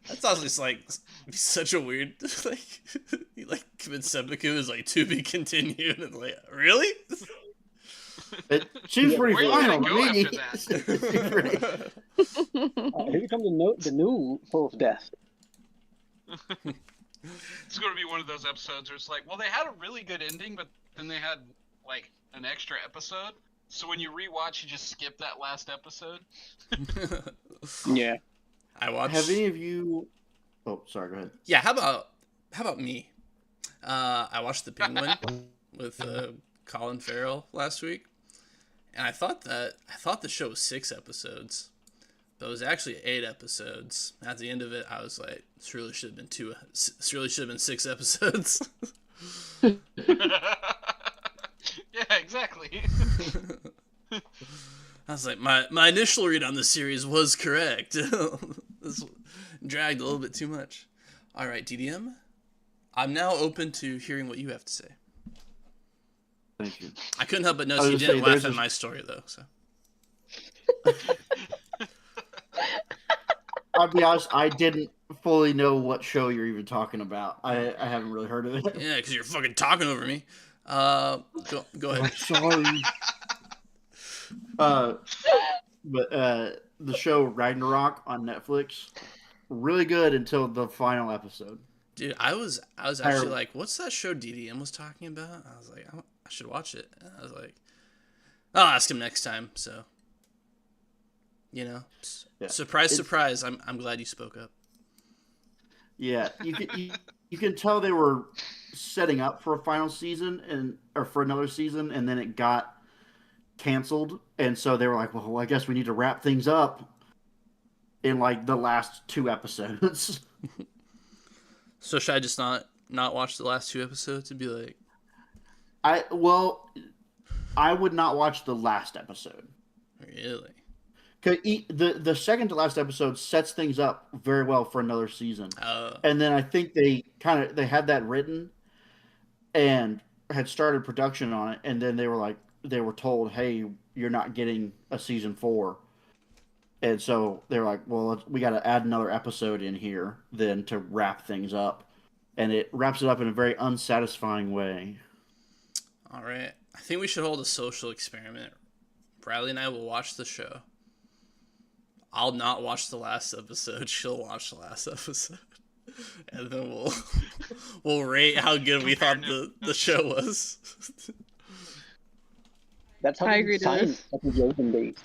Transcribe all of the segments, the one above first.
That's also just like such a weird like you like convinced Seppuku is like to be continued and like really? It seems pretty Where are you final gonna to go me. after that? It seems pretty. Here comes the new Full of Death. It's going to be one of those episodes where it's like, well, they had a really good ending, but then they had like an extra episode. So when you rewatch, you just skip that last episode. Yeah. I watched. Have any of you? Oh, sorry. Go ahead. Yeah, how about me? I watched The Penguin with Colin Farrell last week, and I thought the show was 6 episodes, but it was actually 8 episodes. At the end of it, I was like, this really should have been 2. This really should have been 6 episodes. Yeah, exactly. I was like, my initial read on the series was correct. This dragged a little bit too much. All right, DDM. I'm now open to hearing what you have to say. Thank you. I couldn't help but I notice was you gonna didn't say, laugh there's at my story, though. So I'll be honest. I didn't fully know what show you're even talking about. I haven't really heard of it. yeah, because you're fucking talking over me. Go I'm ahead. sorry. But the show Ragnarok on Netflix, really good until the final episode. Dude, I was actually like, what's that show DDM was talking about? I was like, I should watch it. And I was like, I'll ask him next time. So, Yeah. surprise, surprise. I'm glad you spoke up. Yeah, you can tell they were setting up for a final season or for another season, and then it got canceled, and so they were like, well, I guess we need to wrap things up in like the last 2 episodes. So should I just not watch the last 2 episodes and be like, I would not watch the last episode. really? Cause the second to last episode sets things up very well for another season. Oh. And then I think they had that written and had started production on it, and then they were told, hey, you're not getting a season 4. And so they were like, well, we got to add another episode in here then to wrap things up. And it wraps it up in a very unsatisfying way. All right. I think we should hold a social experiment. Bradley and I will watch the show. I'll not watch the last episode. She'll watch the last episode. And then we'll rate how good we thought the show was. That's how I they agree did to science this. back in the olden days.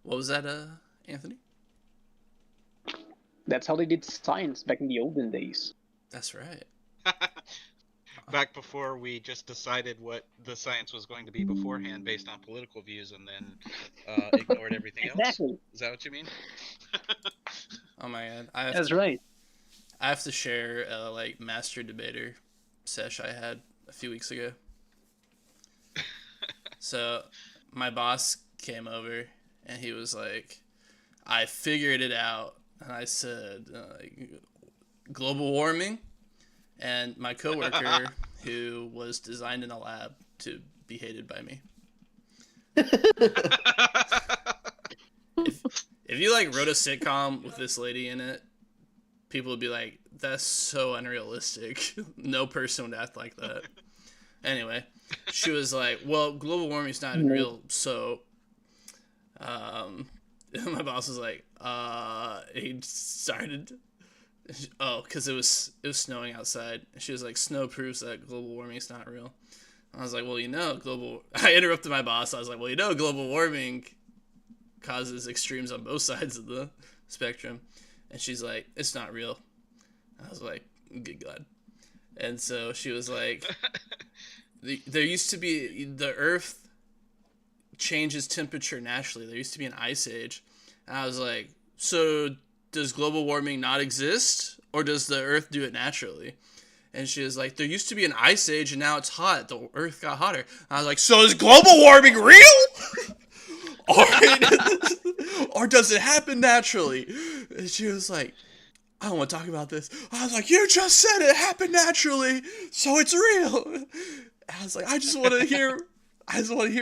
What was that, Anthony? That's how they did science back in the olden days. That's right. Back before we just decided what the science was going to be beforehand based on political views and then ignored everything else. Exactly. Is that what you mean? Oh my god. That's right. I have to share like master debater sesh I had a few weeks ago. So my boss came over and he was like, I figured it out. And I said, global warming. And my coworker, who was designed in a lab to be hated by me. If you like wrote a sitcom with this lady in it, people would be like, that's so unrealistic. No person would act like that. Anyway, she was like, well, global warming's not real, so my boss was like, he started, because it was snowing outside. She was like, snow proves that global warming is not real. I was like, well, I interrupted my boss. I was like, well, global warming causes extremes on both sides of the spectrum. And she's like, it's not real. I was like, good God. And so she was like, there used to be, the Earth changes temperature naturally. There used to be an ice age. And I was like, so does global warming not exist? Or does the Earth do it naturally? And she was like, there used to be an ice age and now it's hot. The Earth got hotter. I was like, so is global warming real? Or does it happen naturally? And she was like, I don't want to talk about this. I was like, you just said it happened naturally, so it's real. I was like, I just want to hear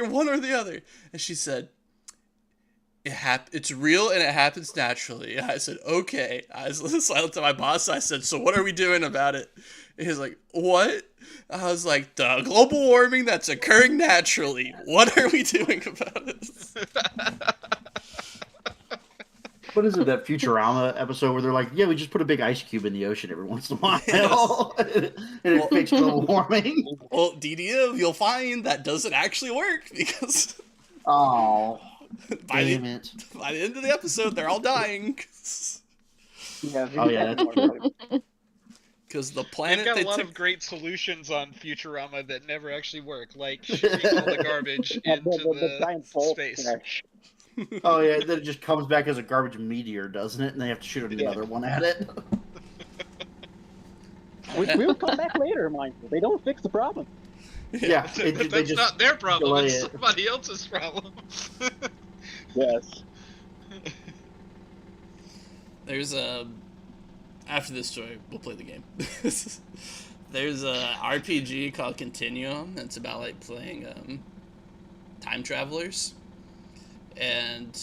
one or the other. And she said, It's real and it happens naturally. I said, okay. I was silent to my boss. I said, so what are we doing about it? And he's like, what? I was like, the global warming that's occurring naturally. What are we doing about it? What is it, that Futurama episode where they're like, yeah, we just put a big ice cube in the ocean every once in a while, Yes. and it fixed global warming. Well, DDM, you'll find that doesn't actually work because Oh, by damn the, it. by the end of the episode, they're all dying. Yeah. Oh, yeah, that's true. Because the They've planet got they a lot took... of great solutions on Futurama that never actually work, like shooting all the garbage into the giant ball space. smash. Oh, yeah, then it just comes back as a garbage meteor, doesn't it? And they have to shoot another one at it. Which will come back later, mind you. They don't fix the problem. Yeah, But they that's just not their problem. delay It's it. somebody else's problem. Yes. There's a... After this story, we'll play the game. There's a RPG called Continuum. It's about, like, playing time travelers. And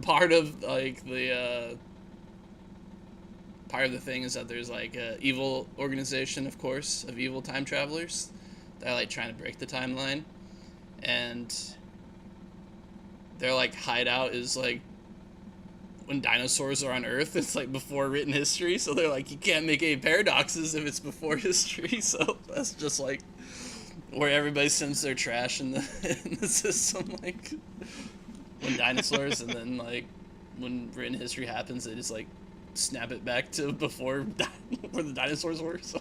part of, like, the... part of the thing is that there's, like, a evil organization, of course, of evil time travelers. They're, like, trying to break the timeline. And their, like, hideout is, like, when dinosaurs are on Earth. It's, like, before written history. So they're like, you can't make any paradoxes if it's before history. So that's just, like, where everybody sends their trash in the system. Like, when dinosaurs, and then, like, when written history happens, they just, like, snap it back to before where the dinosaurs were. So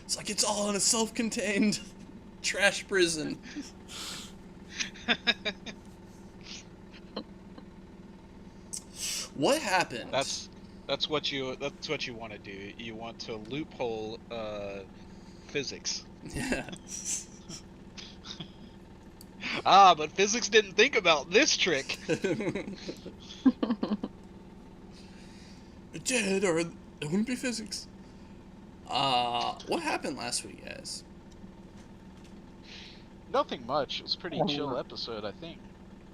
it's like it's all in a self-contained trash prison. What happened? That's what you want to do. You want to loophole physics. Yeah. But physics didn't think about this trick. It did, or it wouldn't be physics. What happened last week, guys? Nothing much. It was a pretty chill episode, I think.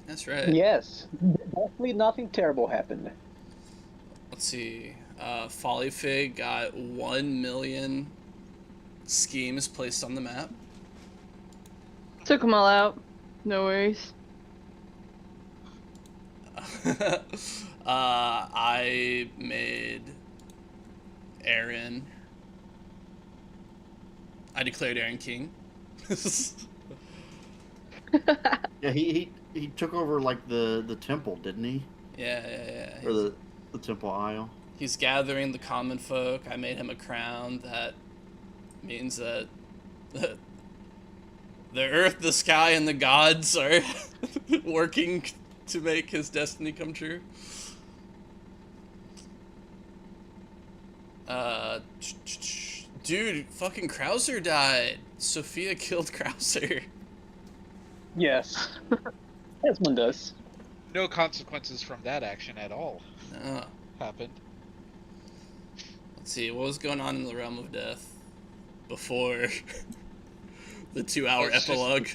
That's right. Yes. Definitely nothing terrible happened. Let's see. Follyfig got 1 million schemes placed on the map. Took them all out. No worries. I made Aaron. I declared Aaron king. yeah, he took over like the temple, didn't he? Yeah. Or the temple aisle. He's gathering the common folk. I made him a crown that means that the earth, the sky, and the gods are working to make his destiny come true. Dude, fucking Krauser died. Sophia killed Krauser. Yes. As one does. No consequences from that action at all No. happened. Let's see, what was going on in the realm of death before the 2-hour It's just- epilogue?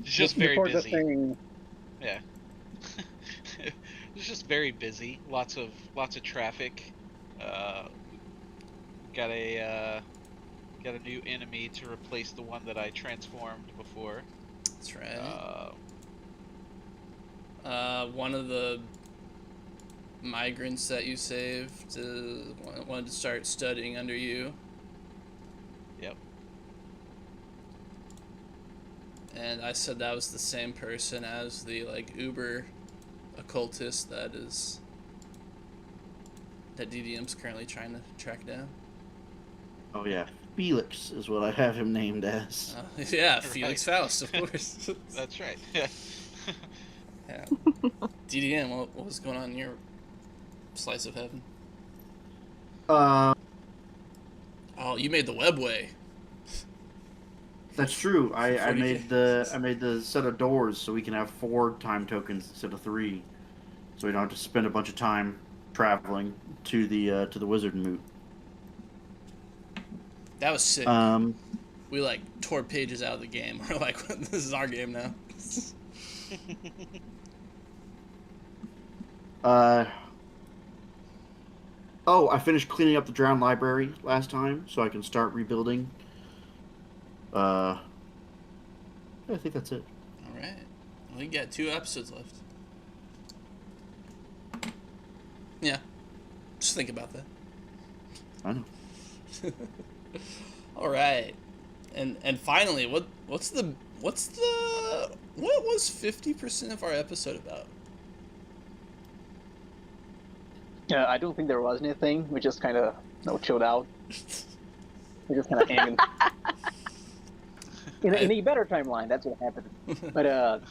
It's just very Before the busy. thing. Yeah. It's just very busy. Lots of traffic. Got a new enemy to replace the one that I transformed before. That's right. One of the migrants that you saved wanted to start studying under you. Yep. And I said that was the same person as the, like, Uber occultist that DDM's currently trying to track down. Oh yeah, Felix is what I have him named as. Yeah, Felix Faust, of course. That's right. Yeah. Yeah. DDM, what was going on in your slice of heaven? Uh, Oh, you made the webway. that's true. I 40K. made the set of doors so we can have 4 time tokens instead of 3, so we don't have to spend a bunch of time traveling to the wizard moot. That was sick. Um, We, like, tore pages out of the game. We're like, this is our game now. Uh, oh, I finished cleaning up the drowned library last time, so I can start rebuilding. Uh, I think that's it. All right. We got 2 episodes left. Yeah. Just think about that. I know. All right. And finally, what was 50% of our episode about? I don't think there was anything. We just kind of chilled out. We just kind of hanging. In a better timeline, that's what happened. But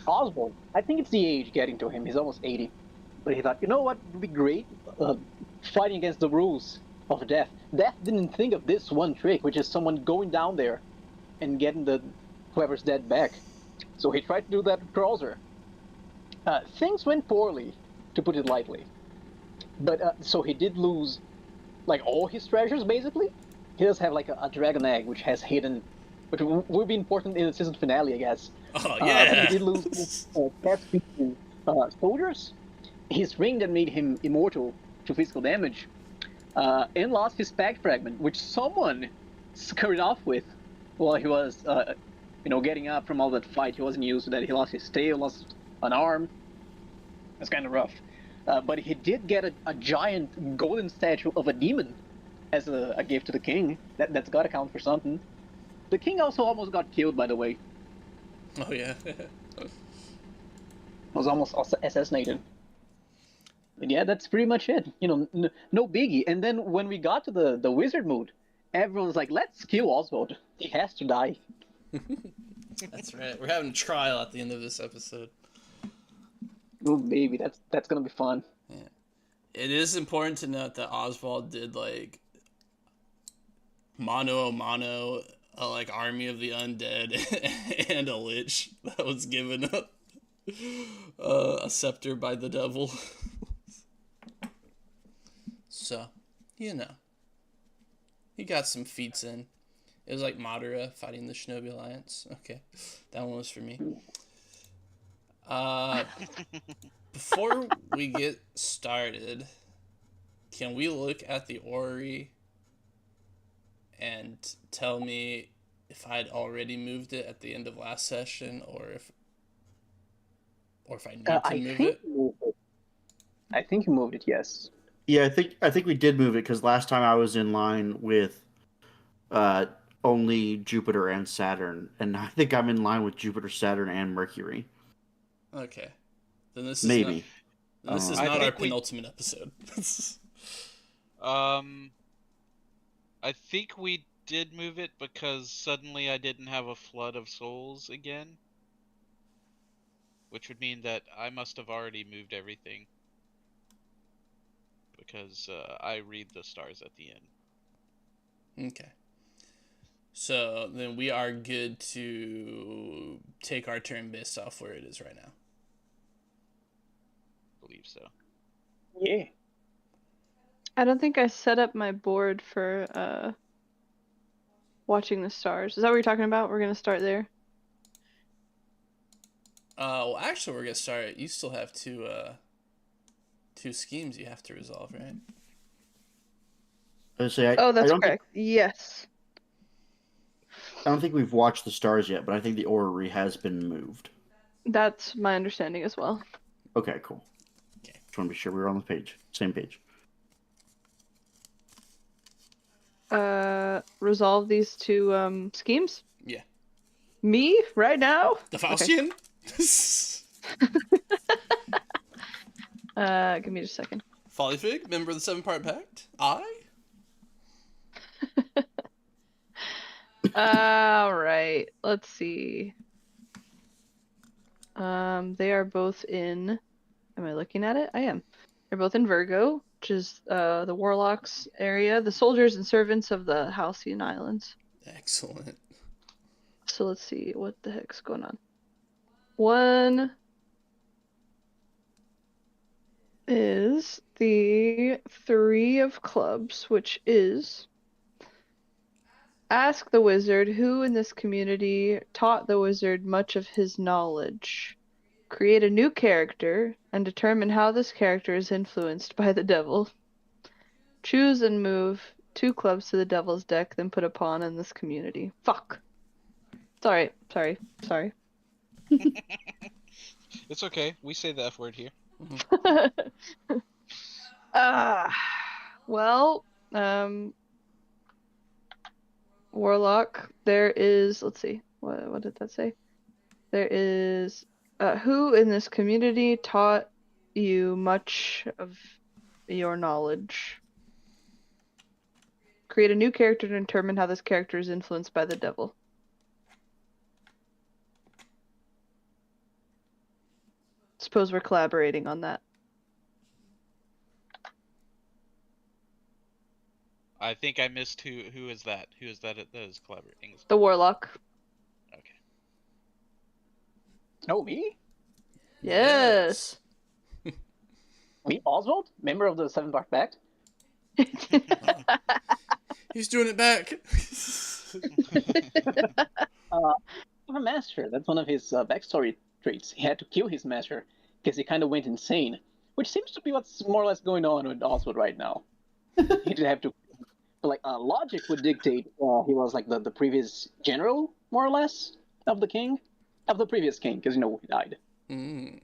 Oswald, I think it's the age getting to him. He's almost 80. But he thought, you know what would be great? Fighting against the rules of death. Death didn't think of this one trick, which is someone going down there and getting whoever's dead back. So he tried to do that with Krauser. Things went poorly, to put it lightly. But so he did lose, like, all his treasures, basically. He does have, like, a dragon egg, which has hidden, which will be important in the season finale, I guess. Oh, yeah. But he did lose his soldiers, his ring that made him immortal to physical damage, and lost his Pact fragment, which someone scurried off with while he was, getting up from all that fight. He wasn't used to that. He lost his tail, lost an arm. That's kind of rough. But he did get a giant golden statue of a demon as a gift to the king. That's got to count for something. The king also almost got killed, by the way. Oh, yeah. Was almost assassinated. But yeah, that's pretty much it. No biggie. And then when we got to the wizard mood, everyone was like, let's kill Oswald. He has to die. That's right. We're having a trial at the end of this episode. Oh, baby, that's going to be fun. Yeah. It is important to note that Oswald did, like, mano a mano, like, army of the undead and a lich that was given a scepter by the devil. So, he got some feats in. It was like Madara fighting the Shinobi Alliance. Okay, that one was for me. Before we get started, can we look at the orrery and tell me if I'd already moved it at the end of last session, or if I need to move it? I think you moved it, yes. Yeah, I think we did move it because last time I was in line with only Jupiter and Saturn, and I think I'm in line with Jupiter, Saturn, and Mercury. Okay, then this is maybe. This is not our penultimate episode. I think we did move it because suddenly I didn't have a flood of souls again, which would mean that I must have already moved everything. Because I read the stars at the end. Okay. So then we are good to take our turn based off where it is right now. I believe so. Yeah. I don't think I set up my board for watching the stars. Is that what you're talking about? We're gonna start there. Well, actually, we're gonna start. You still have two schemes you have to resolve, right? That's correct. Yes. I don't think we've watched the stars yet, but I think the orrery has been moved. That's my understanding as well. Okay, cool. Okay. Just want to be sure we're on the same page. Resolve these two schemes? Yeah. Me? Right now? The Faustian? Okay. Give me just a second. Follyfig, member of the 7-part Pact. I? Alright. Let's see. They are both in... Am I looking at it? I am. They're both in Virgo, which is the Warlocks area, the soldiers and servants of the Halcyon Islands. Excellent. So let's see, what the heck's going on? One is the 3 of clubs, which is ask the wizard who in this community taught the wizard much of his knowledge. Create a new character and determine how this character is influenced by the devil. Choose and move 2 clubs to the devil's deck, then put a pawn in this community. Fuck. It's alright. Sorry. It's okay. We say the F word here. Well, Warlock, there is, let's see, what did that say? There is, who in this community taught you much of your knowledge? Create a new character to determine how this character is influenced by the devil. Suppose we're collaborating on that. I think I missed who is that? Who is that is collaborating? The Warlock. Okay. Oh, me? Yes. Me, Oswald? Member of the 7-Part Pact? He's doing it back. A master. That's one of his backstory traits. He had to kill his master because he kind of went insane, which seems to be what's more or less going on with Oswald right now. He did have to, but like logic would dictate he was like the previous general, more or less, of the previous king, because he died. Mm.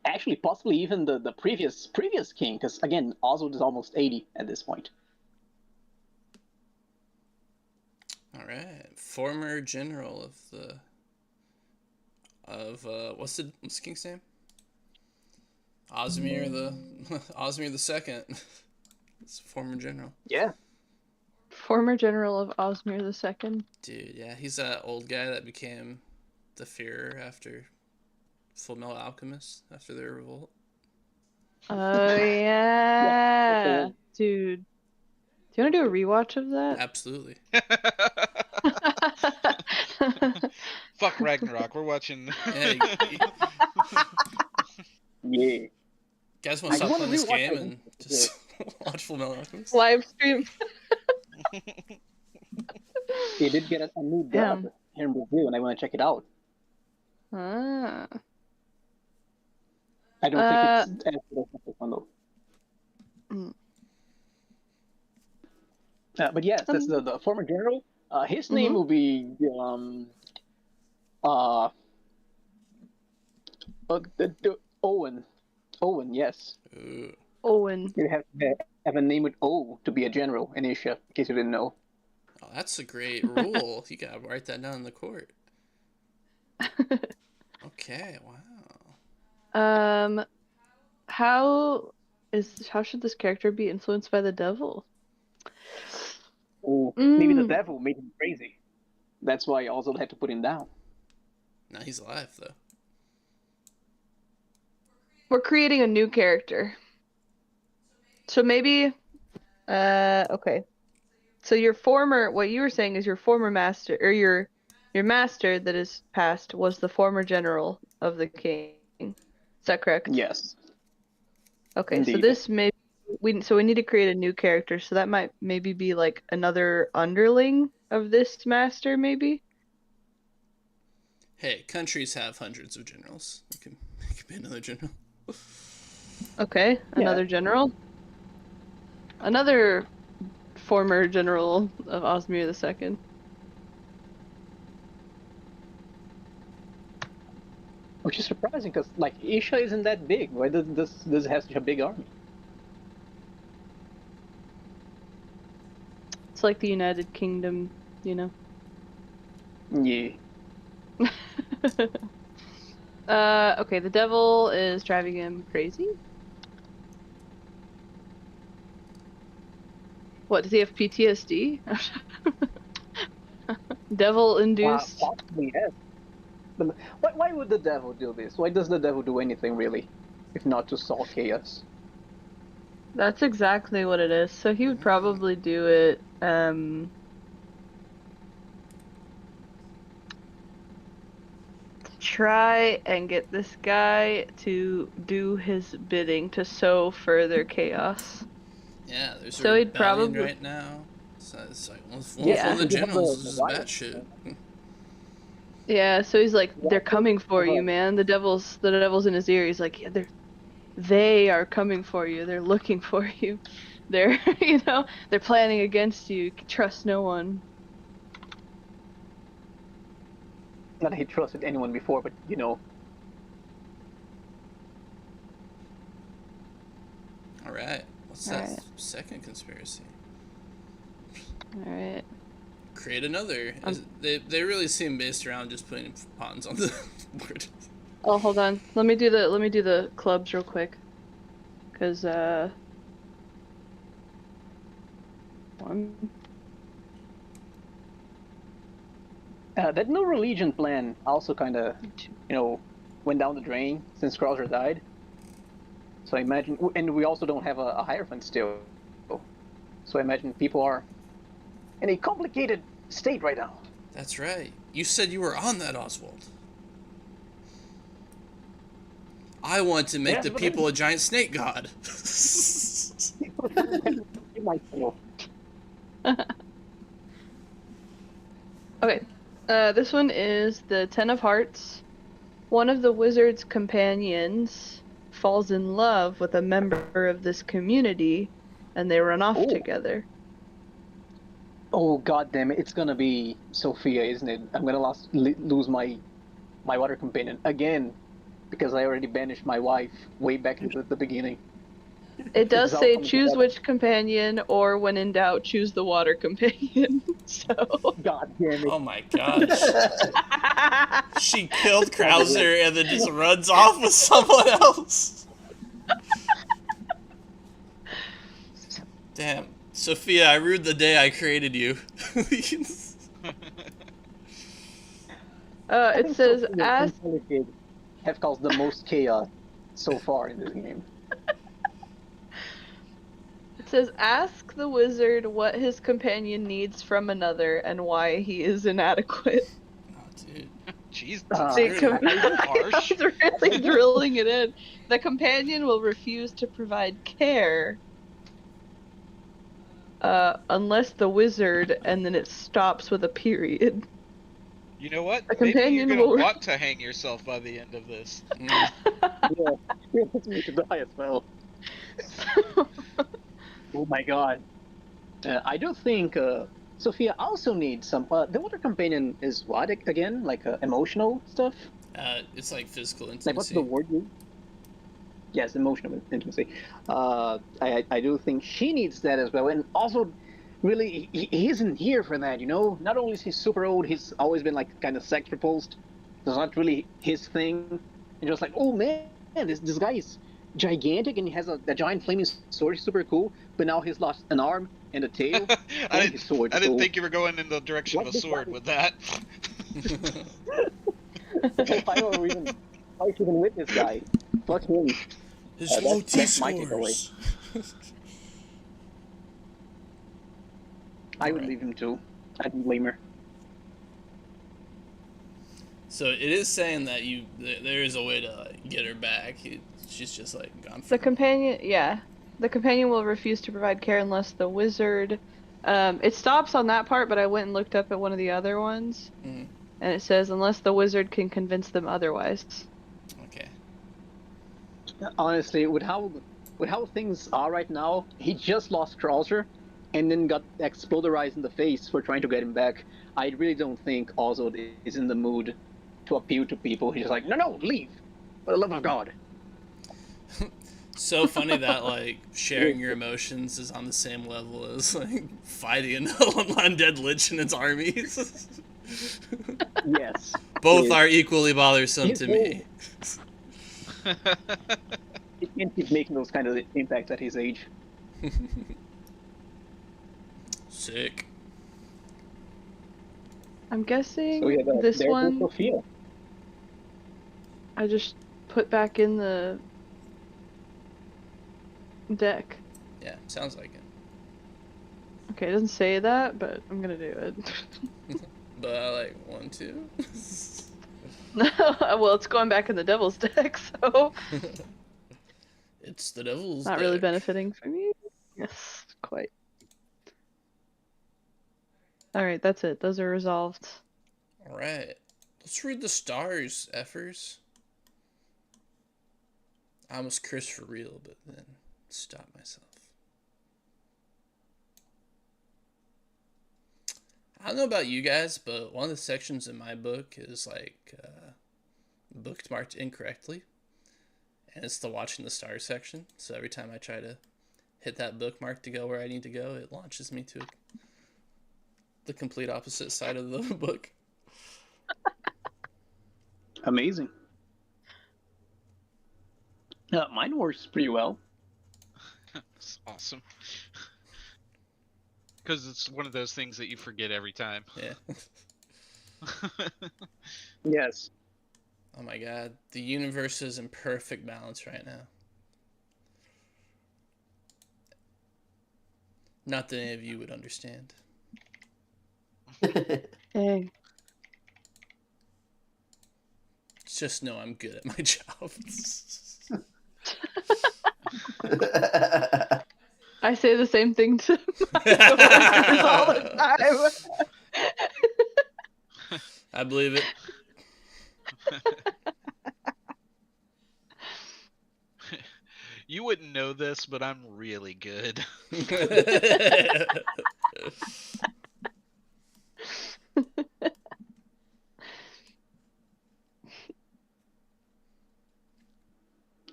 Actually, possibly even the previous king, because again, Oswald is almost 80 at this point. All right, former general of what's the king's name? Osmir the Second. It's former general. Yeah. Former general of Osmir II. Dude, yeah, he's that old guy that became the Führer after Full Metal Alchemist after their revolt. Oh yeah, dude. Do you want to do a rewatch of that? Absolutely. Fuck Ragnarok. We're watching. Yeah, Yeah. guys want to I stop wanna playing this rewatch game it. and just watch Full Metal Alchemist? Live stream. He did get a new Yeah. dub here in Brazil, and I want to check it out. Ah. I don't think it's as good as the one though. Mm. But yes, that's the former general. His name will be Owen. Owen, yes. Ooh. Owen. You have to have a name with O to be a general in Asia, in case you didn't know. Oh, that's a great rule. You gotta write that down in the court. Okay, wow. How should this character be influenced by the devil? Or maybe the devil made him crazy. That's why Oswald had to put him down. Now he's alive though. We're creating a new character. So maybe okay. So what you were saying is your former master, or your master that is passed was the former general of the king. Is that correct? Yes. Okay, so Indeed. this we need to create a new character, so that might maybe be like another underling of this master, maybe? Hey, countries have hundreds of generals. It can be another general. Okay, another general. Another former general of Osmir II. Which is surprising, because like Asia isn't that big. Why does this have such a big army? It's like the United Kingdom, you know. Yeah. Okay, the devil is driving him crazy. What, does he have PTSD? Devil induced. Possibly, yes. But why would the devil do this? Why does the devil do anything, really? If not to solve chaos? That's exactly what it is. So he would probably do it, try and get this guy to do his bidding to sow further chaos. Yeah, there's So a he'd rebellion probably- right now. So it's like one Yeah. of the You have generals the is riot. batshit. Yeah, so he's like, Yeah, they're coming for you, uh, man. The devil's in his ear. He's like, yeah, they are coming for you. They're looking for you. They're, they're planning against you. Trust no one. not that he trusted anyone before, but All right. What's All that right. second conspiracy? All right. Create another. They really seem based around just putting pawns on the board. Oh, hold on. Let me do the clubs real quick. Cause one. that no religion plan also kind of, went down the drain since Krauser died. So I imagine, and we also don't have a Hierophant still. So I imagine people are in a complicated state right now. That's right. You said you were on that, Oswald. I want to make Yes, the but people a giant snake god. Okay. This one is the Ten of Hearts. One of the wizard's companions falls in love with a member of this community, and they run off Ooh. together. Oh god damn it! It's gonna be Sophia, isn't it? I'm gonna lose my water companion again because I already banished my wife way back in the beginning. It does It's all say coming choose together. which companion, or when in doubt, choose the water companion. So. God damn it! Oh my gosh. She killed Krauser and then just runs off with someone else. Damn. Sophia, I rued the day I created you. I It think says Sophia ask. and Delicate have caused the most chaos so far in this game. It says ask the wizard what his companion needs from another and why he is inadequate. Oh, dude. Jeez, Uh, that's The really harsh. It's really drilling it in. The companion will refuse to provide care unless the wizard, and then it stops with a period. You know what? The Maybe you're companion gonna will. want to hang yourself by the end of this. Mm. yeah, it's me to die as well. Oh my god. I do think Sophia also needs some. The water companion is what again? Like emotional stuff? It's like physical Like what's the intimacy. word? Yes, emotional intimacy. I do think she needs that as well, and also, really, he isn't here for that. Not only is he super old, he's always been like kind of sex repulsed. It's not really his thing. And just like, oh man, this guy is gigantic and he has a giant flaming sword. He's super cool, but now he's lost an arm and a tail and his sword. I didn't So think you were going in the direction of what a this sword guy? with that. Why are we even fighting with this guy? Fuck him. His low That's my takeaway. T-scores. I would Alright. leave him too. I don't blame her. So it is saying that there is a way to like, get her back. She's just like gone. The companion, yeah. The companion will refuse to provide care unless the wizard. It stops on that part, but I went and looked up at one of the other ones, Mhm. and it says unless the wizard can convince them otherwise. Okay. Honestly, with how things are right now, he just lost Krauser and then got exploderized in the face for trying to get him back. I really don't think Oswald is in the mood to appeal to people. He's just like, no, leave, for the love of God. So funny that like sharing your emotions is on the same level as like fighting an undead lich and its armies. Yes. Both Yes. are equally bothersome to me. He can't keep making those kind of impacts at his age. Sick. I'm guessing So yeah, this there's one Sophia. I just put back in the deck. Yeah, sounds like it. Okay, it doesn't say that, but I'm gonna do it. But I like 1, 2. Well, it's going back in the devil's deck, so It's the devil's not deck. really benefiting for me. Yes, quite. All right, that's it. Those are resolved. All right. Let's read the stars, effers. I almost cursed for real, but then stopped myself. I don't know about you guys, but one of the sections in my book is like bookmarked incorrectly, and it's the watching the stars section. So every time I try to hit that bookmark to go where I need to go, it launches me to the complete opposite side of the book. Amazing. Mine works pretty well. It's awesome. Because it's one of those things that you forget every time. Yeah. Yes. Oh my god, the universe is in perfect balance right now. Not that any of you would understand. Dang. Just know I'm good at my job. I say the same thing to my coworkers all the time. I believe it. You wouldn't know this, but I'm really good.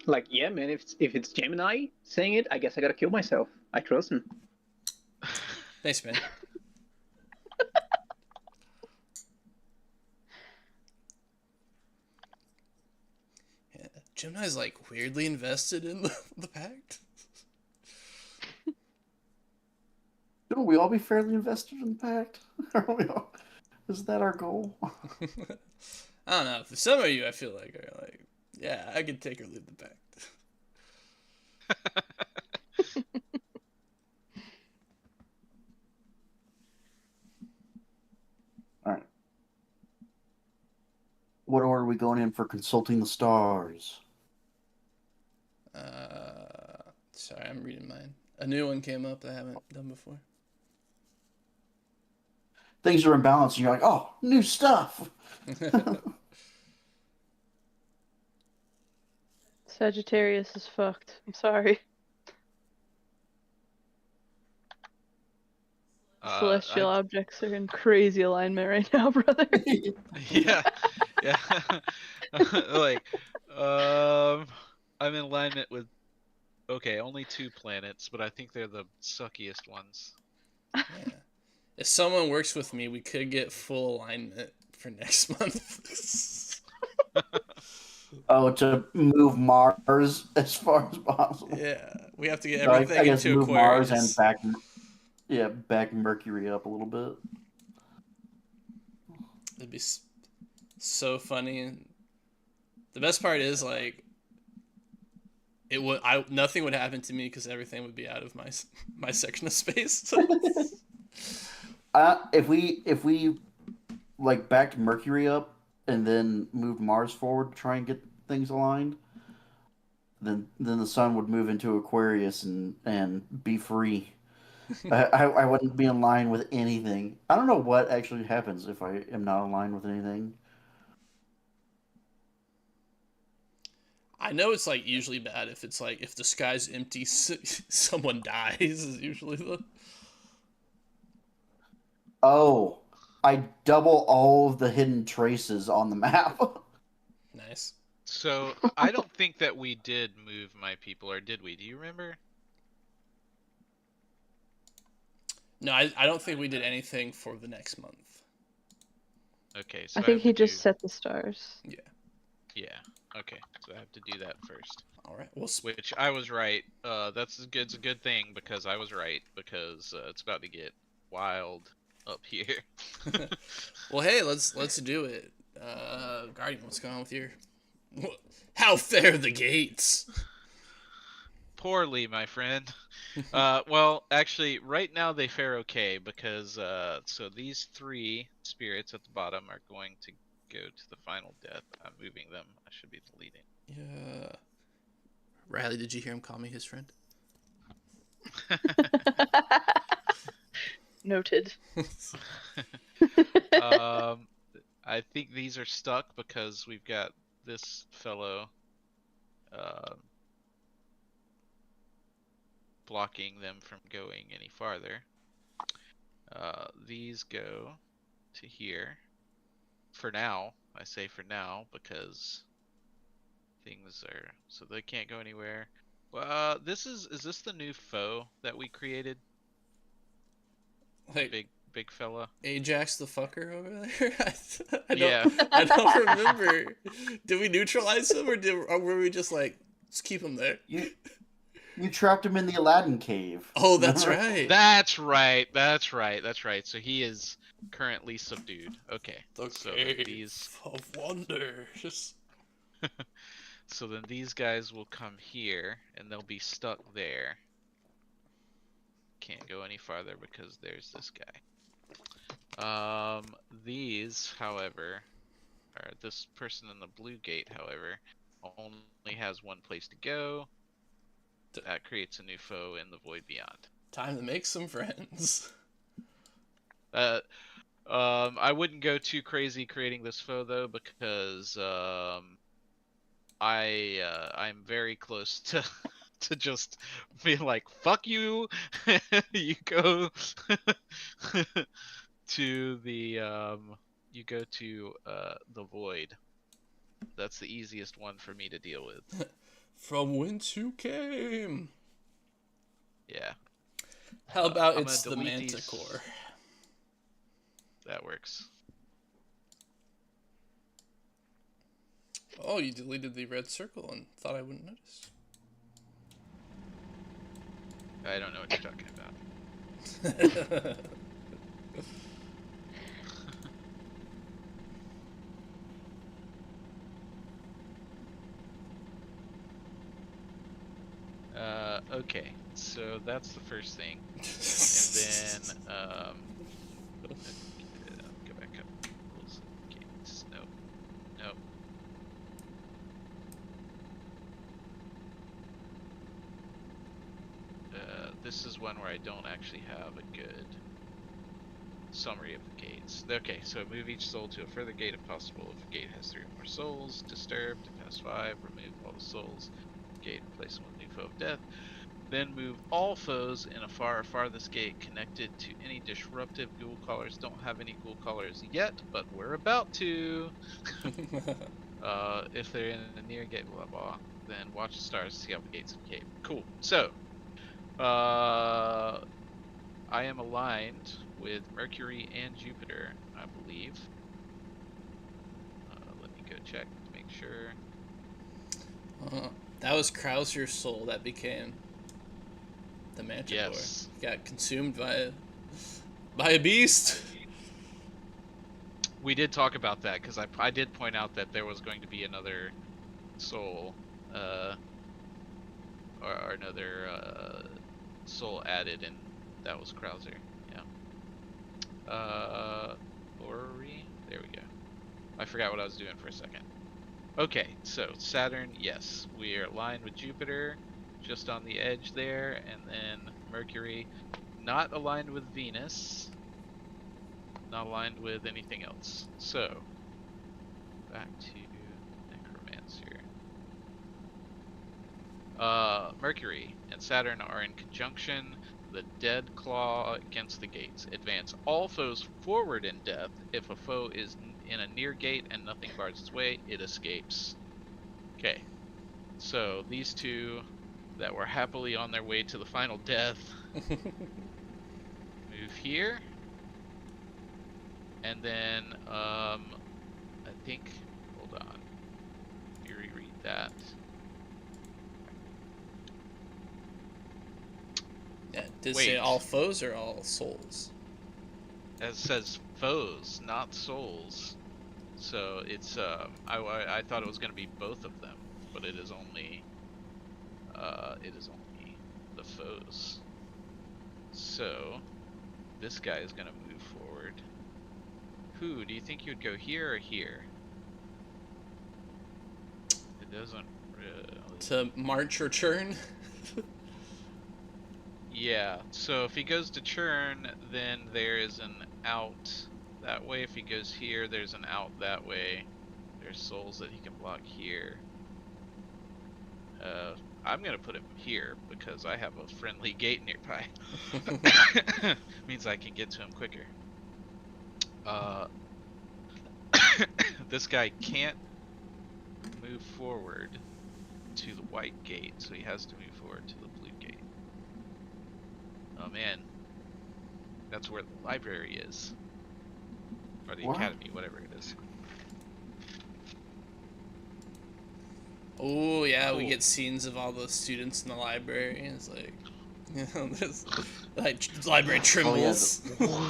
Like, yeah, man. If it's Gemini saying it, I guess I gotta kill myself. I trust him. Thanks, man. Yeah, Gemini's like weirdly invested in the Pact. Shouldn't we all be fairly invested in the Pact? Are we all... Is that our goal? I don't know. For some of you, I feel like are like, yeah, I could take or leave the Pact. All right. What order are we going in for consulting the stars? Sorry, I'm reading mine. A new one came up that I haven't done before. Things are in balance, and you're like, oh, new stuff. Sagittarius is fucked. I'm sorry. Celestial objects are in crazy alignment right now, brother. Yeah, yeah. Like, I'm in alignment with. Okay, only 2 planets, but I think they're the suckiest ones. Yeah. If someone works with me, we could get full alignment for next month. Oh, to move Mars as far as possible. Yeah, we have to get So everything I guess into move Aquarius. Mars and back Mercury up a little bit. It'd be so funny. And the best part is like, nothing would happen to me because everything would be out of my section of space. If we like backed Mercury up and then moved Mars forward to try and get things aligned, then the sun would move into Aquarius and be free. I wouldn't be in line with anything. I don't know what actually happens if I am not in line with anything. I know it's like usually bad if it's like if the sky's empty, someone dies is usually the. Oh, I double all of the hidden traces on the map. Nice. So I don't think that we did move my people, or did we? Do you remember? No, I don't think we did anything for the next month. Okay, so I think have he to just set the stars. Yeah. Yeah. Okay, so I have to do that first. All right. Well, Which I was right. That's a good. It's a good thing because I was right because it's about to get wild up here. well, hey, let's do it. Guardian, what's going on with your? How fair the gates? Poorly, my friend. Well, actually, right now they fare okay because so these 3 spirits at the bottom are going to go to the final death. I'm moving them. I should be deleting. Yeah. Riley, did you hear him call me his friend? Noted. I I think these are stuck because we've got this fellow blocking them from going any farther. These go to here. For now, I say for now because things are so they can't go anywhere. Well, is this the new foe that we created? Like Big fella. Ajax the fucker over there. Yeah. I don't remember. Did we neutralize him or were we just like just keep him there? You trapped him in the Aladdin cave. Oh, that's right. That's right. So he is currently subdued. Okay. The So cave these of wonders. So then these guys will come here and they'll be stuck there. Can't go any farther because there's this guy. These, however, or this person in the blue gate, however, only has one place to go. That creates a new foe in the void beyond. Time to make some friends. I wouldn't go too crazy creating this foe though, because I'm very close to to just be like, fuck you. You go to the the void. That's the easiest one for me to deal with. From whence you came. Yeah. How about I'm it's the gonna delete Manticore? That works. Oh, you deleted the red circle and thought I wouldn't notice. I don't know what you're talking about. Okay, so that's the first thing. And then, go back up. Rules of gates. Nope. Nope. This is one where I don't actually have a good summary of the gates. Okay, so move each soul to a further gate if possible. If a gate has 3 or more souls, disturb to pass 5, remove all the souls. Gate, replace them with a new foe of death. Then move all foes in a far or farthest gate connected to any disruptive ghoul callers. Don't have any ghoul callers yet, but we're about to. If they're in a near gate, blah blah, then watch the stars to see out the gates of the cave. Cool. So, I am aligned with Mercury and Jupiter, I believe. Let me go check to make sure. That was Krauser's soul that became the Manticore. Yes. Got consumed by a beast. We did talk about that because I did point out that there was going to be another soul, or another soul added, and that was Krauser. Yeah. Lori, there we go. I forgot what I was doing for a second. Okay, so Saturn, yes, we are aligned with Jupiter, just on the edge there, and then Mercury, not aligned with Venus, not aligned with anything else. So, back to Necromancer. Mercury and Saturn are in conjunction. The dead claw against the gates. Advance all foes forward in death. If a foe is in a near gate and nothing bars its way, it escapes. Okay, so these two that were happily on their way to the final death move here, and then I think, hold on, let me reread that. Yeah, did it Wait. say all foes or all souls? It says foes, not souls. So it's I thought it was gonna be both of them, but it is only the foes. So this guy is gonna move forward. Who do you think you would go here or here? It doesn't really... To march or churn? Yeah, so if he goes to churn, then there is an out that way. If he goes here, there's an out that way. There's souls that he can block here. I'm gonna put him here because I have a friendly gate nearby. Means I can get to him quicker. This guy can't move forward to the white gate, so he has to move forward to the blue gate. Oh man, that's where the library is, or the What? academy, whatever it is. Oh yeah, we Cool. get scenes of all the students in the library. And it's like, you know, this like library trembles. Cool.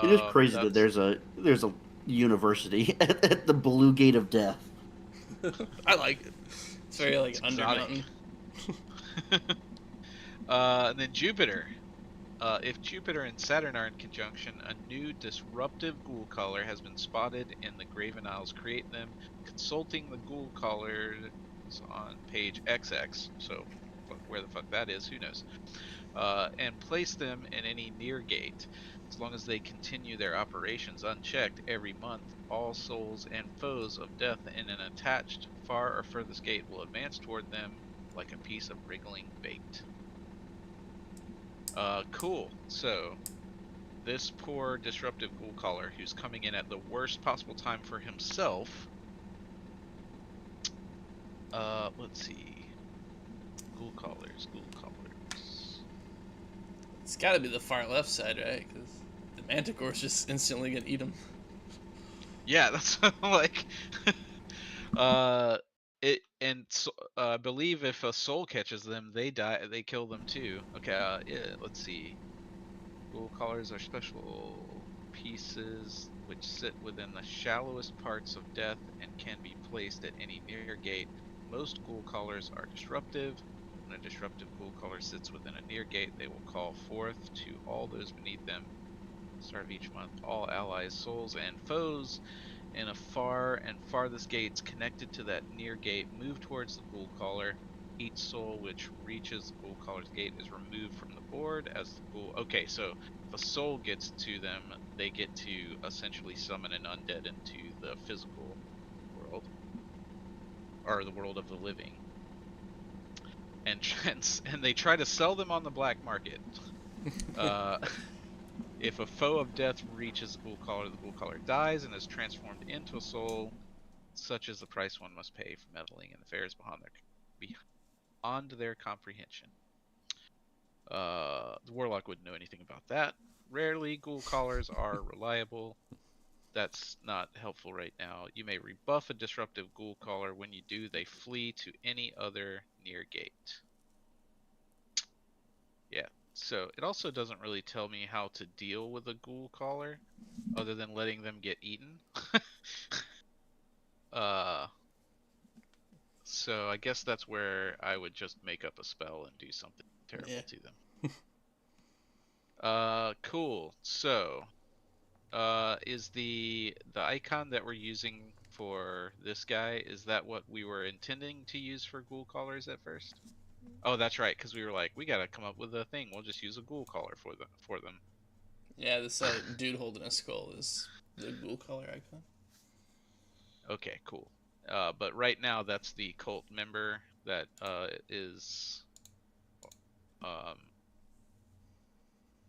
It is crazy that That's there's a university at the Blue Gate of Death. I like it. It's very like It's Undermountain. exotic. And then Jupiter. If Jupiter and Saturn are in conjunction, a new disruptive ghoul caller has been spotted in the Graven Isles. Create them, consulting the ghoul callers on page XX. So, where the fuck that is, who knows? And place them in any near gate. As long as they continue their operations unchecked every month, all souls and foes of death in an attached far or furthest gate will advance toward them like a piece of wriggling bait. Cool. So, this poor disruptive ghoul caller who's coming in at the worst possible time for himself. Let's see. Ghoul callers. It's got to be the far left side, right? Because the Manticore's just instantly gonna eat him. Yeah, that's like. I believe if a soul catches them, they die. They kill them too. Okay. Yeah. Let's see. Ghoul collars are special pieces which sit within the shallowest parts of death and can be placed at any near gate. Most ghoul collars are disruptive. When a disruptive ghoul collar sits within a near gate, they will call forth to all those beneath them. Start of each month, all allies, souls, and foes in a far and farthest gates connected to that near gate move towards the ghoul caller. Each soul which reaches the ghoul caller's gate is removed from the board as the ghoul. Okay, so if a soul gets to them, they get to essentially summon an undead into the physical world, or the world of the living, and they try to sell them on the black market. If a foe of death reaches the ghoul caller dies and is transformed into a soul. Such is the price one must pay for meddling in affairs beyond their comprehension. The warlock wouldn't know anything about that. Rarely, ghoul callers are reliable. That's not helpful right now. You may rebuff a disruptive ghoul caller. When you do, they flee to any other near gate. Yeah, so it also doesn't really tell me how to deal with a ghoul caller, other than letting them get eaten. So I guess that's where I would just make up a spell and do something terrible Yeah. to them. Cool. So, is the icon that we're using for this guy, is that what we were intending to use for ghoul callers at first? Oh, that's right, because we were like, we gotta come up with a thing. We'll just use a ghoul caller for them. Yeah, this dude holding a skull is the ghoul color icon. Okay, cool. But right now, that's the cult member that is um,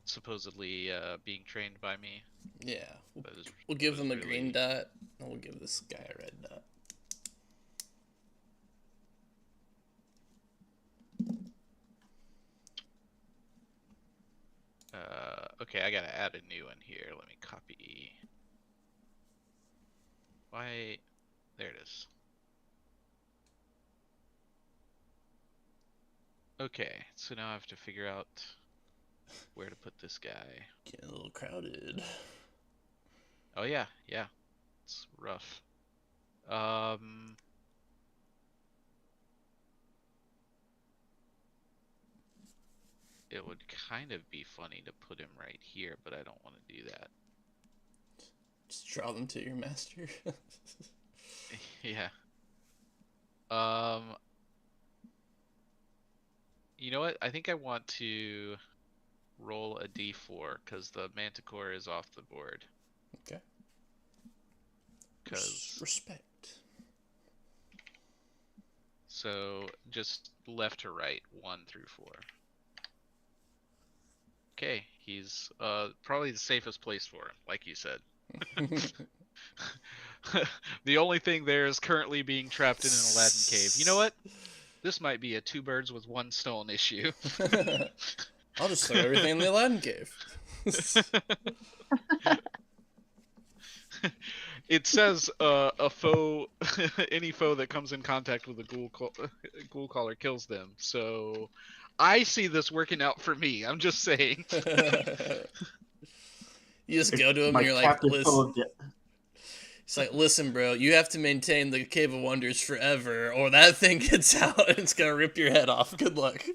supposedly being trained by me. Yeah, But we'll give was him a really- green dot, and we'll give this guy a red dot. Okay, I gotta add a new one here. Let me copy. Why? There it is. Okay, so now I have to figure out where to put this guy. Getting a little crowded. Oh yeah, it's rough. It would kind of be funny to put him right here, but I don't want to do that. Just draw them to your master. Yeah. You know what? I think I want to roll a d4 because the Manticore is off the board. Okay. Because Respect. so just left to right, 1 through 4. Okay, he's probably the safest place for him, like you said. The only thing there is currently being trapped in an Aladdin cave. You know what? This might be a two birds with one stone issue. I'll just throw everything in the Aladdin cave. It says a foe, any foe that comes in contact with a ghoul caller kills them. So I see this working out for me. I'm just saying. You just go to him My and you're like, captive full listen. of It's like, listen, bro, you have to maintain the Cave of Wonders forever, or that thing gets out and it's gonna rip your head off. Good luck.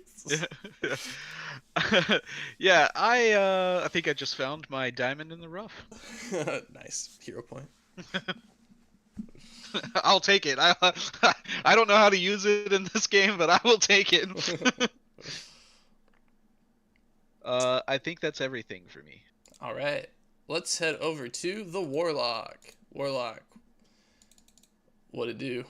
Yeah, I think I just found my diamond in the rough. Nice. Hero point. I'll take it. I don't know how to use it in this game, but I will take it. I think that's everything for me. Alright. Let's head over to the Warlock. Warlock. What'd it do?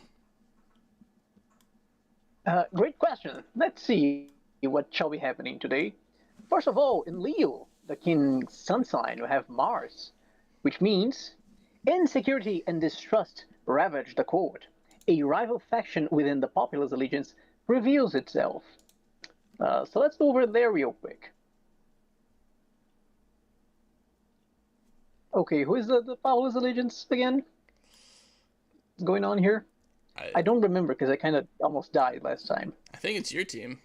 Great question. Let's see what shall be happening today. First of all, in Leo, the king's sun sign, we have Mars, which means insecurity and distrust ravage the court. A rival faction within the populous allegiance reveals itself. So let's go over there real quick. Okay, who is the populous allegiance again? What's going on here? I don't remember because I kind of almost died last time. I think it's your team.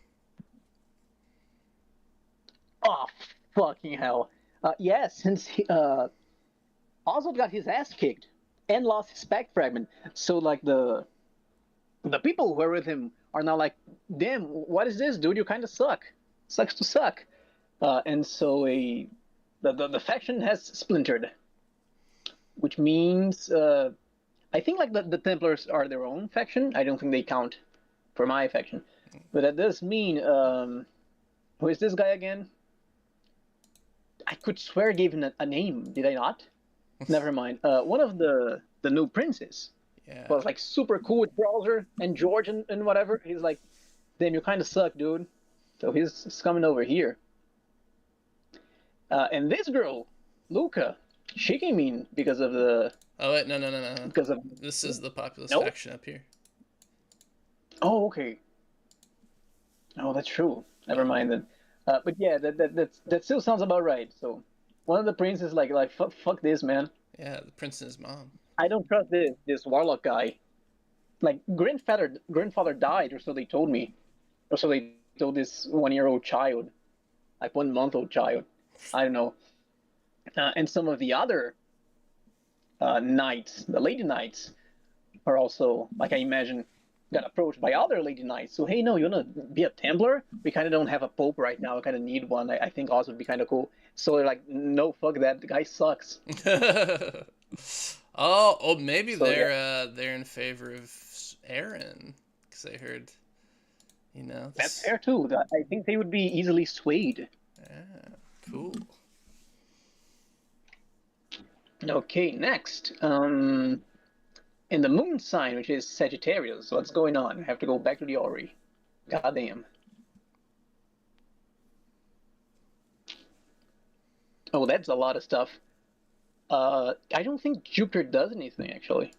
Oh, fucking hell. Yes, since Oswald got his ass kicked and lost his Pact fragment, so like the people who are with him are now like, damn, what is this, dude? You kind of suck. Sucks to suck. And so the faction has splintered, which means I think like the Templars are their own faction. I don't think they count for my faction, but that does mean who is this guy again? I could swear I gave him a name. Did I not? Never mind. One of the new princes Yeah. was like super cool with Browser and George and whatever. He's like, damn, you kind of suck, dude. So he's coming over here. And this girl, Luca, she came in because of the. Oh wait, no. Because of. This is the populous Nope. faction up here. Oh, okay. Oh, that's true. Never mind then. But yeah, that still sounds about right. So one of the princes like fuck this, man. Yeah, the prince and his mom. I don't trust this warlock guy. Like grandfather died, or so they told me, or so they told this 1-year-old child, like 1-month-old child. I don't know. And some of the other knights, the lady knights, are also like I imagine got approached by other lady knights. So hey, no, you wanna be a Templar? We kind of don't have a pope right now. I kind of need one. I think Oz would be kind of cool. So they're like, no, fuck that. The guy sucks. oh, maybe So, they're in favor of Aaron because I heard, That's fair too. I think they would be easily swayed. Yeah, cool. Okay, next. In the moon sign, which is Sagittarius, what's going on? I have to go back to the Ori. Goddamn. Oh, that's a lot of stuff. I don't think Jupiter does anything, actually.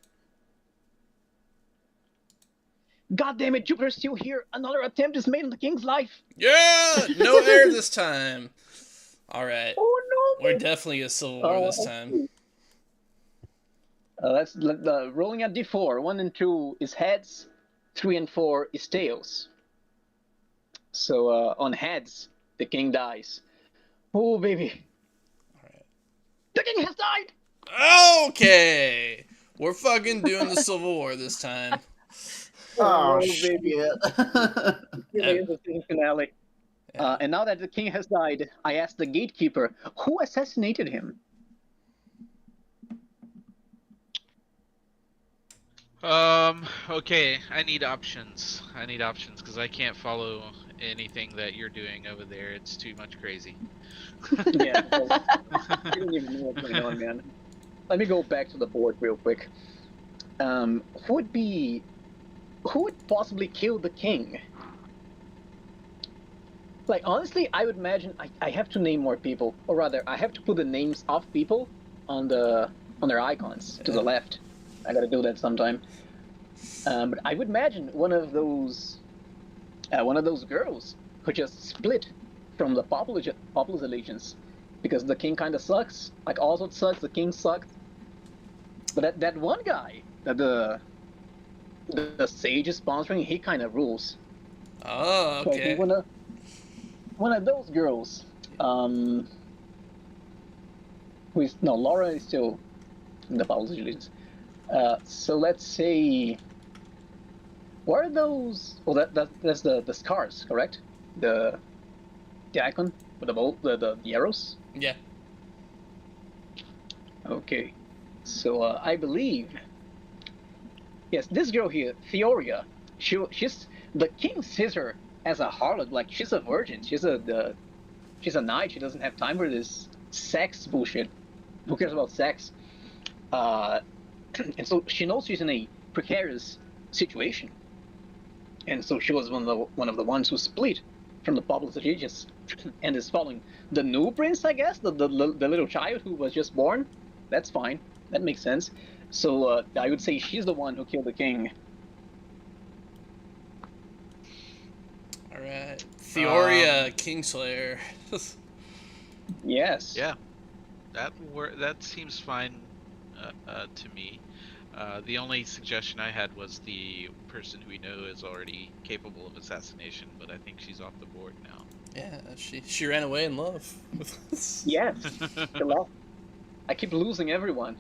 God damn it, Jupiter's still here. Another attempt is made on the king's life. Yeah, no air this time. All right, Oh no! we're definitely a civil war this time. That's rolling at d4. 1 and 2 is heads. 3 and 4 is tails. So on heads, the king dies. Oh baby! All right. The king has died. Okay, we're fucking doing the civil war this time. Oh, baby! shit. Here's the season finale. And now that the king has died, I asked the gatekeeper who assassinated him. Okay, I need options because I can't follow anything that you're doing over there. It's too much crazy. Yeah, I don't even know what's going on, man. Let me go back to the board real quick. Who would possibly kill the king? Like, honestly, I would imagine I have to name more people, or rather, I have to put the names of people on their icons to the left. I gotta do that sometime. But I would imagine one of those girls who just split from the populous allegiance, because the king kind of sucks. Like, Oswald sucks, the king sucks. But that one guy that the sage is sponsoring, he kind of rules. Oh, So I think okay. one of those girls, Laura is still in the Paul's allegiance. So let's say, what are those? Well, that's the scars, correct? The icon with the arrows. Yeah. Okay, so I believe, yes, this girl here, Theoria, she's the king sees her as a harlot, like she's a virgin, she's a knight, she doesn't have time for this sex bullshit. Who cares about sex? And so she knows she's in a precarious situation, and so she was one of the ones who split from the populous allegiance and is following the new prince, I guess, the little child who was just born. That's fine. That makes sense. So I would say she's the one who killed the king. All right. Theoria Kingslayer. Yes. Yeah, that seems fine to me. The only suggestion I had was the person who we know is already capable of assassination, but I think she's off the board now. Yeah, she ran away in love. Yes. Hello. I keep losing everyone.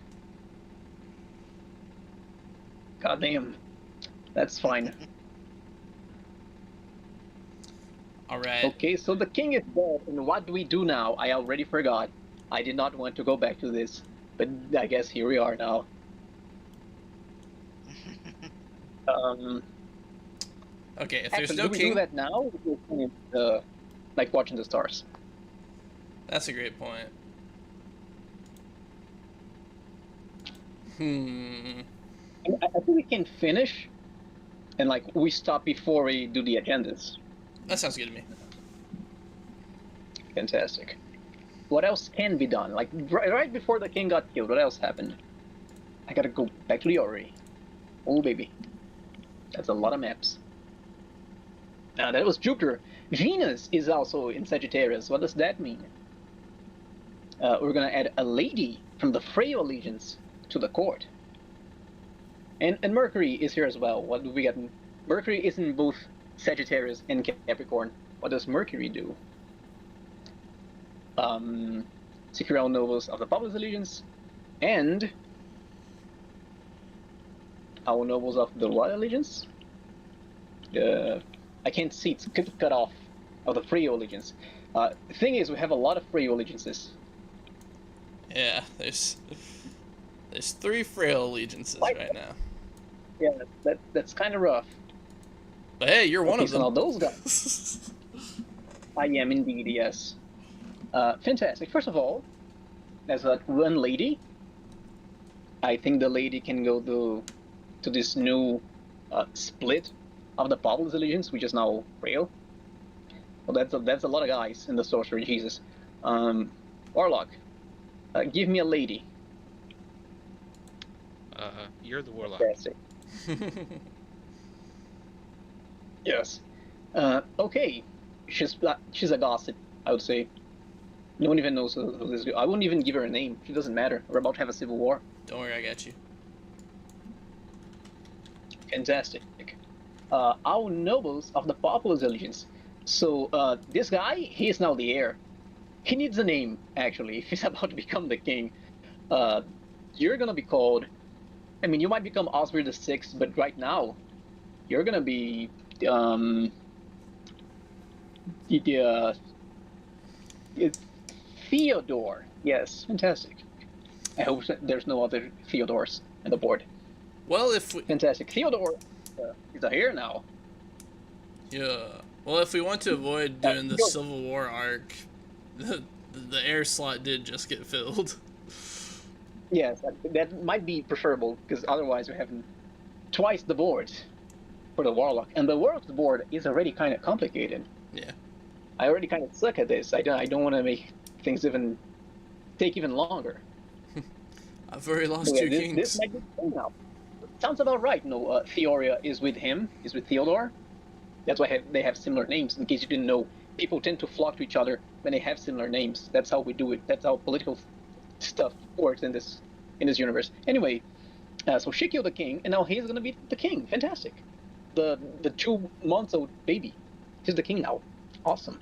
God damn. That's fine. All right. Okay, so the king is dead, and what do we do now? I already forgot. I did not want to go back to this, but I guess here we are now. Okay, if Actually, there's no do we king, do that now? Like watching the stars. that's a great point. I think we can finish, and like we stop before we do the agendas. That sounds good to me. Fantastic. What else can be done? Like right before the king got killed, what else happened? I gotta go back to the Ori. Oh baby, that's a lot of maps. Now that was Jupiter. Venus is also in Sagittarius. What does that mean? We're gonna add a lady from the Freya allegiance to the court. And Mercury is here as well. What do we get? Mercury is in both Sagittarius and Capricorn. What does Mercury do? Secure all nobles of the populous allegiance, and our nobles of the royal allegiance. I can't see, it's cut off of the Freya allegiance. The thing is, we have a lot of Freya allegiances. Yeah, there's 3 frail allegiances right now. Yeah, that's kind of rough. But hey, you're one of So them. now those guys. I am indeed, yes. Fantastic. First of all, there's that one lady. I think the lady can go to this new split of the populous allegiance, which is now real. Well, that's a lot of guys in the sorcery. Jesus. Warlock, give me a lady. You're the warlock. Fantastic. Yes. Okay. She's a gossip, I would say. No one even knows who this girl. I wouldn't even give her a name. She doesn't matter. We're about to have a civil war. Don't worry, I got you. Fantastic. Our nobles of the populous allegiance. So this guy, he is now the heir. He needs a name, actually, if he's about to become the king. You're gonna be called. I mean, you might become Oscar the Sixth, but right now, you're gonna be it's Theodore. Yes, fantastic. I hope there's no other Theodores on the board. Well, if we... Fantastic. Theodore is here now. Yeah. Well, if we want to avoid doing the go. Civil War arc, the air slot did just get filled. Yes, that might be preferable because otherwise we're having twice the board for the Warlock, and the Warlock's board is already kind of complicated. Yeah. I already kind of suck at this. I don't want to make things take even longer. I've already lost So, yeah, two this kings. might be fun now. Sounds about right. No, Theoria is with him. Is with Theodore. That's why they have similar names. In case you didn't know, people tend to flock to each other when they have similar names. That's how we do it. That's how political stuff works in this universe. Anyway, so she killed the king, and now he's gonna be the king. Fantastic. The 2-month-old baby, he's the king now. Awesome.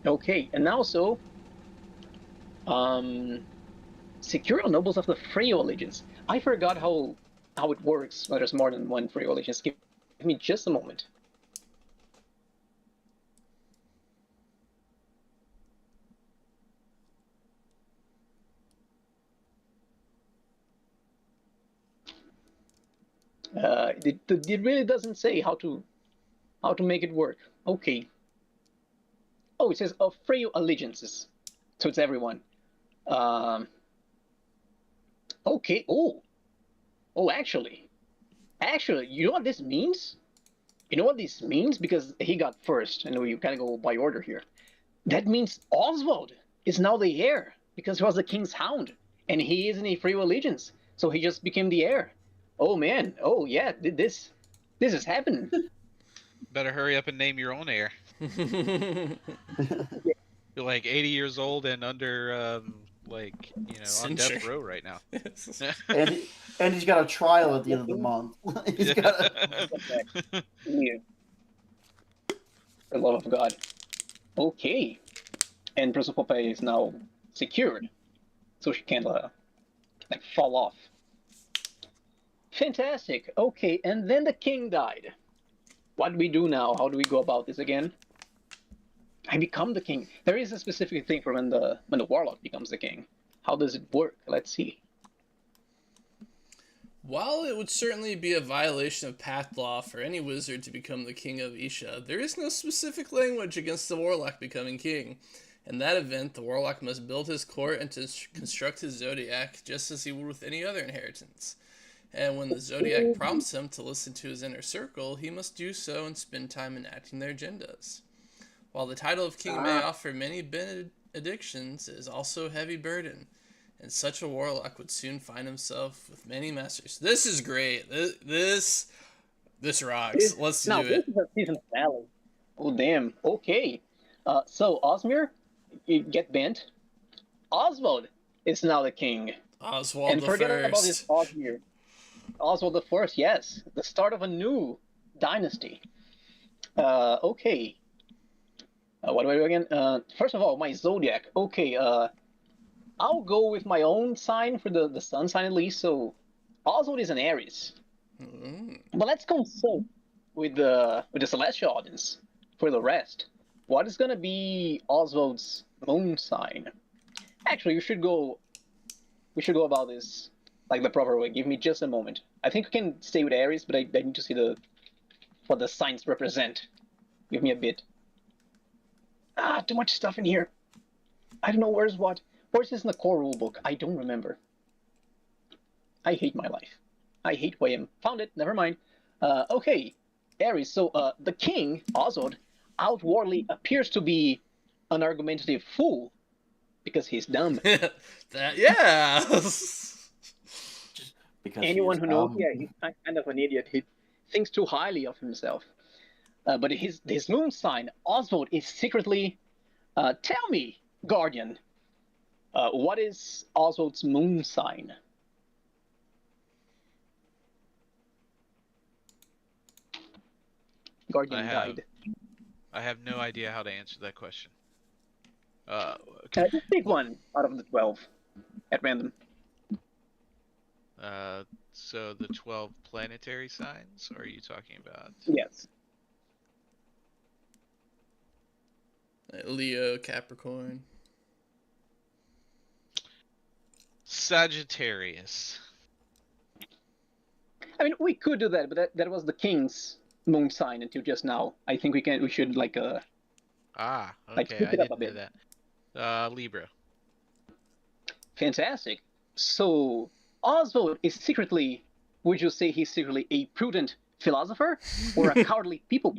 Okay, and now secure nobles of the Freo allegiance. I forgot how it works when there's more than one Freo allegiance. Give me just a moment. It really doesn't say how to make it work. Okay. Oh, it says of Freo allegiances, so it's everyone. Okay. Oh, actually, you know what this means? You know what this means? Because he got first, and we kind of go by order here. That means Oswald is now the heir because he was the king's hound, and he is in a Freo allegiance, so he just became the heir. Oh man. Oh yeah. This is happening. Better hurry up and name your own heir. You're like 80 years old and under, like, you know, on death Censure. row right now. And he's got a trial at the end of the month. He's got Yeah. For the love of God. Okay. And Princess Popeye is now secured, so she can't like fall off. Fantastic. Okay, and then the king died. What do we do now? How do we go about this again? I become the king. There is a specific thing for when the warlock becomes the king. How does it work? Let's see. While it would certainly be a violation of Pact law for any wizard to become the king of Isha, there is no specific language against the warlock becoming king. In that event, the warlock must build his court and to construct his zodiac just as he would with any other inheritance. And when the zodiac prompts him to listen to his inner circle, he must do so and spend time enacting their agendas. While the title of king may offer many benedictions, it is also a heavy burden, and such a warlock would soon find himself with many masters. This is great. This rocks. Let's do it. This is a season finale. Oh damn. Okay. So Osmir, you get bent. Oswald is now the king. Oswald And the forget about First. this Osmir. Oswald the First, yes. The start of a new dynasty. Okay. What do I do again? First of all, my zodiac. Okay, I'll go with my own sign for the sun sign at least. So Oswald is an Aries. But let's consult with the celestial audience for the rest. What is gonna be Oswald's moon sign? Actually, we should go about this like the proper way. Give me just a moment. I think we can stay with Aries, but I need to see what the signs represent. Give me a bit. Too much stuff in here. I don't know where's what. Where's this in the core rulebook? I don't remember. I hate my life. I hate who I am. Found it. Never mind. Okay, Aries. So the king, Oswald, outwardly appears to be an argumentative fool because he's dumb. Yeah. because Anyone he who is knows, dumb. yeah, he's kind of an idiot. He thinks too highly of himself. But his moon sign, Oswald, is secretly. Tell me, Guardian, what is Oswald's moon sign? Guardian died. I have no idea how to answer that question. Just pick one out of the 12 at random. So the 12 planetary signs, or are you talking about? Yes. Leo, Capricorn. Sagittarius. I mean, we could do that, but that was the king's moon sign until just now. I think we should like Okay, switch I it up a didn't know bit. that. Libra. Fantastic. So Oswald is secretly, would you say he's secretly a prudent philosopher or a cowardly people?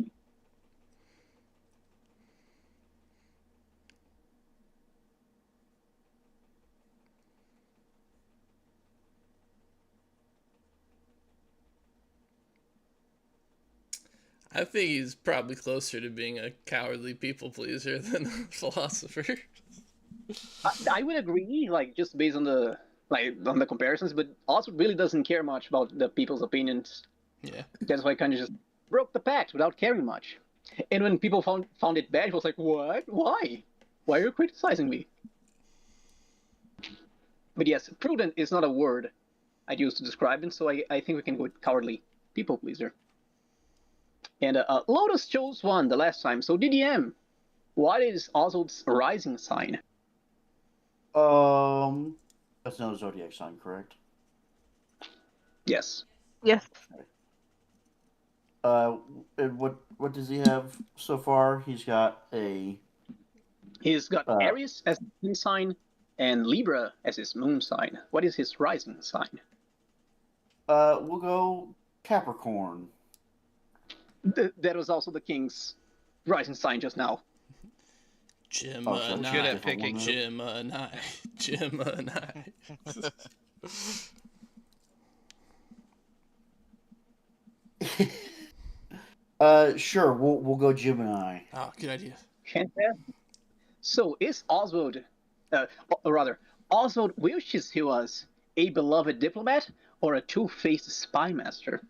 I think he's probably closer to being a cowardly people pleaser than a philosopher. I would agree, like just based on the comparisons, but Oswald really doesn't care much about the people's opinions. Yeah. That's why he kind of just broke the pact without caring much. And when people found it bad, he was like, "What? Why? Why are you criticizing me?" But yes, prudent is not a word I'd use to describe him, so I think we can go with cowardly people pleaser. And Lotus chose one the last time. So DDM, what is Oswald's rising sign? That's another zodiac sign, correct? Yes. Yes. And what does he have so far? He's got He's got Aries as his moon sign and Libra as his moon sign. What is his rising sign? we'll go Capricorn. That was also the king's rising sign just now. Gemini. Good at picking. Gemini. Gemini. Sure, we'll go Gemini. Oh, good idea. Fantastic. So is Oswald, or rather, Oswald wishes he was a beloved diplomat or a two-faced spy master?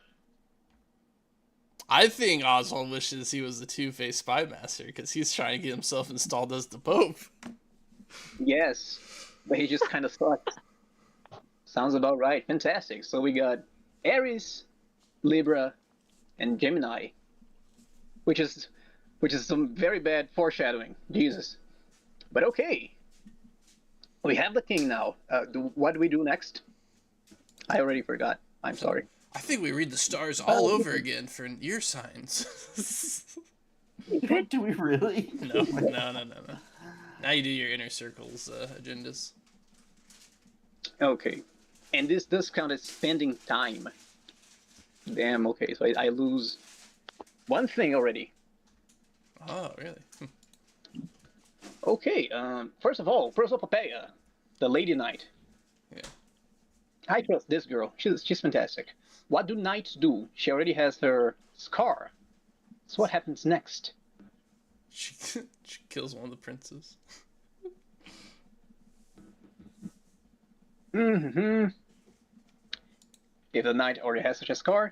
I think Oswald wishes he was the two-faced spy master because he's trying to get himself installed as the Pope. Yes, but he just kind of sucks. Sounds about right. Fantastic. So we got Aries, Libra, and Gemini, which is some very bad foreshadowing. Jesus. But okay, we have the king now. What do we do next? I already forgot. I'm sorry. I think we read the stars all over again for your signs. Do we really? No. Now you do your inner circles agendas. Okay, and this does count as spending time. Damn. Okay, so I lose one thing already. Oh, really? Okay. First of all, Prosopopeia, the Lady Knight. Yeah. I trust this girl. She's fantastic. What do knights do? She already has her scar. So what happens next? She kills one of the princes. Mm-hmm. If the knight already has such a scar,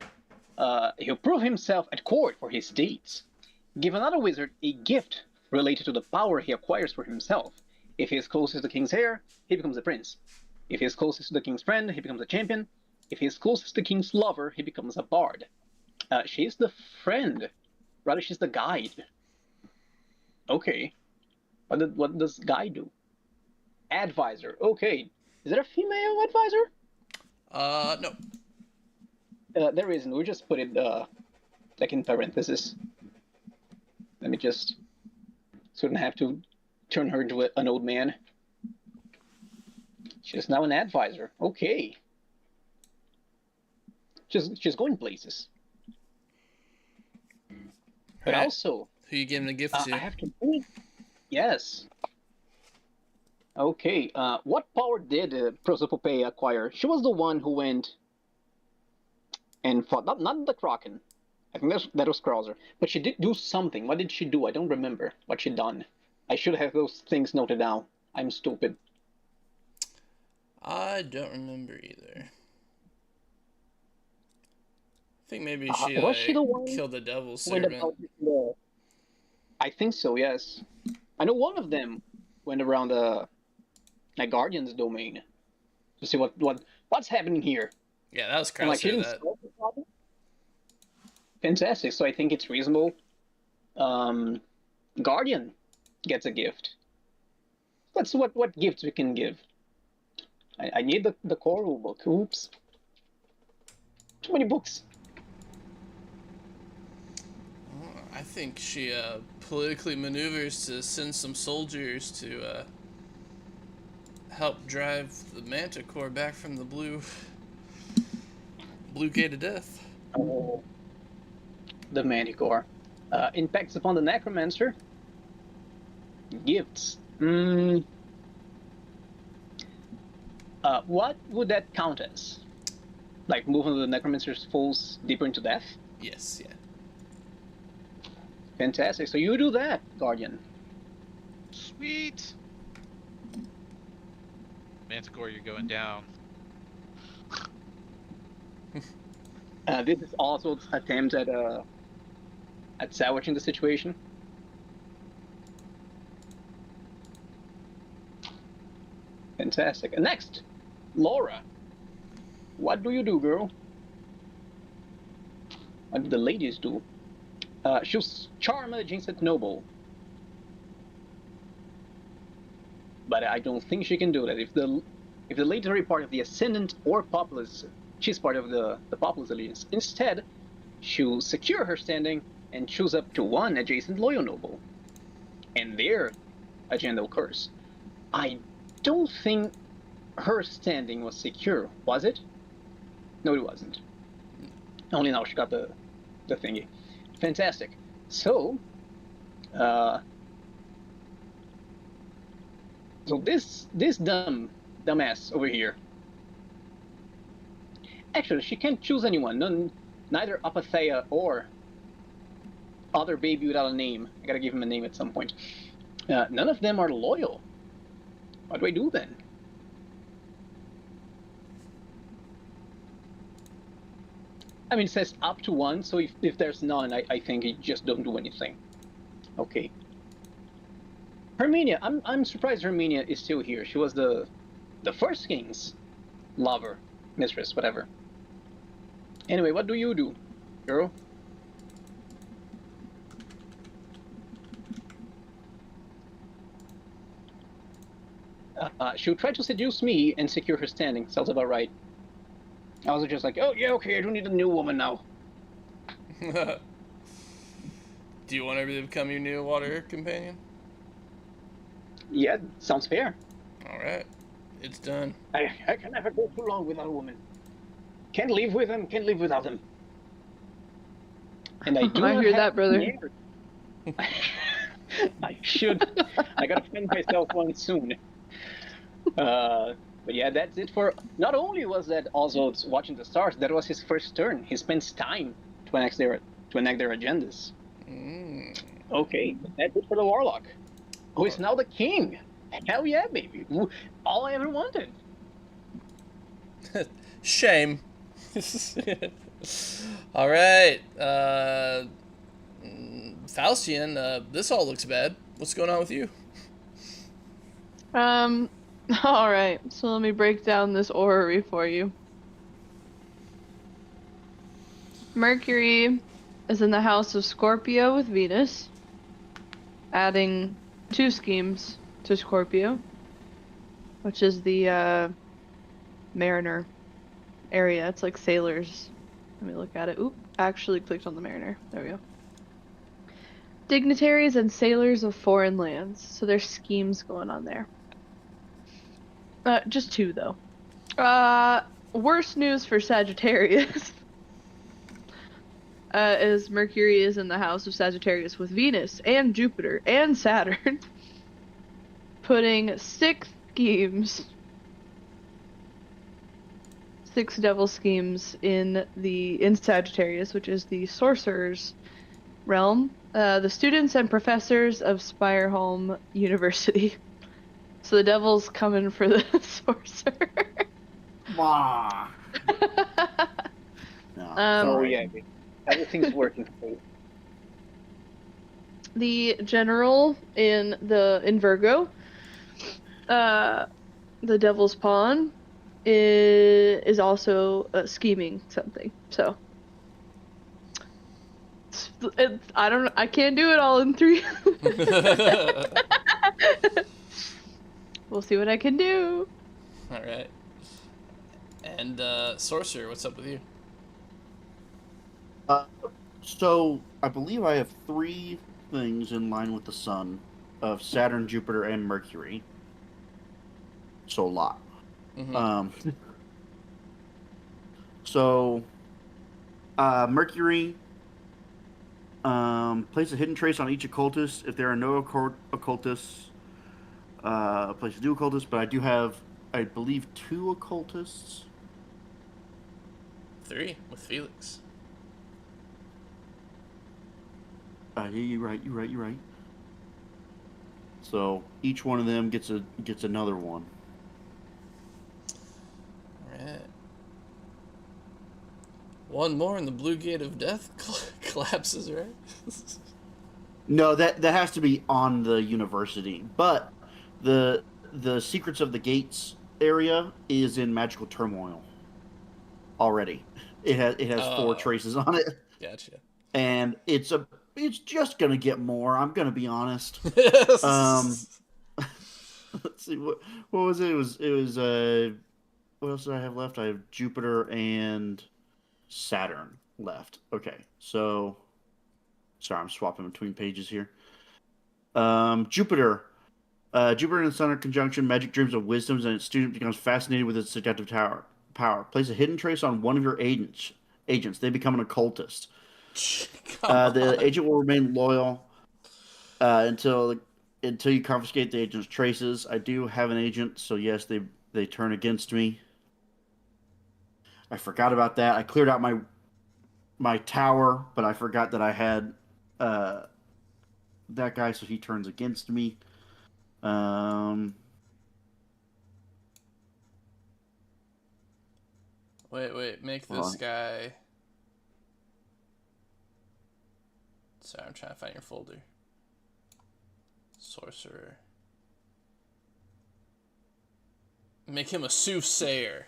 he'll prove himself at court for his deeds. Give another wizard a gift related to the power he acquires for himself. If he is closest to the king's heir, he becomes a prince. If he is closest to the king's friend, he becomes a champion. If he is closest to the king's lover, he becomes a bard. She's the friend. Rather, she's the guide. Okay. What does guide do? Advisor. Okay. Is there a female advisor? No. There isn't. We just put it like in parentheses. Let me just so I don't have to turn her into an old man. She's now an advisor. Okay. She's going places. But Right. also, Who you giving a gift to? I have to think. Yes. Okay. What power did Prosopopeia acquire? She was the one who went and fought not the Kraken. I think that was Krauser. But she did do something. What did she do? I don't remember what she done. I should have those things noted down. I'm stupid. I don't remember either. I think maybe she was she the one killed the devil's went servant. about I think so, yes. I know one of them went around the Guardian's domain to see what's happening here. Yeah, that was And like she Krauser. didn't That solve the problem. Fantastic. So I think it's reasonable. Guardian gets a gift. Let's see what gifts we can give. I need the core rule book. Oops. Too many books. I think she politically maneuvers to send some soldiers to help drive the Manticore back from the blue gate of death. Oh, the Manticore. Impacts upon the Necromancer. Gifts. What would that count as? Like moving the Necromancer's foes deeper into death? Yes, yeah. Fantastic. So you do that, Guardian. Sweet. Manticore, you're going down. This is also attempt at salvaging the situation. Fantastic. And next, Laura. What do you do, girl? What do the ladies do? She'll charm a Jinset Noble. But I don't think she can do that. If the ladies are part of the Ascendant or Populace, she's part of the Populace Allegiance. Instead, she'll secure her standing and choose up to one adjacent Loyal Noble. And their agenda occurs. I don't think her standing was secure, was it? No, it wasn't. Only now she got the thingy. Fantastic. So, so this dumbass over here. Actually, she can't choose anyone. Neither Apatheia or other baby without a name. I gotta give him a name at some point. None of them are loyal. What do I do then? I mean, it says up to one, so if there's none, I think you just don't do anything. Okay. Herminia, I'm surprised Herminia is still here. She was the first king's lover, mistress, whatever. Anyway, what do you do, girl? She'll try to seduce me and secure her standing. Sounds about right. I was just like, oh yeah, okay, I don't need a new woman now. Do you want her to become your new water companion? Yeah, sounds fair. Alright. It's done. I can never go too long without a woman. Can't live with them, can't live without them. And I do I not hear have that, brother. years. I should. I gotta find myself one soon. But yeah, that's it for. Not only was that also watching the stars, that was his first turn. He spends time to enact their agendas. Okay, that's it for the warlock, who is now the king. Hell yeah, baby! All I ever wanted. Shame. Alright. Faustian, this all looks bad. What's going on with you? Alright, so let me break down this orrery for you. Mercury is in the house of Scorpio with Venus, adding 2 schemes to Scorpio, which is the Mariner area. It's like sailors. Let me look at it. Oop, actually clicked on the Mariner. There we go. Dignitaries and sailors of foreign lands. So there's schemes going on there. Just 2 though. Worst news for Sagittarius is Mercury is in the house of Sagittarius with Venus and Jupiter and Saturn, putting 6 schemes, 6 devil schemes in Sagittarius, which is the sorcerer's realm. The students and professors of Spireholm University. So the devil's coming for the sorcerer. Wow. No, Oh yeah, everything's working for you. The general in Virgo, the devil's pawn, is also scheming something. So I can't do it all in 3. We'll see what I can do. Alright. And, Sorcerer, what's up with you? So I believe I have 3 things in line with the sun of Saturn, Jupiter, and Mercury. So a lot. Mm-hmm. Um, so Mercury place a hidden trace on each occultist. If there are no occultists, place a new occultist. But I do have, I believe, 2 occultists. 3 with Felix. Yeah, you're right. You're right. You're right. So each one of them gets another one. Alright. One more and the Blue Gate of Death collapses, right? No, that has to be on the university. But the Secrets of the Gates area is in Magical Turmoil already. It has 4 Oh. traces on it, Gotcha. and it's just gonna get more. I'm gonna be honest. Let's see what was it? It was what else did I have left? I have Jupiter and Saturn left. Okay, so sorry, I'm swapping between pages here. Jupiter. Jupiter and the Sun are conjunction. Magic dreams of wisdoms, and its student becomes fascinated with its seductive power. Place a hidden trace on one of your agents. They become an occultist. Come The on. agent will remain loyal until you confiscate the agent's traces. I do have an agent, so yes, they turn against me. I forgot about that. I cleared out my tower, but I forgot that I had uh, that guy, so he turns against me. Wait. Make Hold this on. guy. Sorry, I'm trying to find your folder. Sorcerer. Make him a soothsayer.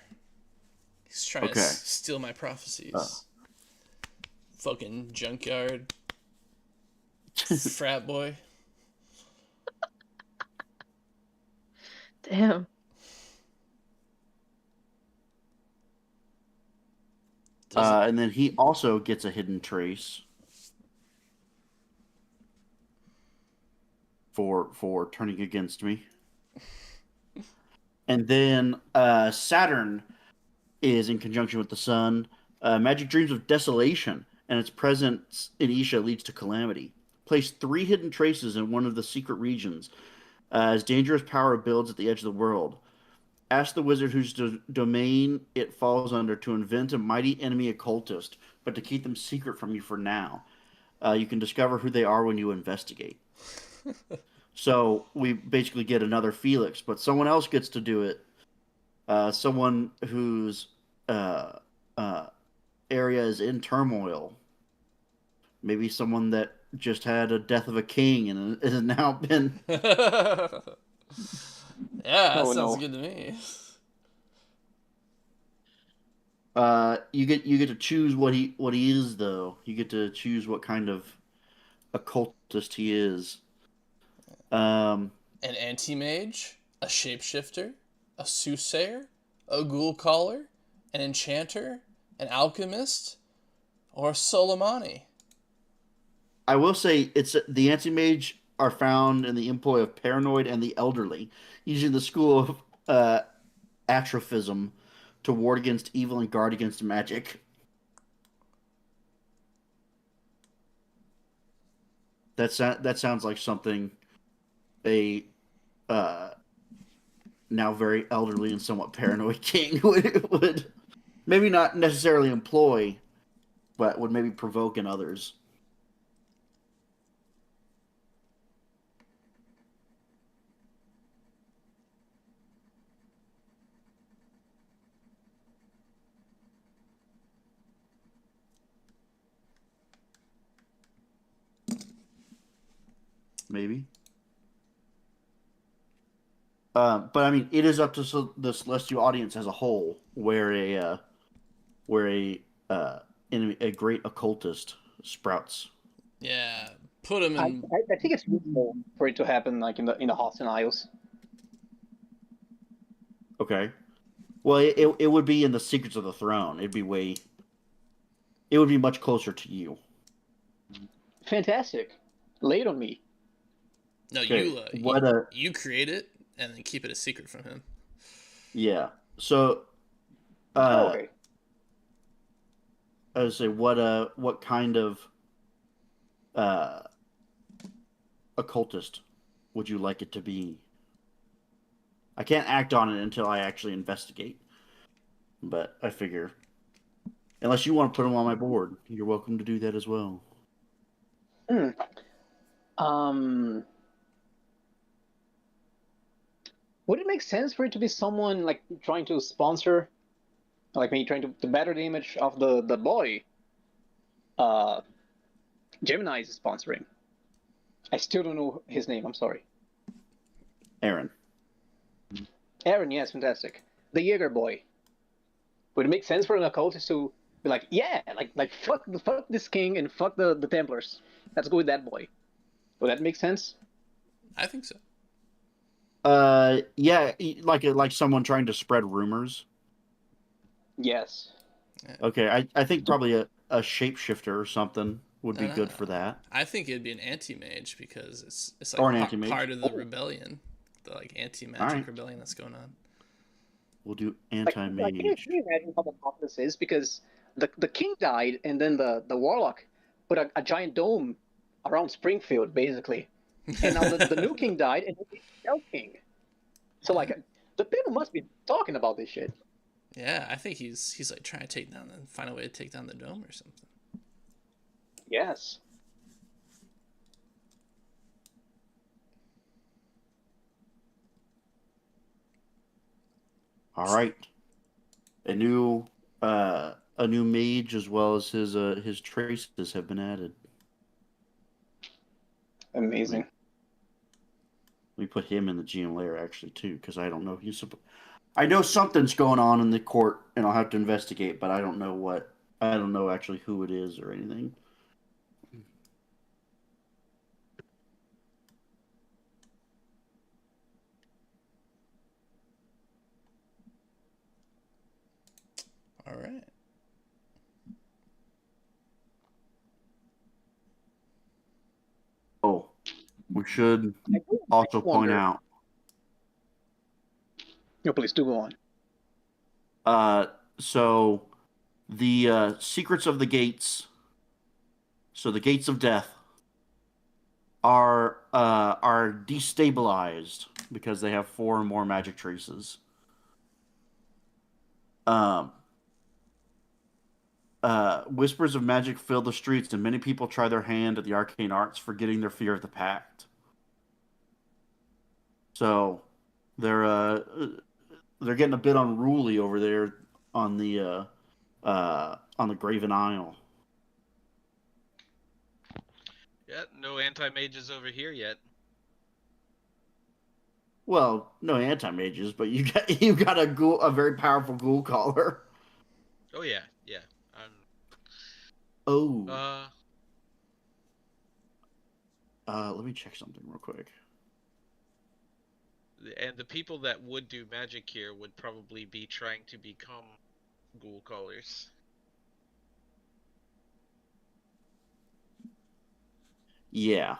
He's trying to Okay. steal my prophecies. Fucking junkyard. Frat boy. Damn. And then he also gets a hidden trace for turning against me. And then Saturn is in conjunction with the Sun. Magic dreams of desolation, and its presence in Isha leads to calamity. Place 3 hidden traces in one of the secret regions. As dangerous power builds at the edge of the world. Ask the wizard whose domain it falls under to invent a mighty enemy occultist, but to keep them secret from you for now. You can discover who they are when you investigate. So we basically get another Felix, but someone else gets to do it. Someone whose uh, uh, area is in turmoil. Maybe someone that just had a death of a king and has now been. Yeah, that Oh, sounds no. good to me. You get to choose what he is though. You get to choose what kind of occultist he is. An anti-mage, a shapeshifter, a soothsayer, a ghoul caller, an enchanter, an alchemist, or a Soleimani. I will say it's the anti-mage are found in the employ of paranoid and the elderly, using the school of atrophism to ward against evil and guard against magic. That sounds like something a now very elderly and somewhat paranoid king would maybe not necessarily employ, but would maybe provoke in others. Maybe. But I mean, it is up to the celestial audience as a whole, where a great occultist sprouts. Yeah, put him I, in. I think it's reasonable for it to happen like in the Hostin Isles. Okay. Well, it would be in the Secrets of the Throne. It would be much closer to you. Fantastic. Lay it on me. No, Okay, you create it and then keep it a secret from him. Yeah. So, Oh, uh, okay. I would say, what kind of uh occultist would you like it to be? I can't act on it until I actually investigate, but I figure unless you want to put them on my board, you're welcome to do that as well. Hmm. Um, would it make sense for it to be someone like trying to sponsor, like me trying to better the image of the boy? Uh, Gemini is sponsoring. I still don't know his name. I'm sorry. Aaron. Aaron, yes, fantastic. The Jaeger boy. Would it make sense for an occultist to be like, yeah, like fuck this king and fuck the Templars. Let's go with that boy. Would that make sense? I think so. Yeah, like someone trying to spread rumors. Yes. Okay, I think probably a shapeshifter or something would be good for that. I think it'd be an anti-mage because it's like Or an anti-mage. part of the rebellion, the like anti-magic Alright. rebellion that's going on. We'll do Like, anti-mage. can you imagine how popular this is? Because the king died, and then the warlock put a giant dome around Springfield, basically. And now the new king died, and he's the king. So like, the people must be talking about this shit. Yeah, I think he's like trying to take down and find a way to take down the dome or something. Yes. All right. A new mage as well as his traces have been added. Amazing. We put him in the GM layer actually too, because I don't know I know something's going on in the court, and I'll have to investigate, but I don't know what. I don't know actually who it is or anything. All right. Oh, we should also point out. No, please do go on. So the secrets of the gates. So the gates of death are destabilized because they have 4 or more magic traces. Whispers of magic fill the streets, and many people try their hand at the arcane arts, forgetting their fear of the Pact. So they're getting a bit unruly over there on the Graven Isle. Yeah, no anti-mages over here yet. Well, no anti-mages, but you got a very powerful ghoul caller. Oh yeah, yeah. Oh. Let me check something real quick. And the people that would do magic here would probably be trying to become ghoul callers. Yeah.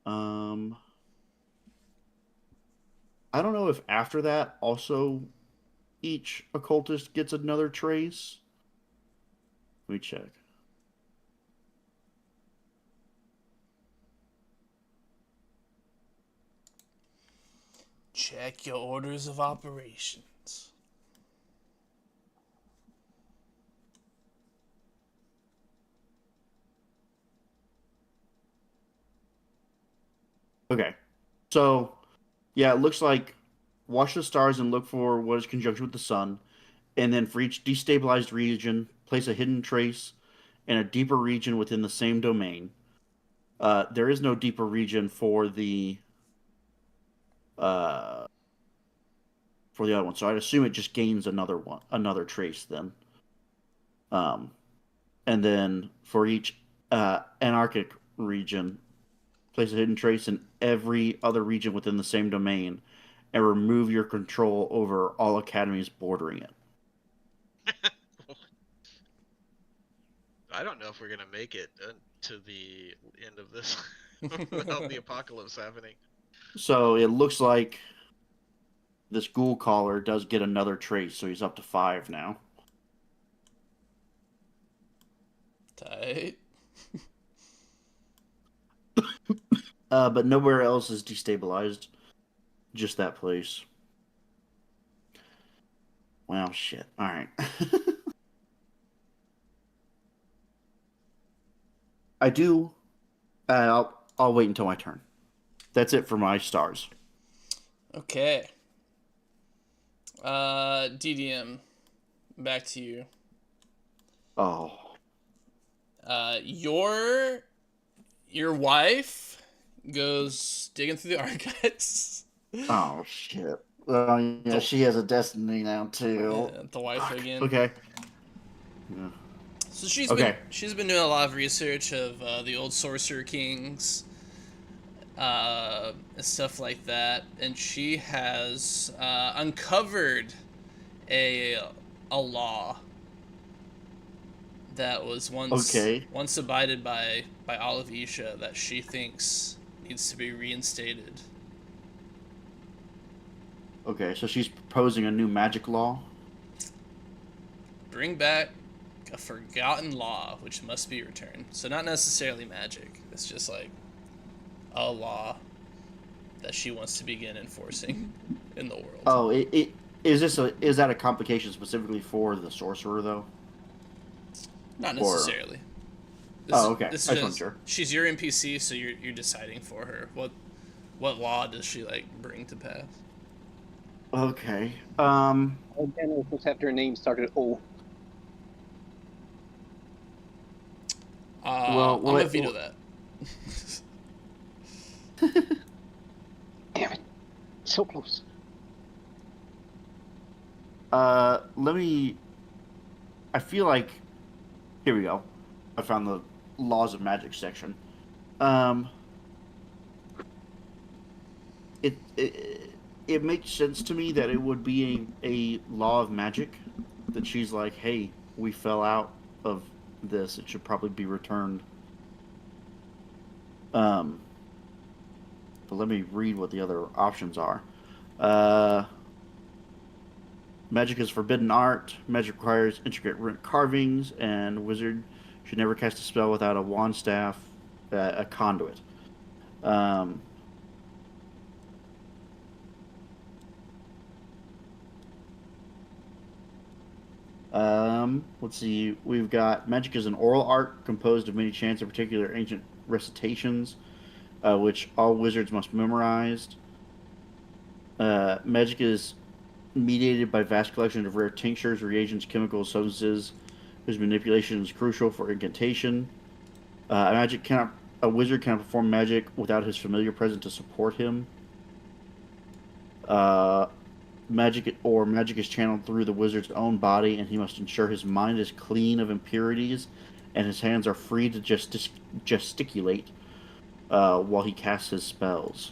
I don't know if after that also each occultist gets another trace. Let me check. Check your orders of operations. Okay. So, yeah, it looks like watch the stars and look for what is conjunction with the sun. And then for each destabilized region, place a hidden trace in a deeper region within the same domain. There is no deeper region for the other one, so I'd assume it just gains another trace then. And then for each anarchic region, place a hidden trace in every other region within the same domain, and remove your control over all academies bordering it. I don't know if we're gonna make it to the end of this without the apocalypse happening. So it looks like this ghoul caller does get another trait, so he's up to 5 now. Tight. But nowhere else is destabilized. Just that place. Well, shit. All right. I do. I'll wait until my turn. That's it for my stars. Okay. DDM, back to you. Oh. Your wife goes digging through the archives. Oh shit. Well, yeah, she has a destiny now too. Yeah, the wife again. Okay. Yeah. So she's Okay. been doing a lot of research of the old sorcerer kings, and stuff like that, and she has uncovered a law that was once abided by all of Isha that she thinks needs to be reinstated. Okay, so she's proposing a new magic law. Bring back a forgotten law which must be returned. So not necessarily magic. It's just like a law that she wants to begin enforcing in the world. Oh, is that a complication specifically for the sorcerer though? Not necessarily. Okay. This I is wasn't sure. She's your NPC, so you're deciding for her what law does she like bring to pass. Okay. All generals must have their name started with O. I'm gonna veto that. Damn it. So close. Let me. I feel like. Here we go. I found the laws of magic section. It makes sense to me that it would be a law of magic that she's like, hey, we fell out of this. It should probably be returned. But let me read what the other options are. Magic is forbidden art. Magic requires intricate runic carvings, and wizard should never cast a spell without a wand staff, a conduit. Let's see. We've got magic is an oral art composed of many chants, in particular ancient recitations, which all wizards must memorize. Magic is mediated by vast collection of rare tinctures, reagents, chemicals, substances, whose manipulation is crucial for incantation. A wizard cannot perform magic without his familiar present to support him. Magic is channeled through the wizard's own body, and he must ensure his mind is clean of impurities, and his hands are free to gesticulate while he casts his spells.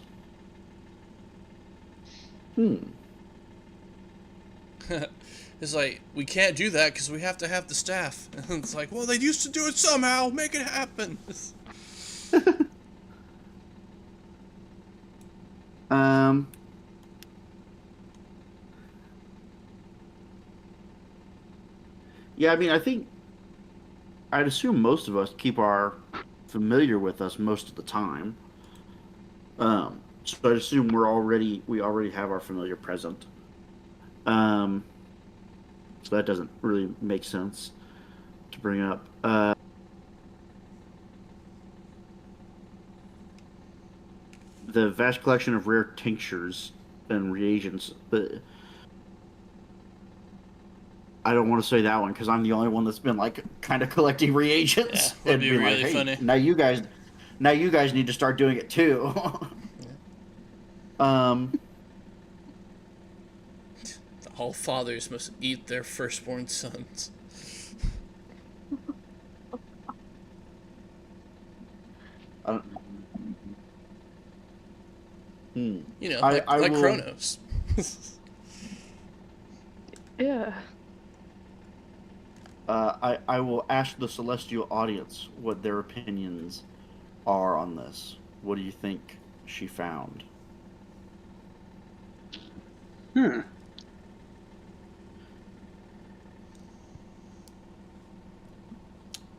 It's like, we can't do that because we have to have the staff. And it's like, well, they used to do it somehow. Make it happen. Yeah, I mean, I'd assume most of us keep our familiar with us most of the time. So I'd assume we already have our familiar present. So that doesn't really make sense to bring up. The vast collection of rare tinctures and reagents, but I don't want to say that one because I'm the only one that's been like kind of collecting reagents. Yeah, would be really like, hey, funny. Now you guys need to start doing it too. All fathers must eat their firstborn sons. You know, like will... Kronos. Yeah. I will ask the celestial audience what their opinions are on this. What do you think she found? Hmm.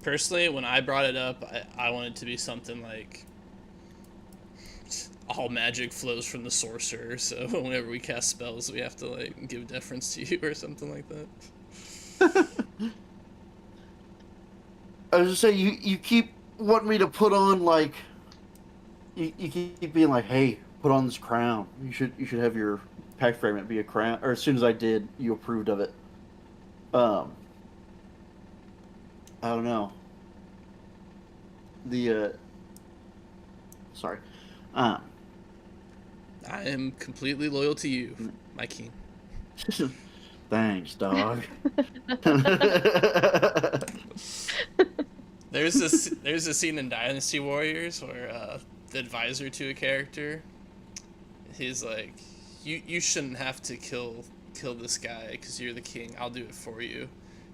Personally, when I brought it up, I wanted it to be something like all magic flows from the sorcerer, so whenever we cast spells, we have to like give deference to you or something like that. I was just saying, you keep wanting me to put on like you keep being like, hey, put on this crown. You should have your pack fragment be a crown. Or as soon as I did, you approved of it. Um, I don't know. The sorry. Um, I am completely loyal to you, my king. thanks, dog. There's a scene in Dynasty Warriors where the advisor to a character, he's like, you shouldn't have to kill this guy because you're the king. I'll do it for you.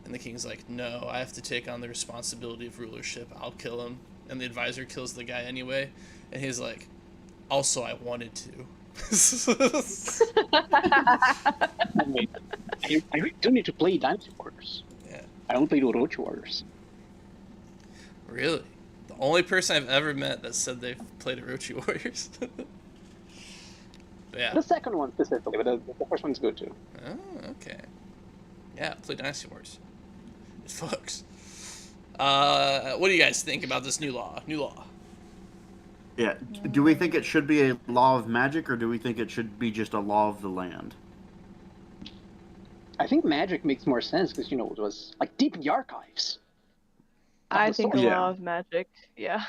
And the king's like, no, I have to take on the responsibility of rulership. I'll kill him. And the advisor kills the guy anyway. And he's like, also, I wanted to. I mean, I really do need to play Dynasty Warriors. Yeah, I don't play the Orochi Warriors. really. The only person I've ever met that said they've played Orochi Warriors. But yeah. The second one specifically, but the first one's good too. Oh, okay. Yeah, play Dynasty Wars. It fucks. What do you guys think about this new law? New law. Yeah. Do we think it should be a law of magic, or do we think it should be just a law of the land? I think magic makes more sense because it was like deep in the archives. I the think a source. Yeah. law of magic. Yeah.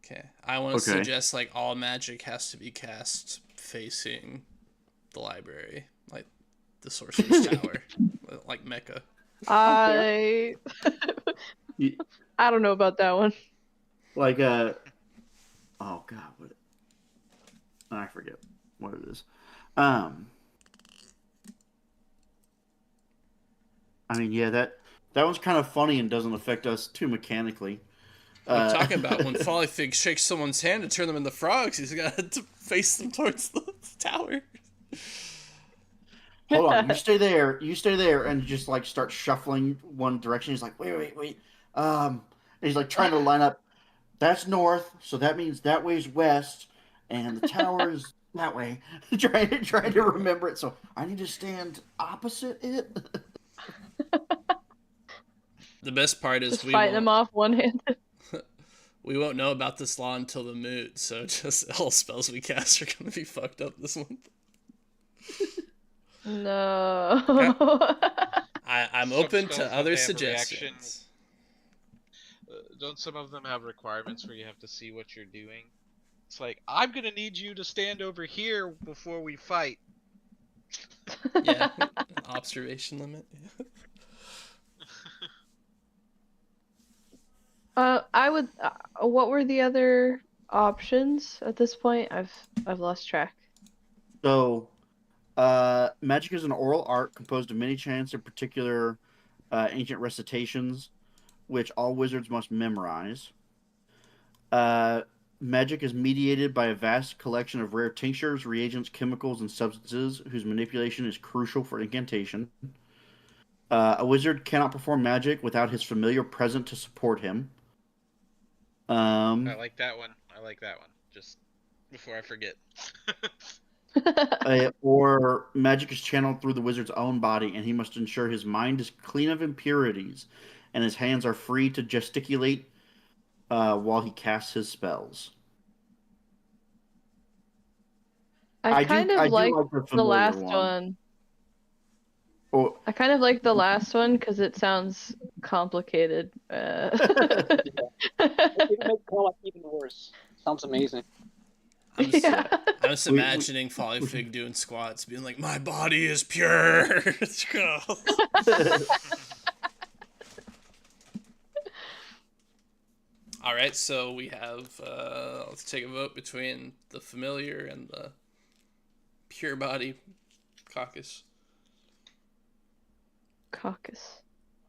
Okay. I want to Okay. suggest like all magic has to be cast facing the library, like the Sorcerer's Tower, like Mecca. I You- I don't know about that one. Like oh god, what? I forget what it is. I mean, yeah, that one's kind of funny and doesn't affect us too mechanically. I'm talking about when Folly Fig shakes someone's hand to turn them into frogs, he's got to face them towards the tower. Hold on, you stay there. You stay there, and just like start shuffling one direction. He's like, wait. And he's like trying to line up. That's north, so that means that way's west, and the tower is that way. trying to remember it. So I need to stand opposite it. The best part is Just fighting them off one-handed. we won't know about this law until the moot, so just all spells we cast are gonna be fucked up this month. No. I'm Some open spells to don't other have a reaction. suggestions. Don't some of them have requirements where you have to see what you're doing? It's like, I'm gonna need you to stand over here before we fight. Yeah, observation limit. I would. What were the other options at this point? I've lost track. So, magic is an oral art composed of many chants and particular ancient recitations, which all wizards must memorize. Magic is mediated by a vast collection of rare tinctures, reagents, chemicals, and substances whose manipulation is crucial for incantation. A wizard cannot perform magic without his familiar present to support him. I like that one. Just before I forget. Or magic is channeled through the wizard's own body, and he must ensure his mind is clean of impurities, and his hands are free to gesticulate while he casts his spells. I kind of like the the familiar last one. Oh, I kind of like the last one because it sounds complicated. It makes it like even worse. Sounds amazing. I'm just, Yeah. I'm just imagining Folly Fig doing squats, being like, "My body is pure." All right, so we have let's take a vote between the familiar and the pure body caucus. Caucus.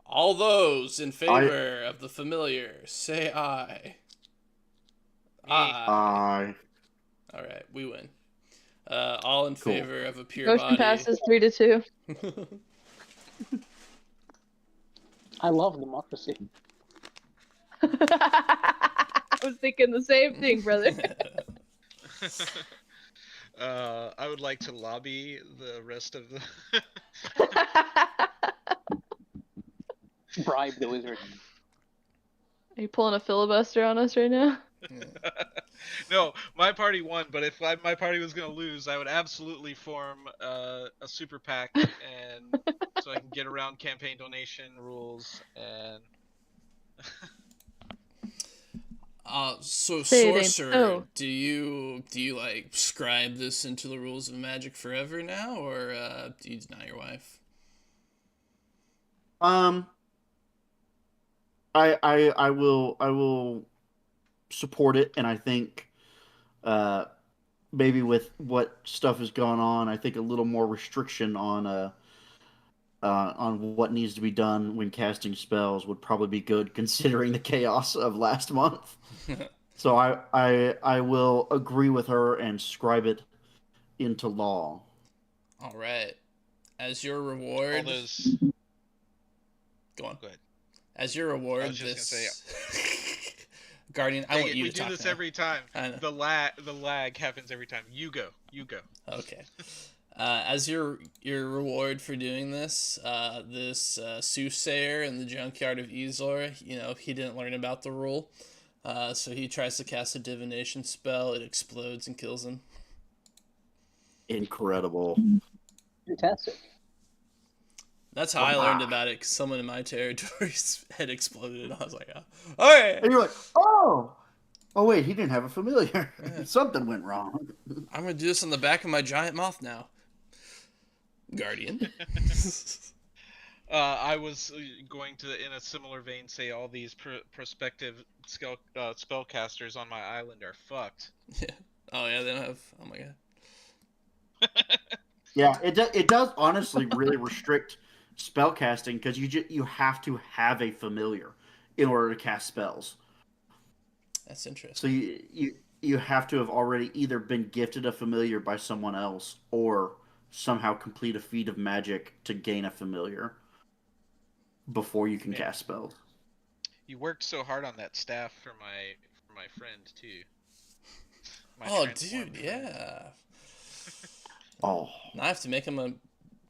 All those in favor of the familiar, say aye. Aye. I All right, we win. All in Cool. favor of a pure Motion body. passes 3-2. I love democracy. I was thinking the same thing, brother. I would like to lobby the rest of the. Bribe the wizard. Are you pulling a filibuster on us right now? No, my party won, but if my party was gonna lose, I would absolutely form a super PAC, and so I can get around campaign donation rules and. Say So it ain't sorcerer, so. do you like scribe this into the rules of magic forever now, or do you deny your wife? I will support it, and I think maybe with what stuff is going on, I think a little more restriction on what needs to be done when casting spells would probably be good, considering the chaos of last month. So I will agree with her and scribe it into law. All right. As your All reward, those. go on. Go ahead. As your reward, I was just this Guardian, I Dang want it, you we to do talk this now. every time. I know. The lag happens every time. You go. Okay. As your reward for doing this, this soothsayer in the junkyard of Ezor, he didn't learn about the rule, so he tries to cast a divination spell. It explodes and kills him. Incredible. Fantastic. That's how I learned about it, because someone in my territories had exploded, and I was like, oh yeah. And you're like, oh wait, he didn't have a familiar. Something went wrong. I'm going to do this on the back of my giant moth now. Guardian. I was going to, in a similar vein, say all these prospective spellcasters on my island are fucked. Yeah. Oh yeah, they don't have. Oh my god. Yeah, it does honestly really restrict spellcasting because you have to have a familiar in order to cast spells. That's So interesting. you have to have already either been gifted a familiar by someone else or somehow complete a feat of magic to gain a familiar before you can Man. cast spells. You worked so hard on that staff for my friend too. My Oh, transformed dude, friend. yeah. Oh, Now I have to make him a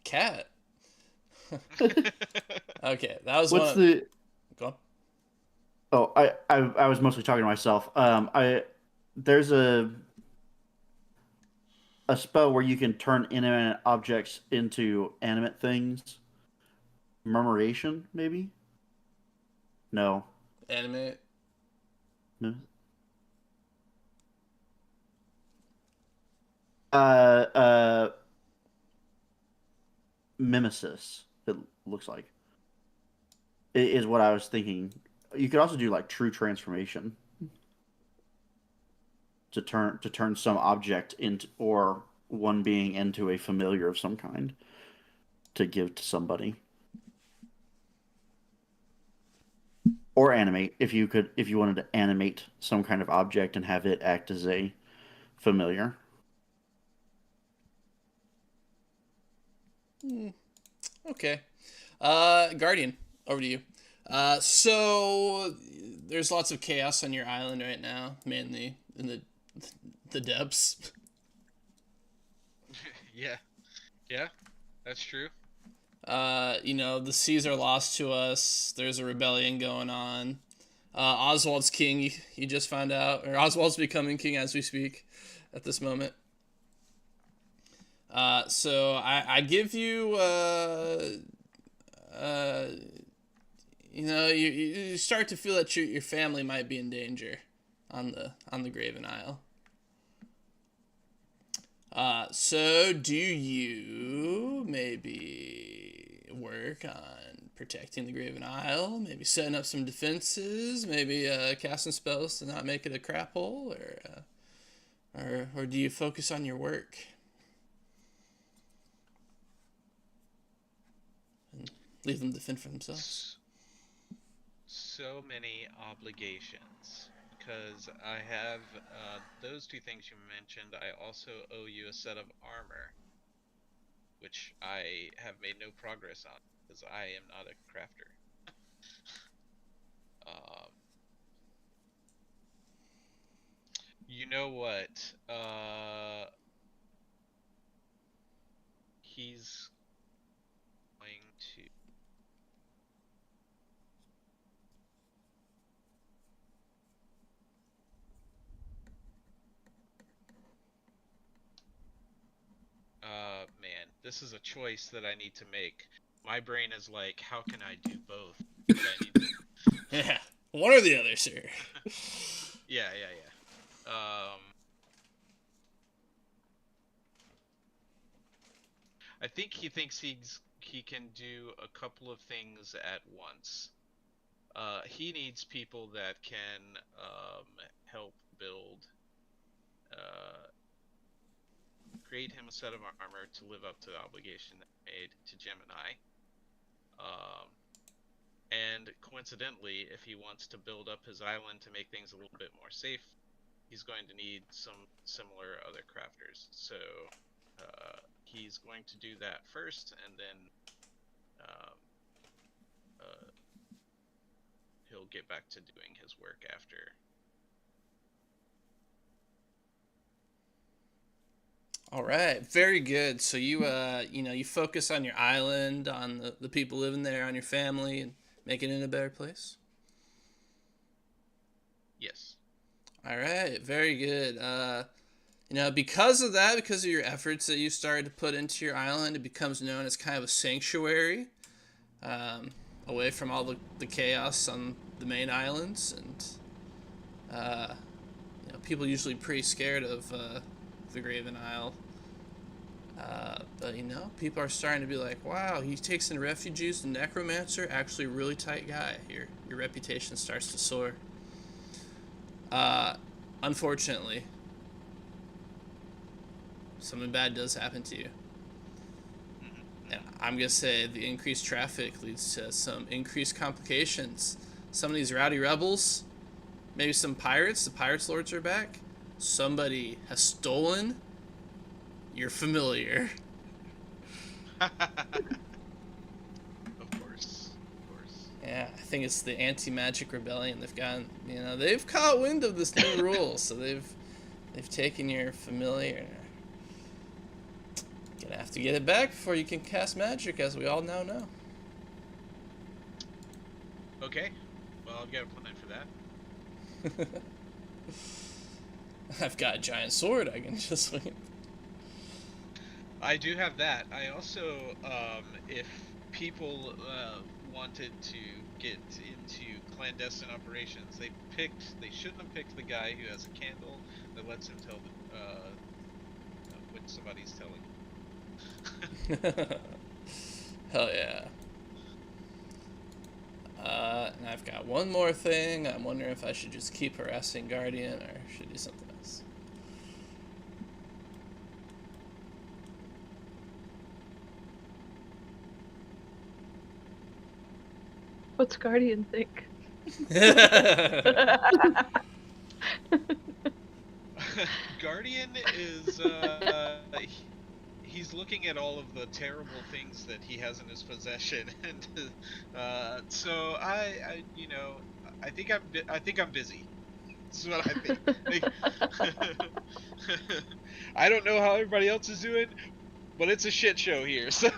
cat. Okay, that was what's one. the? Go on. Oh, I was mostly talking to myself. There's a spell where you can turn inanimate objects into animate things. Murmuration, maybe? No. Animate. No. Uh, Mimesis, it looks like. It is what I was thinking. You could also do like true transformation to turn some object into or one being into a familiar of some kind to give to somebody. Or animate if you wanted to animate some kind of object and have it act as a familiar. Okay. Guardian, over to you. So there's lots of chaos on your island right now, mainly in the depths. Yeah, that's true. The seas are lost to us. There's a rebellion going on. Oswald's king, you just found out, or Oswald's becoming king as we speak at this moment. So I give you, you start to feel that your family might be in danger on the Graven Isle. So do you maybe work on protecting the Graven Isle? Maybe setting up some defenses? Maybe casting spells to not make it a crap hole? Or do you focus on your work? Leave them to fend for themselves. So many obligations. Because I have those two things you mentioned. I also owe you a set of armor, which I have made no progress on because I am not a crafter. You know what? He's going to. Man, this is a choice that I need to make. My brain is like, how can I do both? But I need to. Yeah, one or the other, sir. Yeah. I think he thinks he can do a couple of things at once. He needs people that can help build, create him a set of armor to live up to the obligation that he made to Gemini. And coincidentally, if he wants to build up his island to make things a little bit more safe, he's going to need some similar other crafters. So he's going to do that first, and then he'll get back to doing his work after. All right, very good. So you you focus on your island, on the people living there, on your family, and make it in a better place. Yes. All right, very good. Because of that, because of your efforts that you started to put into your island, it becomes known as kind of a sanctuary, away from all the chaos on the main islands, and people usually pretty scared of the Graven Isle. But people are starting to be like, wow, he takes in refugees, the necromancer, actually a really tight guy. Your reputation starts to soar. Unfortunately, something bad does happen to you. And I'm gonna say the increased traffic leads to some increased complications. Some of these rowdy rebels, maybe some pirates, the pirates lords are back. Somebody has stolen your familiar. Of course. Yeah, I think it's the anti-magic rebellion. They've caught wind of this new rule, so they've taken your familiar. Gonna have to get it back before you can cast magic, as we all now know. Okay. Well, I'll get a plan for that. I've got a giant sword. I can just swing it. I do have that. I also, if people wanted to get into clandestine operations, they shouldn't have picked the guy who has a candle that lets him tell when somebody's telling. Hell yeah. And I've got one more thing. I'm wondering if I should just keep harassing Guardian or should do something else. What's Guardian think? Guardian is he's looking at all of the terrible things that he has in his possession, and so I think I'm busy. This is what I think. I don't know how everybody else is doing, but it's a shit show here. So.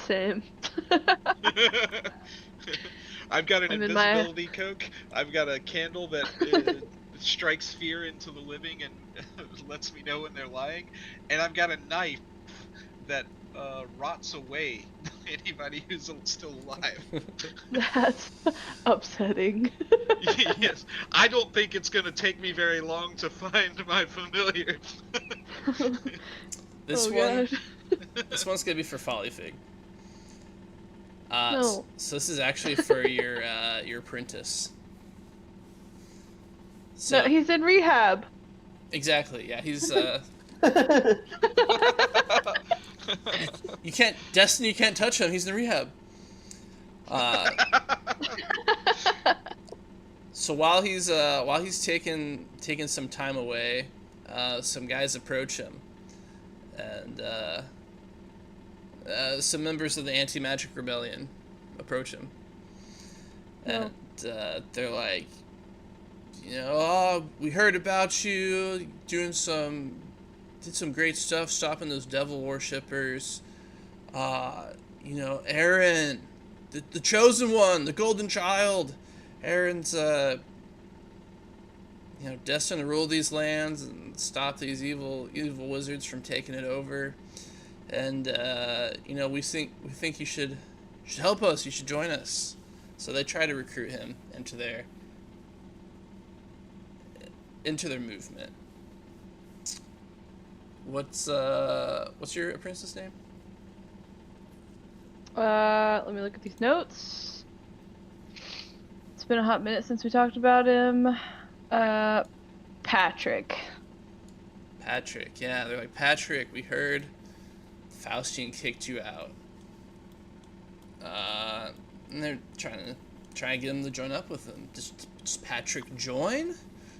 Same. I've got an I'm in invisibility cloak. I've got a candle that strikes fear into the living and lets me know when they're lying, and I've got a knife that rots away anybody who's still alive. That's upsetting. Yes, I don't think it's gonna take me very long to find my familiar. This Oh, one, God. this one's gonna be for Follyfig. No. So this is actually for your apprentice. So No, he's in rehab. exactly, yeah, he's you can't Destiny. You can't touch him. He's in rehab. Uh, so while he's taking some time away, some guys approach him, and some members of the Anti-Magic Rebellion approach him, and they're like, oh, we heard about you did some great stuff stopping those devil worshippers. Aaron, the chosen one, the golden child. Aaron's destined to rule these lands and stop these evil wizards from taking it over. And we think you should help us. You should join us. So they try to recruit him into their movement. What's your apprentice's name? Let me look at these notes. It's been a hot minute since we talked about him. Patrick. Patrick, yeah. They're like, Patrick, we heard Faustian kicked you out. And they're trying to get him to join up with them. Does Patrick join?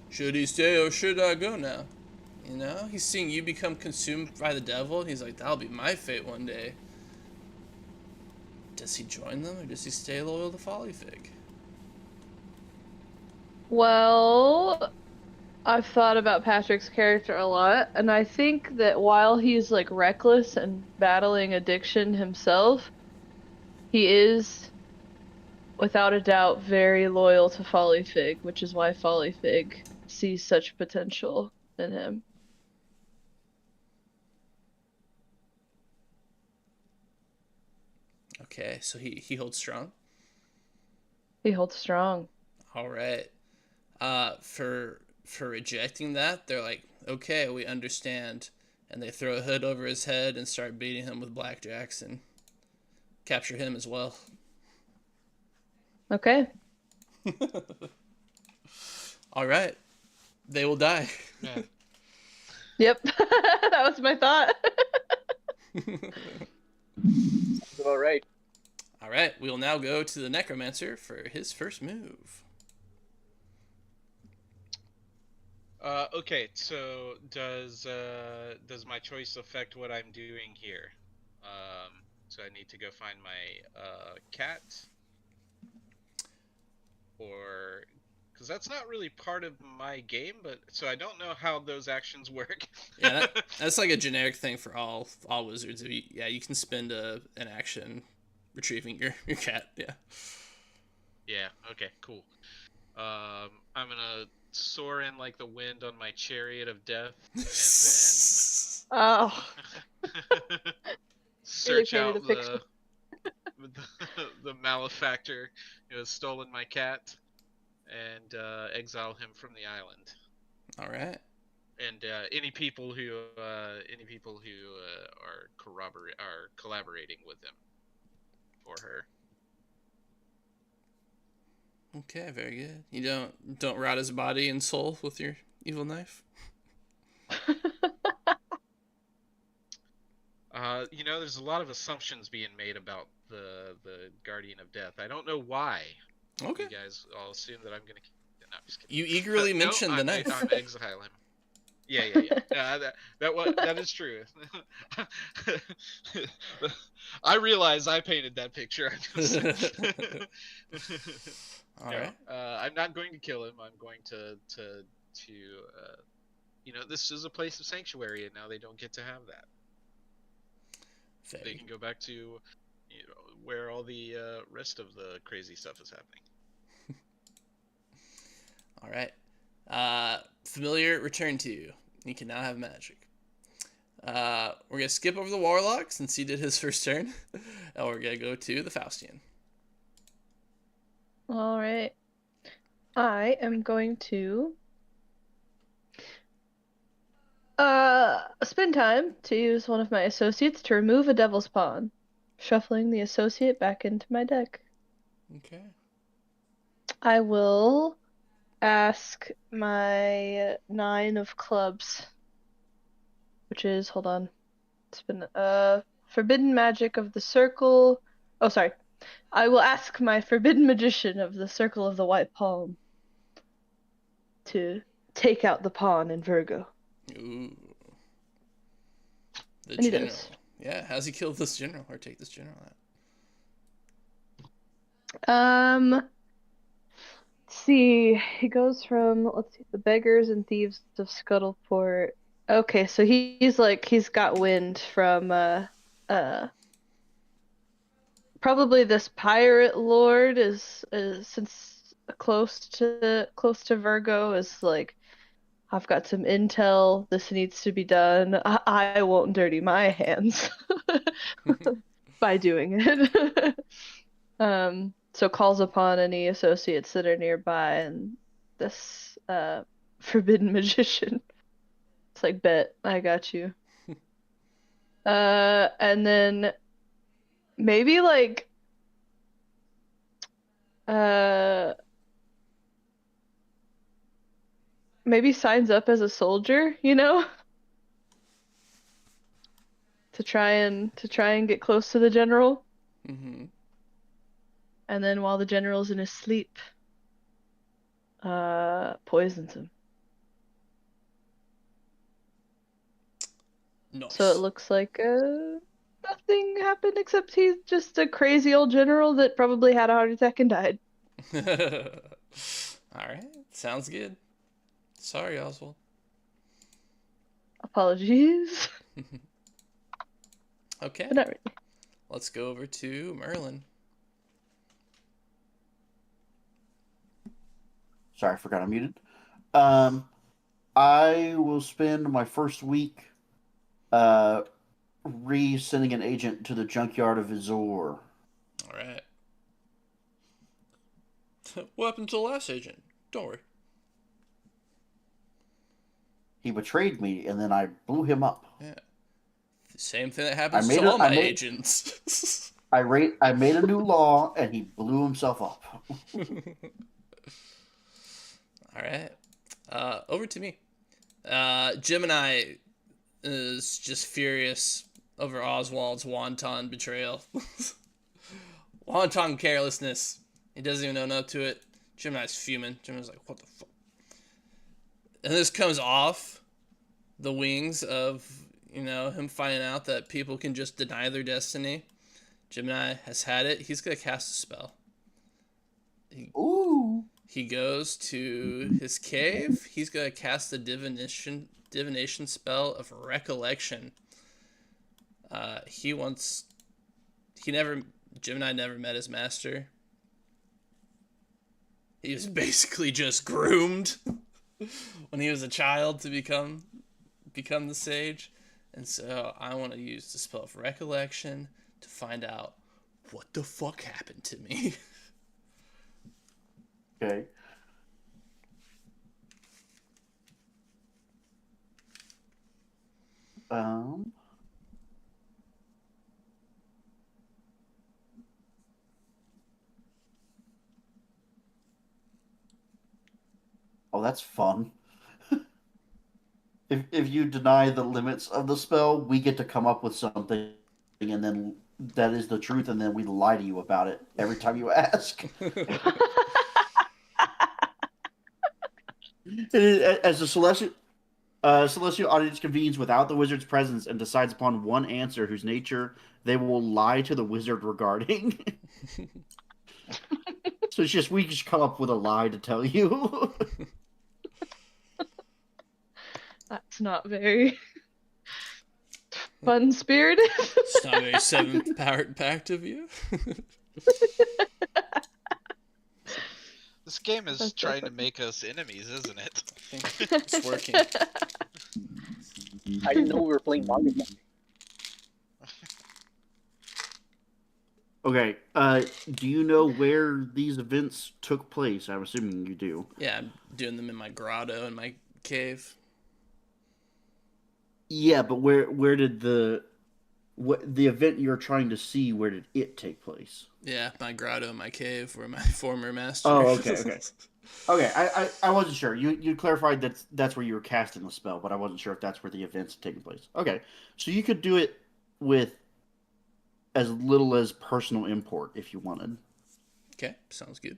Should he stay or should I go now? He's seeing you become consumed by the devil, and he's like, that'll be my fate one day. Does he join them, or does he stay loyal to Follyfig? Well, I've thought about Patrick's character a lot, and I think that while he's like reckless and battling addiction himself, he is, without a doubt, very loyal to Follyfig, which is why Follyfig sees such potential in him. Okay, so he holds strong. He holds strong. All right. For rejecting that, they're like, okay, we understand, and they throw a hood over his head and start beating him with blackjacks and capture him as well. Okay. All right. They will die. Yeah. Yep. That was my thought. All right. All right. We will now go to the Necromancer for his first move. Okay, so does my choice affect what I'm doing here? So I need to go find my cat, or because that's not really part of my game, but so I don't know how those actions work. Yeah, that's like a generic thing for all wizards. You can spend an action retrieving your cat. Yeah. Yeah. Okay. Cool. I'm gonna soar in like the wind on my chariot of death, and Oh. then search painted out a picture. the malefactor who has stolen my cat, and exile him from the island. All right. And any people who are collaborating with him or her. Okay, very good. You don't rot his body and soul with your evil knife? There's a lot of assumptions being made about the Guardian of Death. I don't know why. Okay. You guys all assume that I'm gonna. No, I'm just kidding. You eagerly mentioned the knife. I'm exile him. Yeah. That is true. I realize I painted that picture. All right. I'm not going to kill him. I'm going to this is a place of sanctuary, and now they don't get to have that. They can go back to, where all the rest of the crazy stuff is happening. All right. Familiar, return to you. You can now have magic. We're going to skip over the Warlock since he did his first turn. And we're going to go to the Faustian. All right. I am going to spend time to use one of my associates to remove a devil's pawn, shuffling the associate back into my deck. Okay. I will ask my 9 of clubs, which is, hold on, it's been forbidden magic of the circle. Oh, sorry. I will ask my forbidden magician of the circle of the white palm to take out the pawn in Virgo. Ooh. The And he general. does. Yeah, how's he kill this general or take this general out? Let's see. He goes from, let's see, the beggars and thieves of Scuttleport. Okay, so he's got wind from probably this pirate lord is since close to Virgo is like, I've got some intel. This needs to be done. I won't dirty my hands by doing it. So calls upon any associates that are nearby, and this forbidden magician. It's like, bet, I got you. And then maybe like uh maybe signs up as a soldier, to try and get close to the general. Mm-hmm. And then while the general's in his sleep, poisons him. Nice. So it looks like nothing happened except he's just a crazy old general that probably had a heart attack and died. Alright, sounds good. Sorry, Oswald. Apologies. Okay, But not really. let's go over to Merlin. Sorry, I forgot I'm muted. I will spend my first week re-sending an agent to the junkyard of Azor. Alright. What happened to the last agent? Don't worry. He betrayed me, and then I blew him up. Yeah. The same thing that happens made to a- all my I made- agents. I made a new law, and he blew himself up. Alright. Over to me. Gemini is just furious over Oswald's wanton betrayal. Wanton carelessness. He doesn't even own up to it. Gemini's fuming. Gemini's like, what the fuck? And this comes off the wings of, him finding out that people can just deny their destiny. Gemini has had it. He's going to cast a spell. Ooh. He goes to his cave. He's going to cast the divination spell of recollection. Gemini never met his master. He was basically just groomed when he was a child to become the sage. And so I want to use the spell of recollection to find out what the fuck happened to me. Okay. Oh, that's fun. If you deny the limits of the spell, we get to come up with something, and then that is the truth, and then we lie to you about it every time you ask. As the celestial audience convenes without the wizard's presence and decides upon one answer whose nature they will lie to the wizard regarding. So it's just we just come up with a lie to tell you. That's not very fun spirited. It's not very seventh powered pact of you. This game is That's trying to perfect. make us enemies, isn't it? I think it's working. I didn't know we were playing Mario Kart. Okay, do you know where these events took place? I'm assuming you do. Yeah, I'm doing them in my grotto in my cave. Yeah, but where did the event you're trying to see, where did it take place? Yeah, my grotto in my cave where my former master. Oh, okay. Okay, I wasn't sure. You clarified that that's where you were casting the spell, but I wasn't sure if that's where the events had taken place. Okay, so you could do it with as little as personal import if you wanted. Okay, sounds good.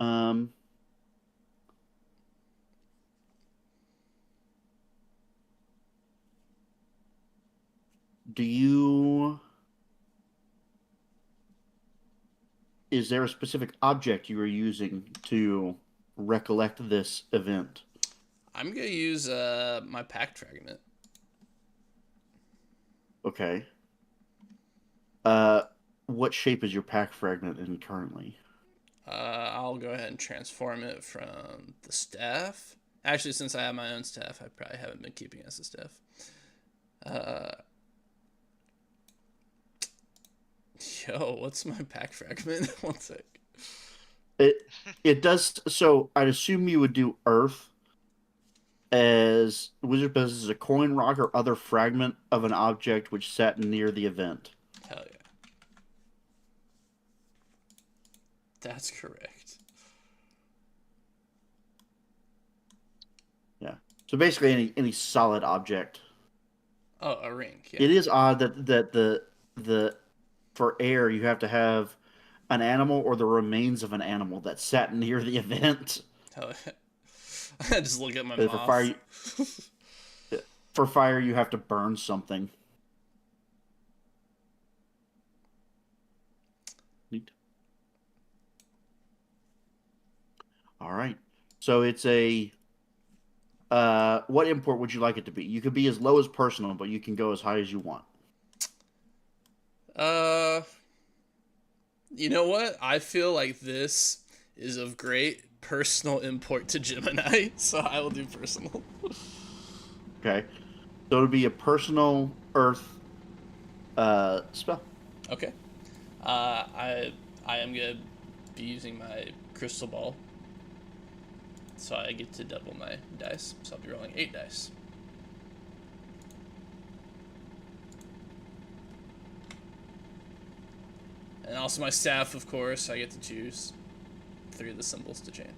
Um, do you? Is there a specific object you are using to recollect this event? I'm gonna use my pact fragment. Okay. Uh, what shape is your pack fragment in currently? I'll go ahead and transform it from the staff. Actually, since I have my own staff, I probably haven't been keeping it as a staff. Uh, yo, what's my pack fragment? One sec. It it does. So I'd assume you would do Earth as Wizard possesses a coin, rock, or other fragment of an object which sat near the event. Hell yeah. That's correct. Yeah. So basically, any solid object. Oh, a ring. Yeah. It is odd that the for air you have to have an animal or the remains of an animal that sat near the event. Hell yeah. I just look at my For moth. fire, for fire, you have to burn something. Neat. All right. So it's a. What import would you like it to be? You could be as low as personal, but you can go as high as you want. Uh, you know what? I feel like this is of great personal import to Gemini, so I will do personal. Okay. So it'll be a personal Earth spell. Okay. I am gonna be using my crystal ball, so I get to double my dice. So I'll be rolling 8 dice. And also my staff, of course, I get to choose 3 of the symbols to change.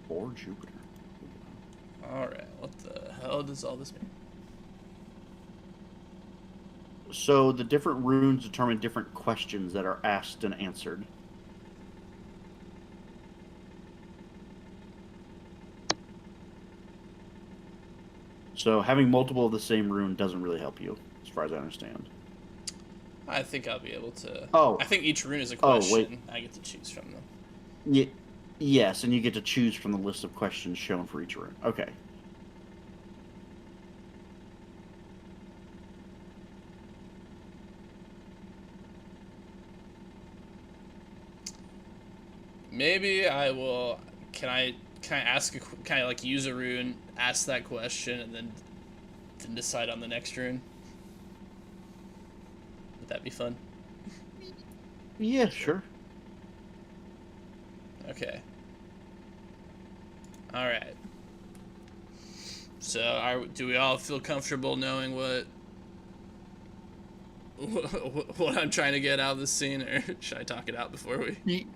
Or Jupiter. Alright, what the hell does all this mean? So the different runes determine different questions that are asked and answered. So having multiple of the same rune doesn't really help you, as far as I understand. I think I'll be able to... Oh. I think each rune is a Oh, question. wait. I get to choose from them. Yes, and you get to choose from the list of questions shown for each rune. Okay. Maybe I will... Can I ask can I like use a rune, ask that question, and then decide on the next rune? Would that be fun? Yeah, sure. Okay. All right. So, do we all feel comfortable knowing what I'm trying to get out of this scene, or should I talk it out before we?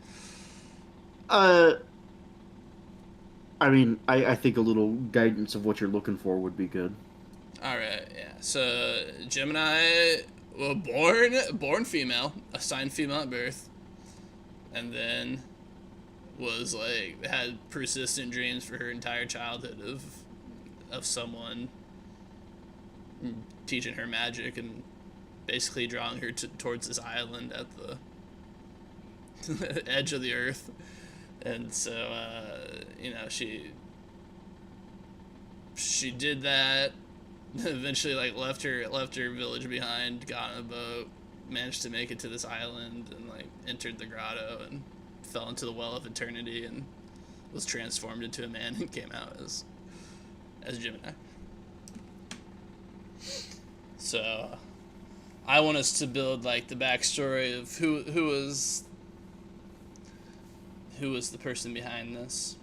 I mean, I think a little guidance of what you're looking for would be good. All right. Yeah. So Gemini, well, born female, assigned female at birth, and then was like had persistent dreams for her entire childhood of someone teaching her magic and basically drawing her towards this island at the edge of the earth. And so you know, she did that, eventually like left her village behind, got on a boat, managed to make it to this island, and like entered the grotto and fell into the well of eternity and was transformed into a man and came out as Gemini. So I want us to build like the backstory of who was the person behind this.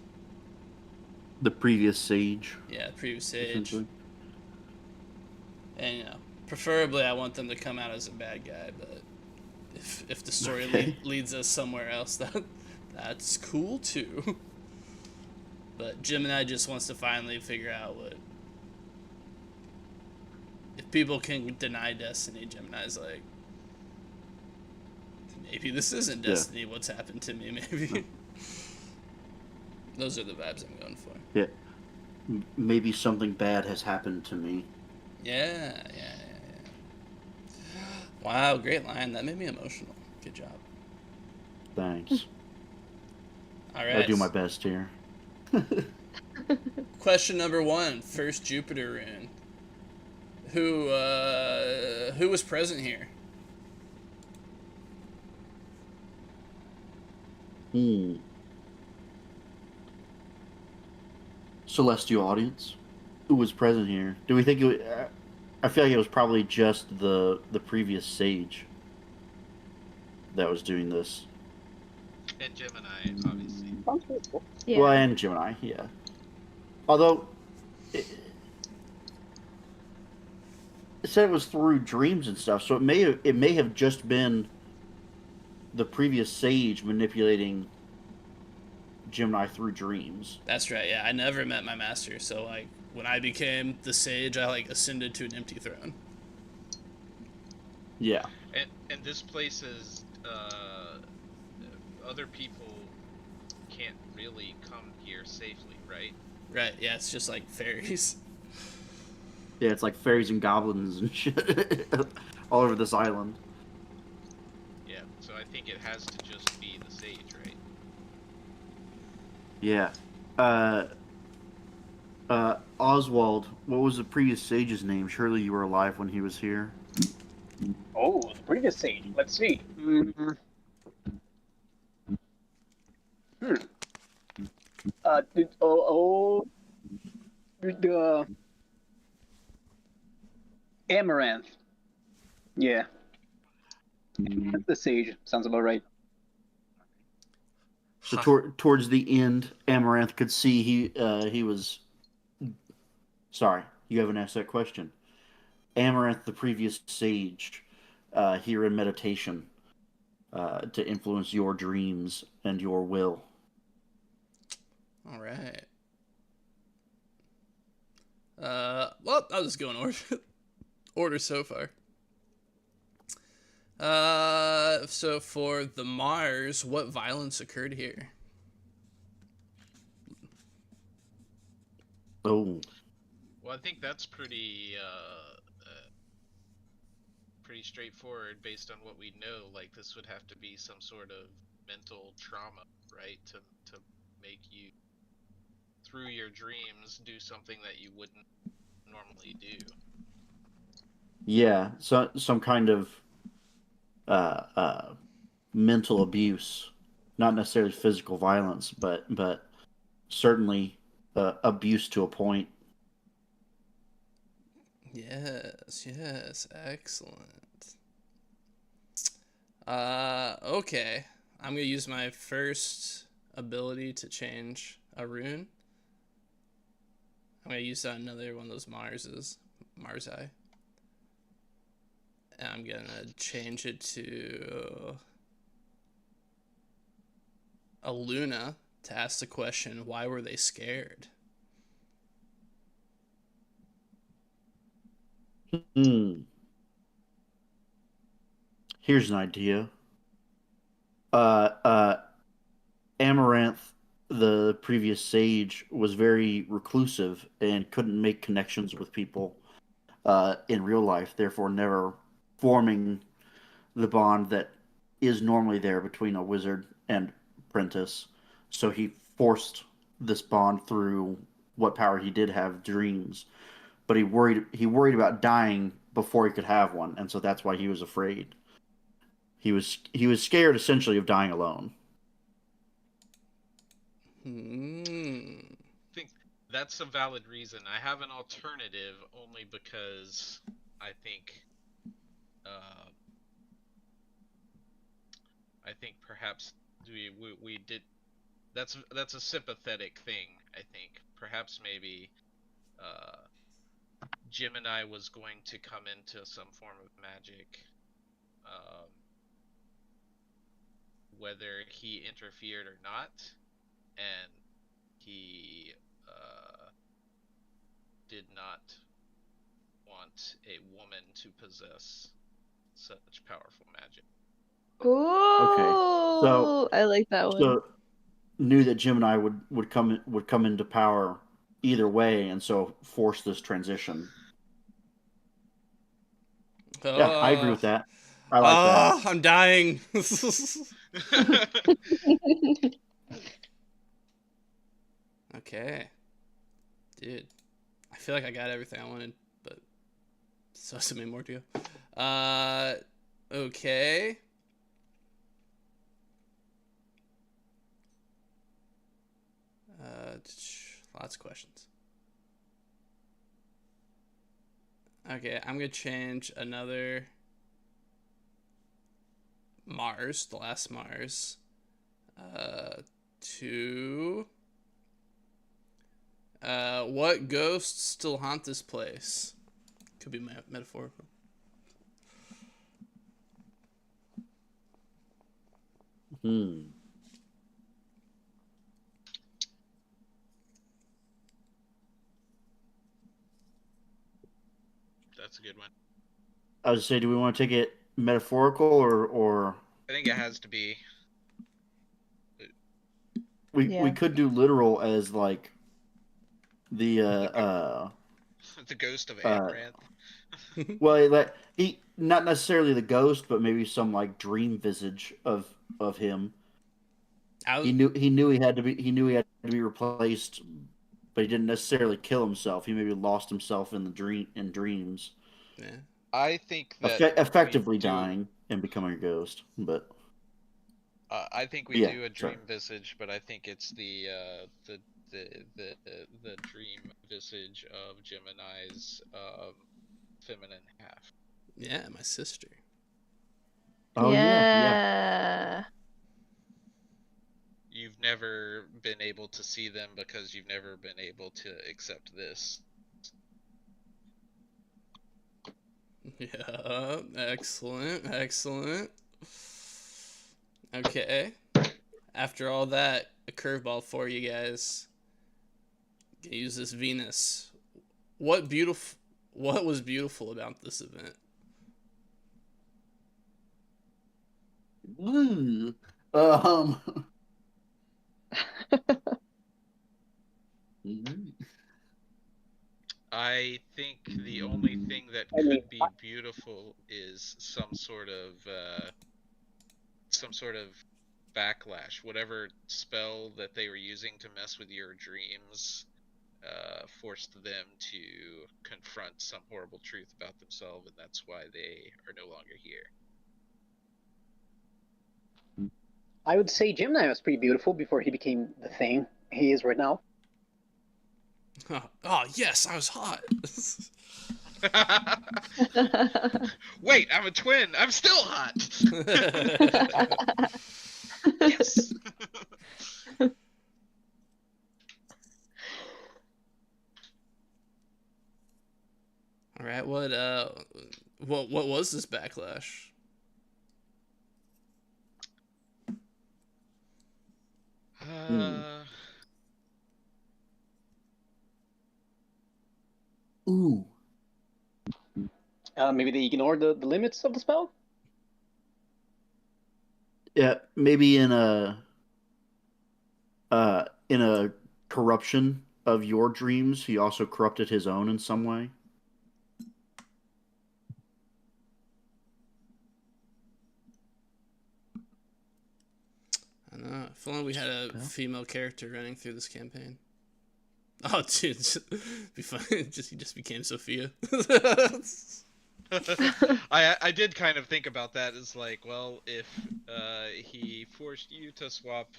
The previous sage. Yeah, previous sage. Essentially. And you know, Preferably, I want them to come out as a bad guy, but if the story Okay. leads us somewhere else, that's cool too. But Gemini just wants to finally figure out what. If people can deny Destiny, Gemini's like, maybe this isn't Yeah. Destiny. What's happened to me? Maybe. Those are the vibes I'm going for. Yeah. Maybe something bad has happened to me. Yeah. Wow, great line. That made me emotional. Good job. Thanks. All I right. do my best here. Question number 1, first Jupiter rune. Who was present here? Celestial audience, who was present here? Do we think it? I feel like it was probably just the previous sage that was doing this. And Gemini, obviously. Sounds reasonable. Yeah. Well, and Gemini, yeah. Although it said it was through dreams and stuff, so it may have just been the previous sage manipulating Gemini through dreams. That's right. Yeah, I never met my master, so like when I became the sage, I like ascended to an empty throne. Yeah. And this place is other people can't really come here safely, right? Right. Yeah, it's just like fairies. Yeah, it's like fairies and goblins and shit all over this island. Yeah. So I think it has to just be the sage, right? Yeah. Oswald, what was the previous sage's name? Surely you were alive when he was here. Oh, the previous sage. Let's see. The Amaranth. Yeah, that's the sage. Sounds about right. So towards the end, Amaranth could see he was. Sorry, you haven't asked that question. Amaranth, the previous sage, here in meditation, to influence your dreams and your will. All right. Well, I'll just go in order. Order so far. So for the Mars, what violence occurred here? Oh, Well, I think that's pretty pretty straightforward based on what we know. Like this would have to be some sort of mental trauma, right? To make you through your dreams do something that you wouldn't normally do. yeah. So some kind of uh, uh, mental abuse, not necessarily physical violence, but certainly abuse to a point. Yes, excellent. Okay. I'm gonna use my first ability to change a rune. I'm gonna use another one of those Marsi. And I'm gonna change it to a Luna to ask the question, why were they scared? Hmm. Here's an idea. Uh, Amaranth, the previous sage, was very reclusive and couldn't make connections with people in real life, therefore never forming the bond that is normally there between a wizard and apprentice. So he forced this bond through what power he did have, dreams. But he worried about dying before he could have one, and so that's why he was afraid. He was scared essentially of dying alone. I think that's a valid reason. I have an alternative only because I think perhaps we did that's a sympathetic thing. I think perhaps maybe Gemini was going to come into some form of magic, whether he interfered or not, and he did not want a woman to possess such powerful magic. Ooh, So- I like that one. So knew that Gemini would come into power either way, and so force this transition. Yeah, I agree with that. I like that. I'm dying. Okay. Dude. I feel like I got everything I wanted, but so many more to go. Okay. Lots of questions. Okay, I'm gonna change another Mars, the last Mars, to what ghosts still haunt this place? Could be metaphorical. That's a good one. I would say, do we want to take it metaphorical or I think it has to be. we could do literal as like the The ghost of Uh, Amaranth. well, like he not necessarily the ghost, but maybe some like dream visage of him. He knew he had to be replaced, but he didn't necessarily kill himself. He maybe lost himself in dreams, Yeah. I think that effectively we do dying and becoming a ghost. But I think we Yeah, do a sorry. dream visage, but I think it's the dream visage of Gemini's feminine half. Yeah, my sister. oh Yeah. You've never been able to see them because you've never been able to accept this. Yeah, excellent. Okay. After all that, a curveball for you guys. Gonna use this Venus. What was beautiful about this event? Ooh. Um. I think the only thing that I mean, could be beautiful is some sort of backlash. Whatever spell that they were using to mess with your dreams forced them to confront some horrible truth about themselves, and that's why they are no longer here. I would say Gemini was pretty beautiful before he became the thing he is right now. Oh yes, I was hot. Wait, I'm a twin. I'm still hot. Yes. All right, what was this backlash? Ooh. Maybe they ignored the limits of the spell. Yeah, maybe in a corruption of your dreams, he also corrupted his own in some way. I don't know. If only we had a female character running through this campaign. Oh, dude, be fun. He just became Sophia. I did kind of think about that as like, well, if he forced you to swap,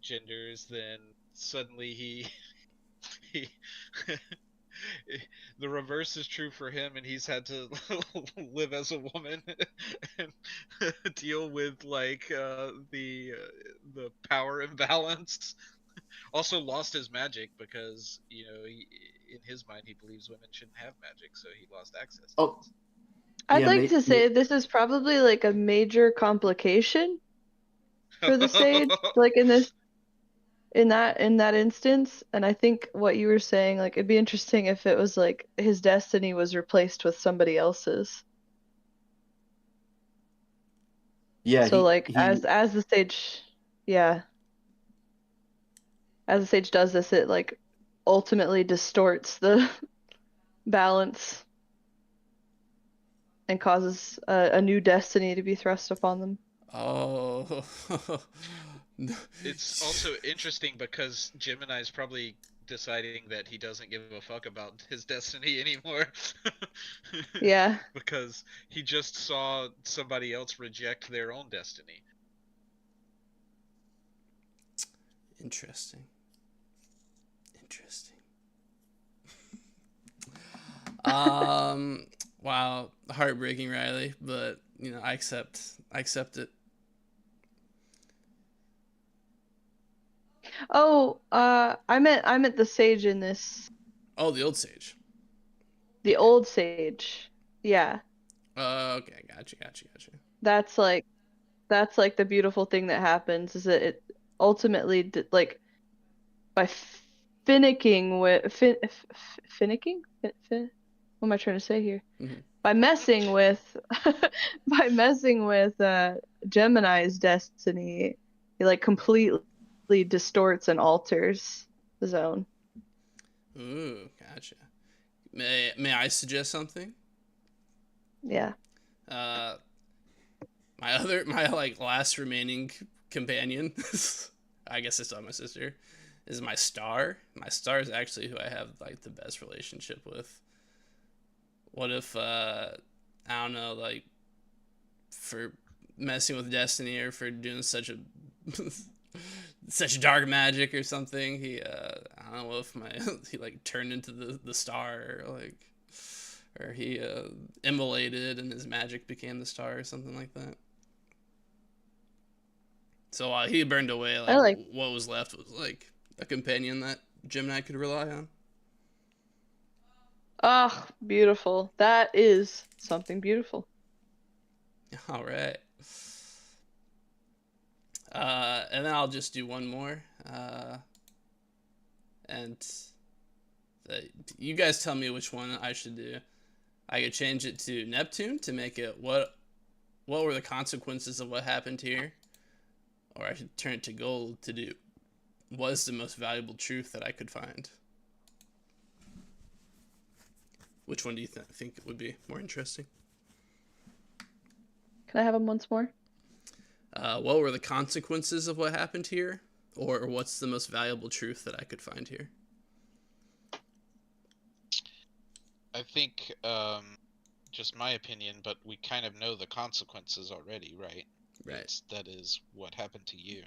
genders, then suddenly he the reverse is true for him, and he's had to live as a woman and deal with like the power imbalance. Also lost his magic because in his mind, he believes women shouldn't have magic, so he lost access to Oh, it. I'd yeah, like to say this is probably like a major complication for the sage, like in that instance. And I think what you were saying, like it'd be interesting if it was like his destiny was replaced with somebody else's. yeah, So like he as the sage, yeah, as the sage does this, it like ultimately distorts the balance and causes a new destiny to be thrust upon them. Oh. It's also interesting because Gemini's probably deciding that he doesn't give a fuck about his destiny anymore. Yeah. Because he just saw somebody else reject their own destiny. Interesting. Wow, heartbreaking, Riley, but I accept it. Oh, I meant the sage in this, Oh, the old sage. the old sage. Yeah, Okay, gotcha. that's like that's like the beautiful thing that happens is that it ultimately like by finicking with finicking what am I trying to say here? Mhm. By messing with by messing with Gemini's destiny, he like completely distorts and alters his own. Ooh, gotcha. May I suggest something? Yeah. Uh, my like last remaining companion, I guess it's not my sister, is my star. My star is actually who I have like the best relationship with. What if I don't know, like for messing with destiny or for doing such a such dark magic or something, he I don't know if my he like turned into the star, or like, or he immolated and his magic became the star or something like that. So he burned away. I Like like what was left was like a companion that Gemini could rely on. Oh, beautiful. That is something beautiful. All right. And then I'll just do one more. And you guys tell me which one I should do. I could change it to Neptune to make it what were the consequences of what happened here, or I should turn it to gold to do what is the most valuable truth that I could find. Which one do you think would be more interesting? Can I have him once more? What were the consequences of what happened here, or what's the most valuable truth that I could find here? I think, just my opinion, but we kind of know the consequences already, right? Right. That is what happened to you.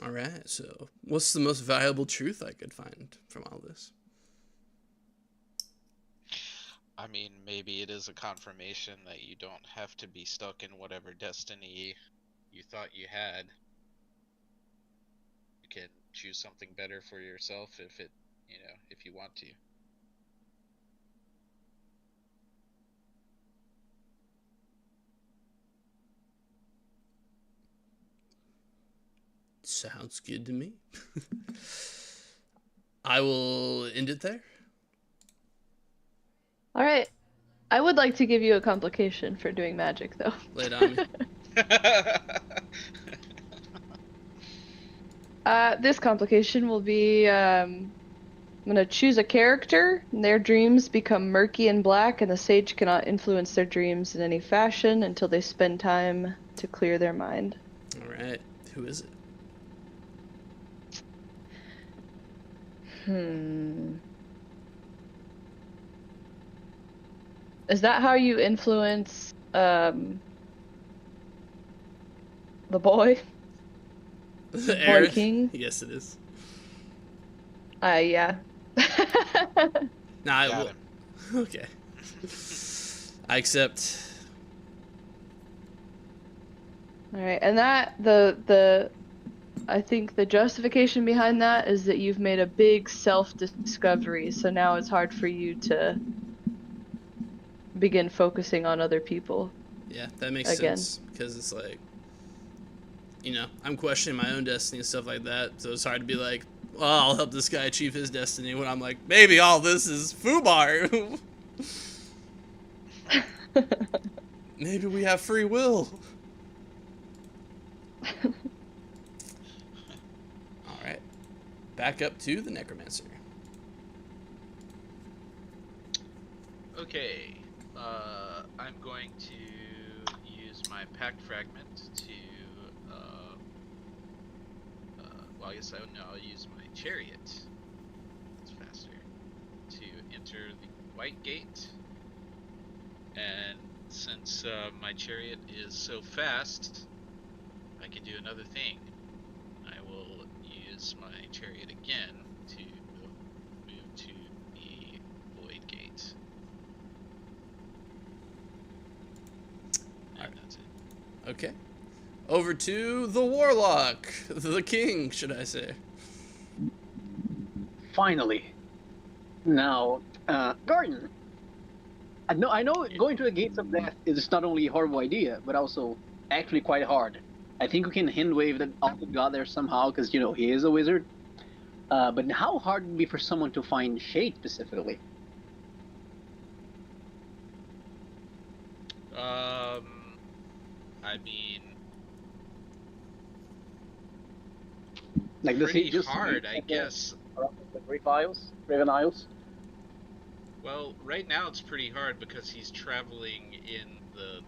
All right. So, what's the most valuable truth I could find from all this? I mean, maybe it is a confirmation that you don't have to be stuck in whatever destiny you thought you had. You can choose something better for yourself if you want to. Sounds good to me. I will end it there. All right. I would like to give you a complication for doing magic, though. Lay it on me. This complication will be I'm gonna choose a character, and their dreams become murky and black, and the sage cannot influence their dreams in any fashion until they spend time to clear their mind. All right. Who is it? Is that how you influence the boy? Boy Aerith? King? Yes, it is. Yeah. Nah, I Got will. him. Okay. I accept. All right, and that the I think the justification behind that is that you've made a big self-discovery, so now it's hard for you to begin focusing on other people Yeah, that makes again. sense because it's like, I'm questioning my own destiny and stuff like that. So it's hard to be like, well, I'll help this guy achieve his destiny when I'm like, maybe all this is FUBAR. Maybe we have free will. All right, back up to the necromancer. Okay, I'm going to use my Pact fragment to, well, I guess I'll use my chariot. It's faster. To enter the white gate. And since my chariot is so fast, I can do another thing. I will use my chariot again to move to the void gate. And that's it. Okay, over to the warlock, the king, should I say? Finally. Now, Garden. I know going to the gates of death is not only a horrible idea, but also actually quite hard. I think we can hand wave that Alfred got there somehow, because, he is a wizard. But how hard would it be for someone to find Shade specifically? I mean, Like, does he pretty just hard, I guess. around the Raven Isles? Well, right now it's pretty hard because he's traveling in the,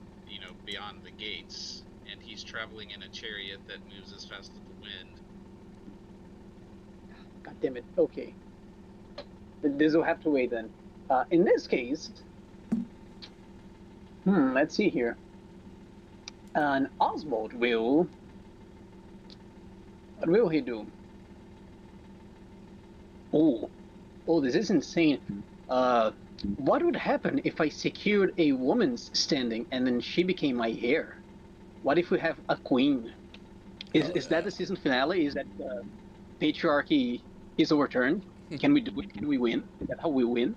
beyond the gates, and he's traveling in a chariot that moves as fast as the wind. God damn it. Okay. This will have to wait then. In this case, let's see here. And Oswald will. What will he do? Oh, this is insane. What would happen if I secured a woman's standing and then she became my heir? What if we have a queen? Is that the season finale? Is that patriarchy is overturned? Can we do it? Can we win? Is that how we win?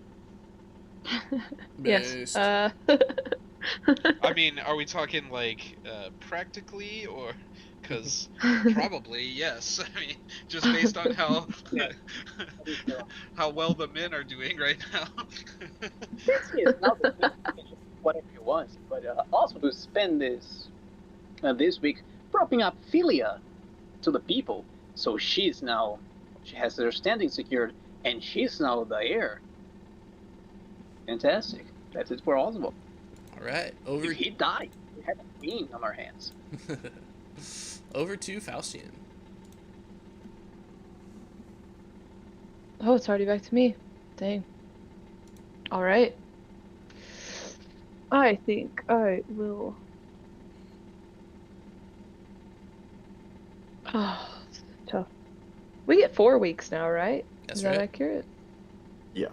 Yes. Based. I mean, are we talking like practically, or because probably yes? I mean, just based on how how well the men are doing right now. Yes, now the queen can just do whatever he wants, but also to spend this week propping up Philia to the people, so she has her standing secured, and she's now the heir. Fantastic. That's it for Oswald. All right, If he died, we have a queen on our hands. over to Faustian. Oh, it's already back to me. Dang. All right. I think I will. Oh, it's tough. We get 4 weeks now, right? That's Is that right. accurate? Yeah.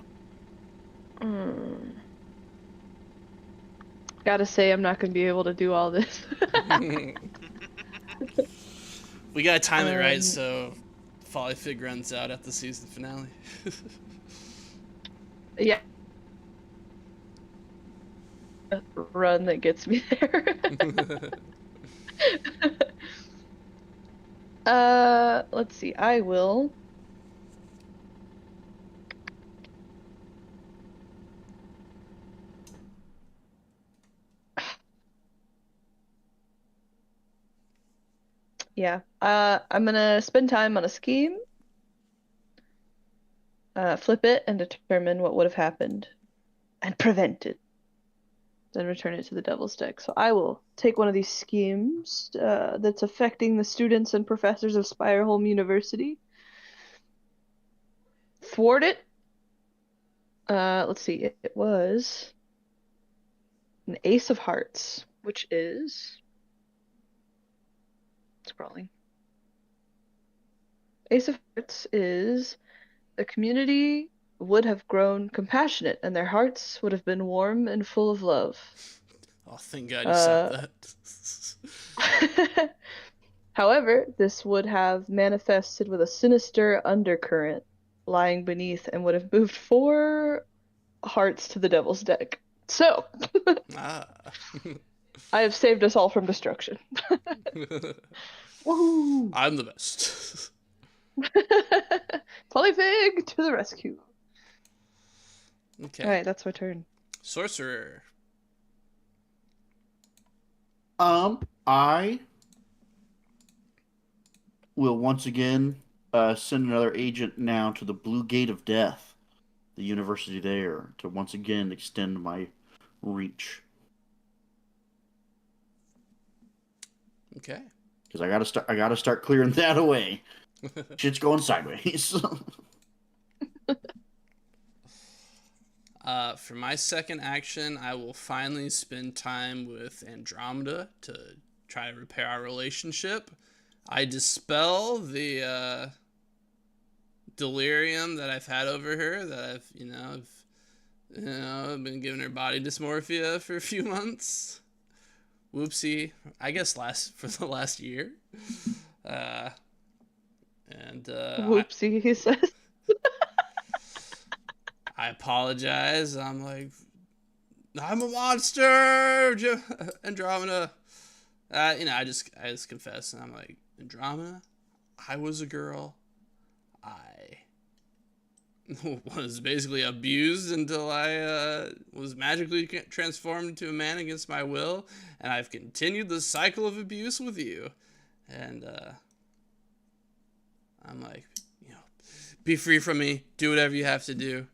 Gotta say, I'm not gonna be able to do all this. We gotta time it right so Folly Fig runs out at the season finale. Yeah. Run that gets me there. Let's see. I will. Yeah. I'm gonna spend time on a scheme, flip it, and determine what would have happened and prevent it. Then return it to the devil's deck. So I will take one of these schemes that's affecting the students and professors of Spireholm University. Thwart it. Let's see. It was an Ace of Hearts, which is scrolling. Ace of Hearts is the community would have grown compassionate, and their hearts would have been warm and full of love. Oh, thank God you said that. However, this would have manifested with a sinister undercurrent lying beneath and would have moved 4 hearts to the devil's deck. So, Ah. I have saved us all from destruction. Woohoo! I'm the best. Polyphig to the rescue. Okay. Alright, that's my turn. Sorcerer. I will once again send another agent now to the Blue Gate of Death, the university there, to once again extend my reach. Okay. Because I gotta start clearing that away. Shit's going sideways. For my second action, I will finally spend time with Andromeda to try to repair our relationship. I dispel the delirium that I've had over her. That I've been giving her body dysmorphia for a few months. Whoopsie. I guess for the last year. Whoopsie, he says. I apologize. I'm like, I'm a monster, Andromeda. I just confess, and I'm like, Andromeda, I was a girl. I was basically abused until I was magically transformed into a man against my will, and I've continued the cycle of abuse with you. And I'm like, be free from me. Do whatever you have to do.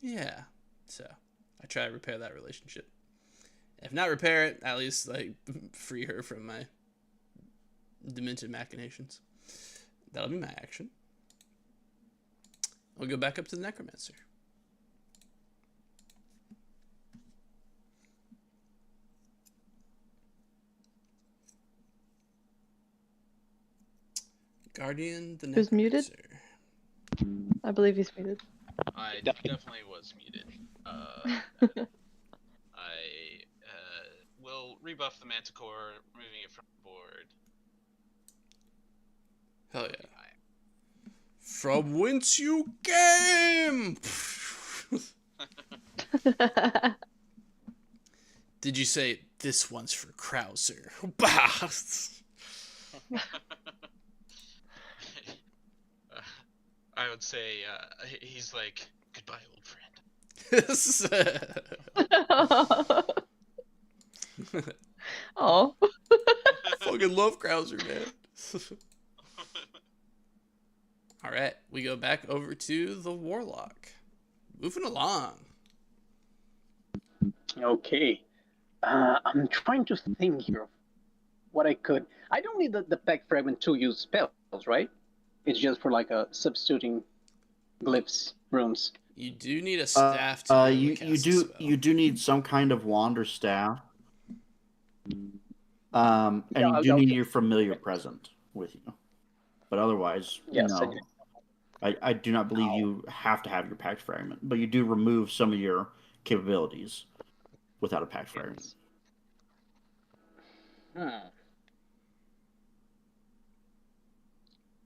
Yeah. So I try to repair that relationship. If not repair it, at least like free her from my demented machinations. That'll be my action. I'll go back up to the necromancer. Guardian the Who's muted? necromancer. I believe he's muted. I definitely was muted. I will rebuff the Manticore, removing it from the board. Hell yeah. From whence you came! Did you say, this one's for Krauser? Bah! I would say he's like, goodbye, old friend. Oh. Fucking love Krauser, man. Alright, we go back over to the Warlock. Moving along. Okay. I'm trying to think here of what I could. I don't need the Pact Fragment to use spells, right? It's just for like substituting glyphs, runes. You do need a staff to be able to cast a spell. You do need some kind of wand or staff. And you do need your familiar present with you. But otherwise, Yes, no. I do not believe you have to have your Pact Fragment, but you do remove some of your capabilities without a Pact Fragment.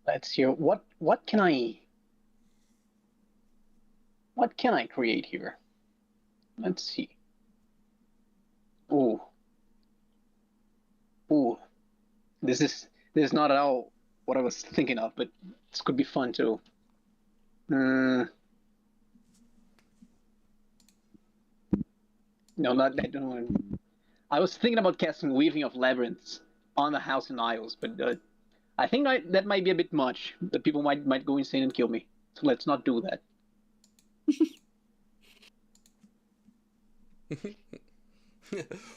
Let's hear what can I create here? Let's see. Ooh. This is not at all what I was thinking of, but this could be fun too. No, not that one. I was thinking about casting Weaving of Labyrinths on the House and Isles, but I think that might be a bit much. The people might go insane and kill me. So let's not do that.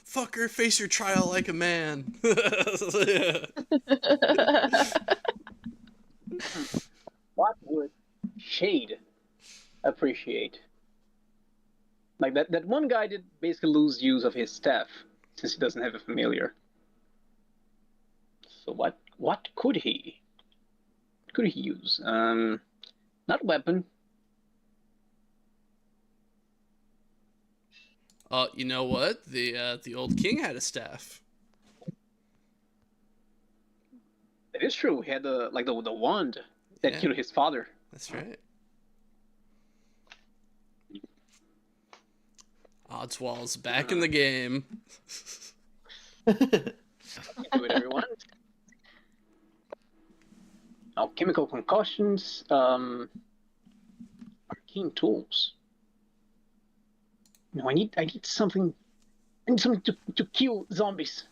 Fucker, face your trial like a man. What would Shade appreciate? Like that one guy did basically lose use of his staff since he doesn't have a familiar. So what could he use? Not weapon. Oh, you know what? The old king had a staff. It is true. He had the wand that Yeah. killed his father. That's right. Oddswall's back in the game. Do it, everyone. Alchemical concussions. Arcane tools. No, I need something. I need something to kill zombies.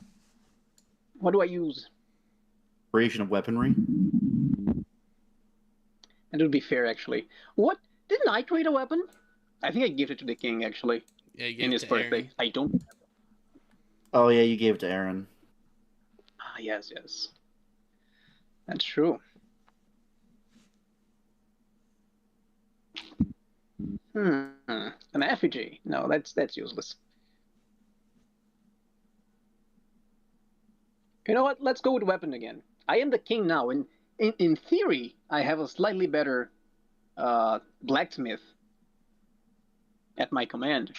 What do I use? Creation of weaponry. And it would be fair, actually. What? Didn't I create a weapon? I think I gave it to the king, actually, Yeah, you in gave it his to birthday. Aaron. I don't. Oh yeah, you gave it to Aaron. Ah, yes, yes. That's true. An effigy? No, that's useless. You know what? Let's go with weapon again. I am the king now, and in theory, I have a slightly better blacksmith at my command.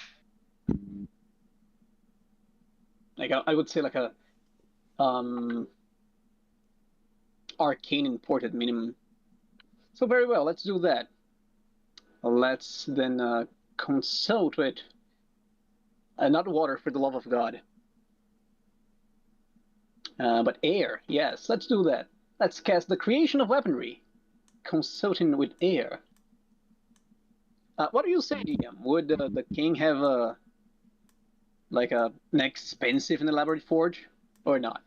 Like I would say, like a arcane imported minimum. So very well, let's do that. Let's then consult with not water, for the love of God, but air. Yes, let's do that. Let's cast the creation of weaponry, consulting with air. What do you say, DM? Would the king have an expensive and elaborate forge, or not?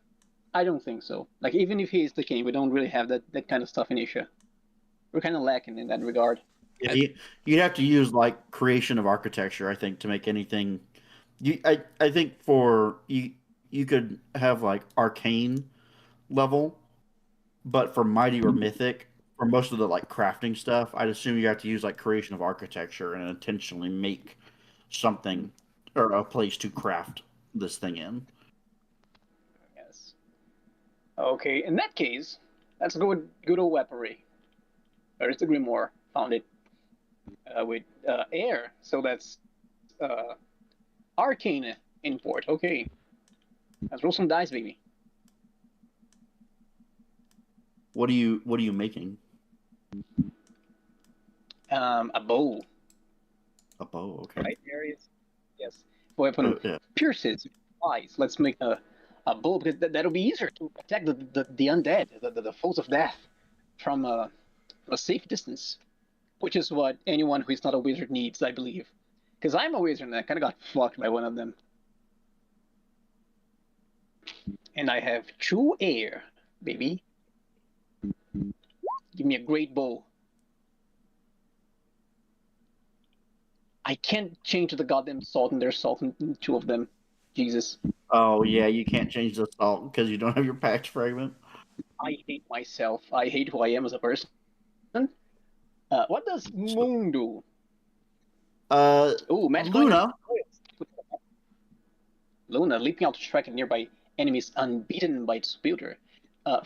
I don't think so. Like, even if he is the king, we don't really have that kind of stuff in Asia. We're kind of lacking in that regard. Yeah, you'd have to use like creation of architecture, I think, to make anything. I think for you could have like arcane level, but for mighty or mythic, for most of the like crafting stuff, I'd assume you have to use like creation of architecture and intentionally make something or a place to craft this thing in. Yes. Okay, in that case, let's go with good old weaponry. Where's the grimoire? Found it. With air, so that's arcane import. Okay, let's roll some dice, baby. What are you making? A bow. A bow, okay. Right, Darius? Yes. Weapon Yeah. pierces eyes. Let's make a bow, because that'll be easier to attack the undead, the foes of death, from a safe distance, which is what anyone who is not a wizard needs, I believe. Because I'm a wizard and I kind of got fucked by one of them. And I have 2 air, baby. Give me a great bow. I can't change the goddamn salt, and there's salt in 2 of them. Jesus. Oh yeah, you can't change the salt because you don't have your Pact fragment. I hate myself. I hate who I am as a person. What does moon do? Magic Luna. Luna, leaping out to strike at nearby enemies unbeaten by its wielder.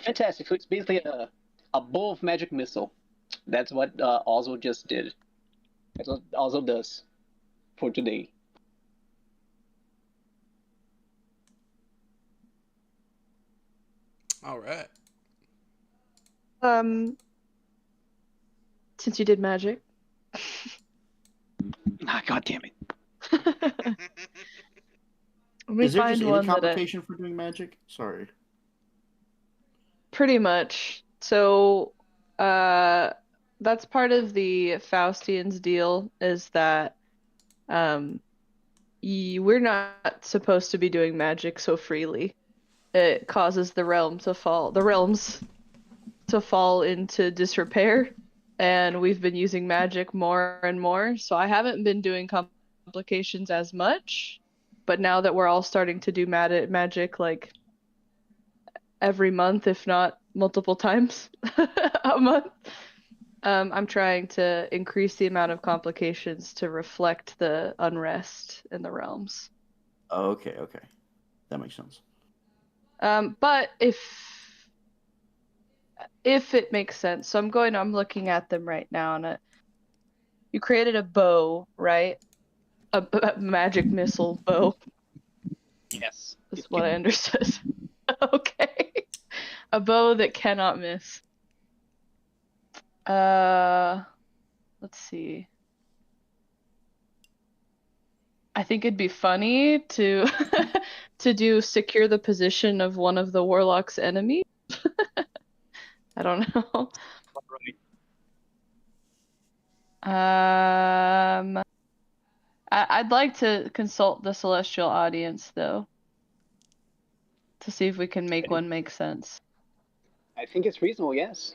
Fantastic. So it's basically a bow of magic missile. That's what Oswald just did. That's what Oswald does for today. All right. Since you did magic. Ah, God damn it. Let me Is there find just any one that complication for doing magic? Sorry. pretty much. So, that's part of the Faustian's deal, is that we're not supposed to be doing magic so freely. It causes the realms to fall into disrepair, and we've been using magic more and more. So I haven't been doing complications as much, but now that we're all starting to do magic like every month, if not multiple times a month, I'm trying to increase the amount of complications to reflect the unrest in the realms. Okay, that makes sense. But if it makes sense, so I'm looking at them right now, and you created a bow, right? a magic missile bow. Yes. That's what I understood. Okay. A bow that cannot miss. Let's see. I think it'd be funny to to do secure the position of one of the warlock's enemies. I don't know. I'd like to consult the celestial audience though, to see if we can make one make sense. I think it's reasonable, yes.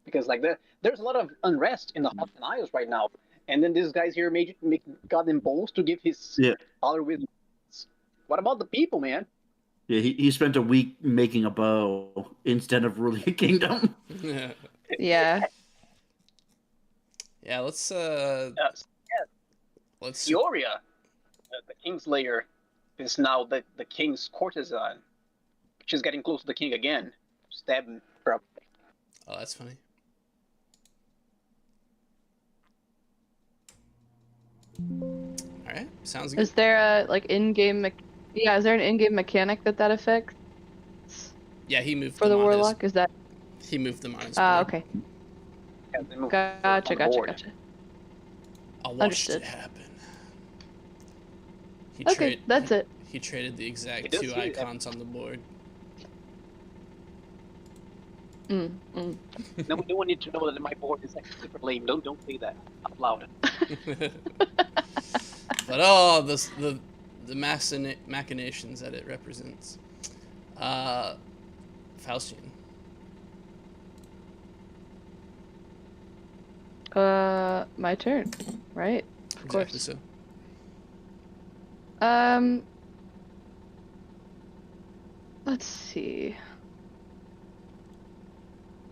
Because like there's a lot of unrest in the Hudson Isles right now, and then this guy's here got them balls to give his other wisdom. What about the people, man? Yeah, he spent a week making a bow instead of ruling a kingdom. Yeah. Yeah, let's Peoria, the Kingslayer, is now the king's courtesan. She's getting close to the king again. Stab him, probably. Oh, that's funny. All right, sounds good. Is there a like in-game yeah, is there an in-game mechanic that affects Yeah, he moved for them the on warlock? Is that he moved them on his okay. Yeah, they moved Gotcha. I'll watch Understood. it happen. Okay, that's it. He traded the exact It does two seem that- icons on the board. Mm. No one needs to know that my board is like super lame. Don't say that out loud. But the machinations that it represents. Faustian. My turn, right? Of Exactly course. so. Let's see.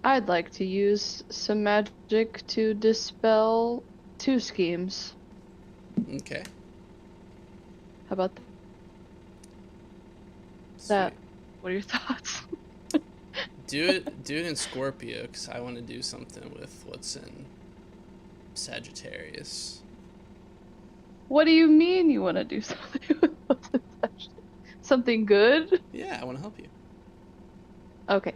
I'd like to use some magic to dispel 2 schemes. Okay. How about that? What are your thoughts? Do it in Scorpio, because I want to do something with what's in Sagittarius. What do you mean you want to do something with what's in Sagittarius? Something good? Yeah, I want to help you. Okay.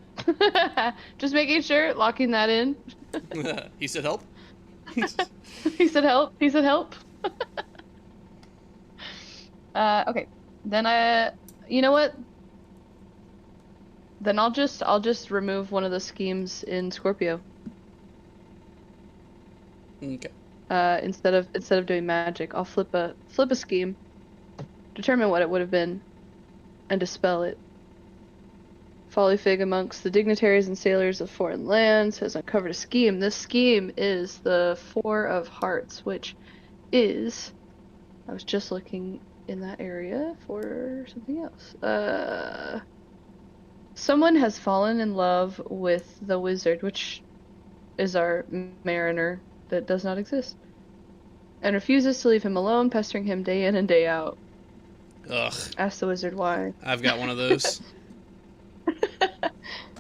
Just making sure, locking that in. He said help? He said help. He said help. Okay. Then you know what? Then I'll just remove one of the schemes in Scorpio. Okay. Instead of doing magic, I'll flip a scheme, determine what it would have been, and dispel it. Folly Fig amongst the dignitaries and sailors of foreign lands has uncovered a scheme. This scheme is the 4 of Hearts, which is... I was just looking in that area for something else. Someone has fallen in love with the wizard, which is our mariner that does not exist, and refuses to leave him alone, pestering him day in and day out. Ugh. Ask the wizard why. I've got one of those.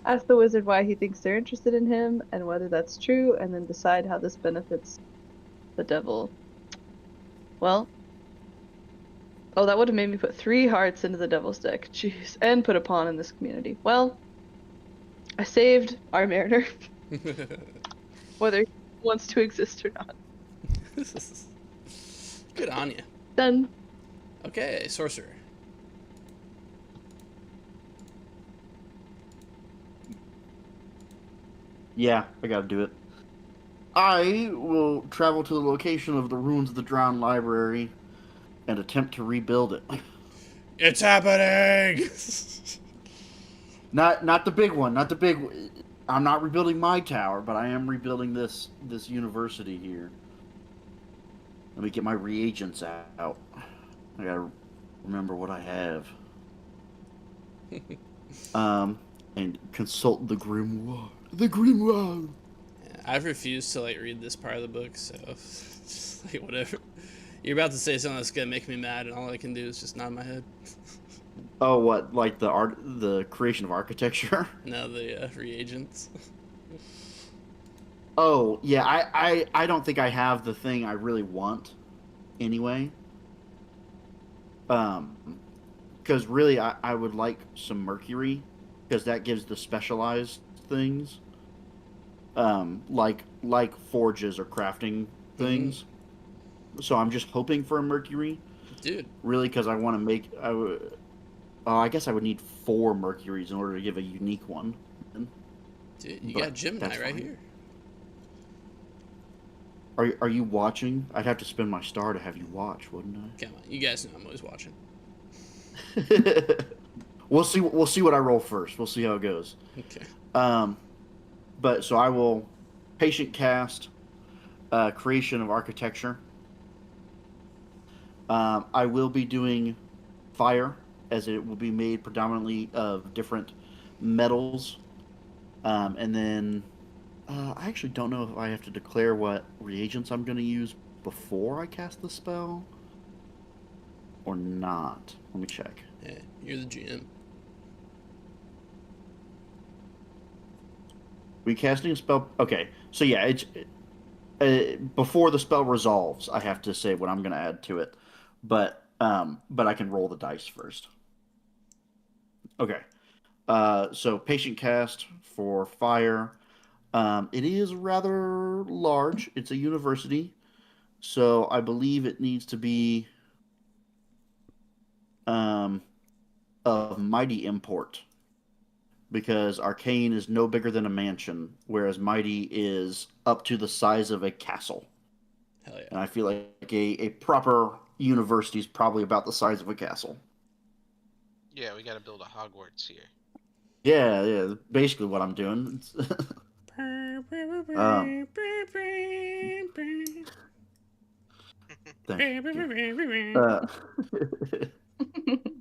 Ask the wizard why he thinks they're interested in him and whether that's true, and then decide how this benefits the devil. Well, oh, that would have made me put 3 hearts into the devil's deck. Jeez, and put a pawn in this community. Well, I saved our mariner, whether he wants to exist or not. Good on you. Done. Okay, sorcerer. Yeah, I gotta do it. I will travel to the location of the ruins of the Drowned Library and attempt to rebuild it. It's happening! Not the big one, not the big. I'm not rebuilding my tower, but I am rebuilding this university here. Let me get my reagents out. I gotta remember what I have. And consult the grimoire. The grimoire. Yeah, I've refused to read this part of the book, so just whatever. You're about to say something that's gonna make me mad, and all I can do is just nod my head. Oh, what? Like the creation of architecture? No, the reagents. Oh, yeah. I don't think I have the thing I really want. anyway. Um, because really, I would like some mercury because that gives the specialized things, like forges or crafting things. So I'm just hoping for a mercury, Dude, really, because I want to make. I guess I would need 4 mercuries in order to give a unique one. dude, you But got Gemini that's right fine. here. Are you watching? I'd have to spend my star to have you watch, wouldn't Come on, you guys know I'm always watching. I? We'll see. We'll see what I roll first. We'll see how it goes. Okay. But so I will patient cast creation of architecture. I will be doing fire, as it will be made predominantly of different metals. And then I actually don't know if I have to declare what reagents I'm going to use before I cast the spell or not. Let me check. Yeah, you're the GM. Recasting a spell. Okay, so yeah, it's before the spell resolves. I have to say what I'm going to add to it, but I can roll the dice first. Okay, so patient cast for fire. It is rather large. It's a university, so I believe it needs to be um, of mighty import because arcane is no bigger than a mansion, whereas mighty is up to the size of a castle. Hell yeah. And I feel like a proper university is probably about the size of a castle. Yeah, we gotta build a Hogwarts here. Yeah, basically what I'm doing. Thank you.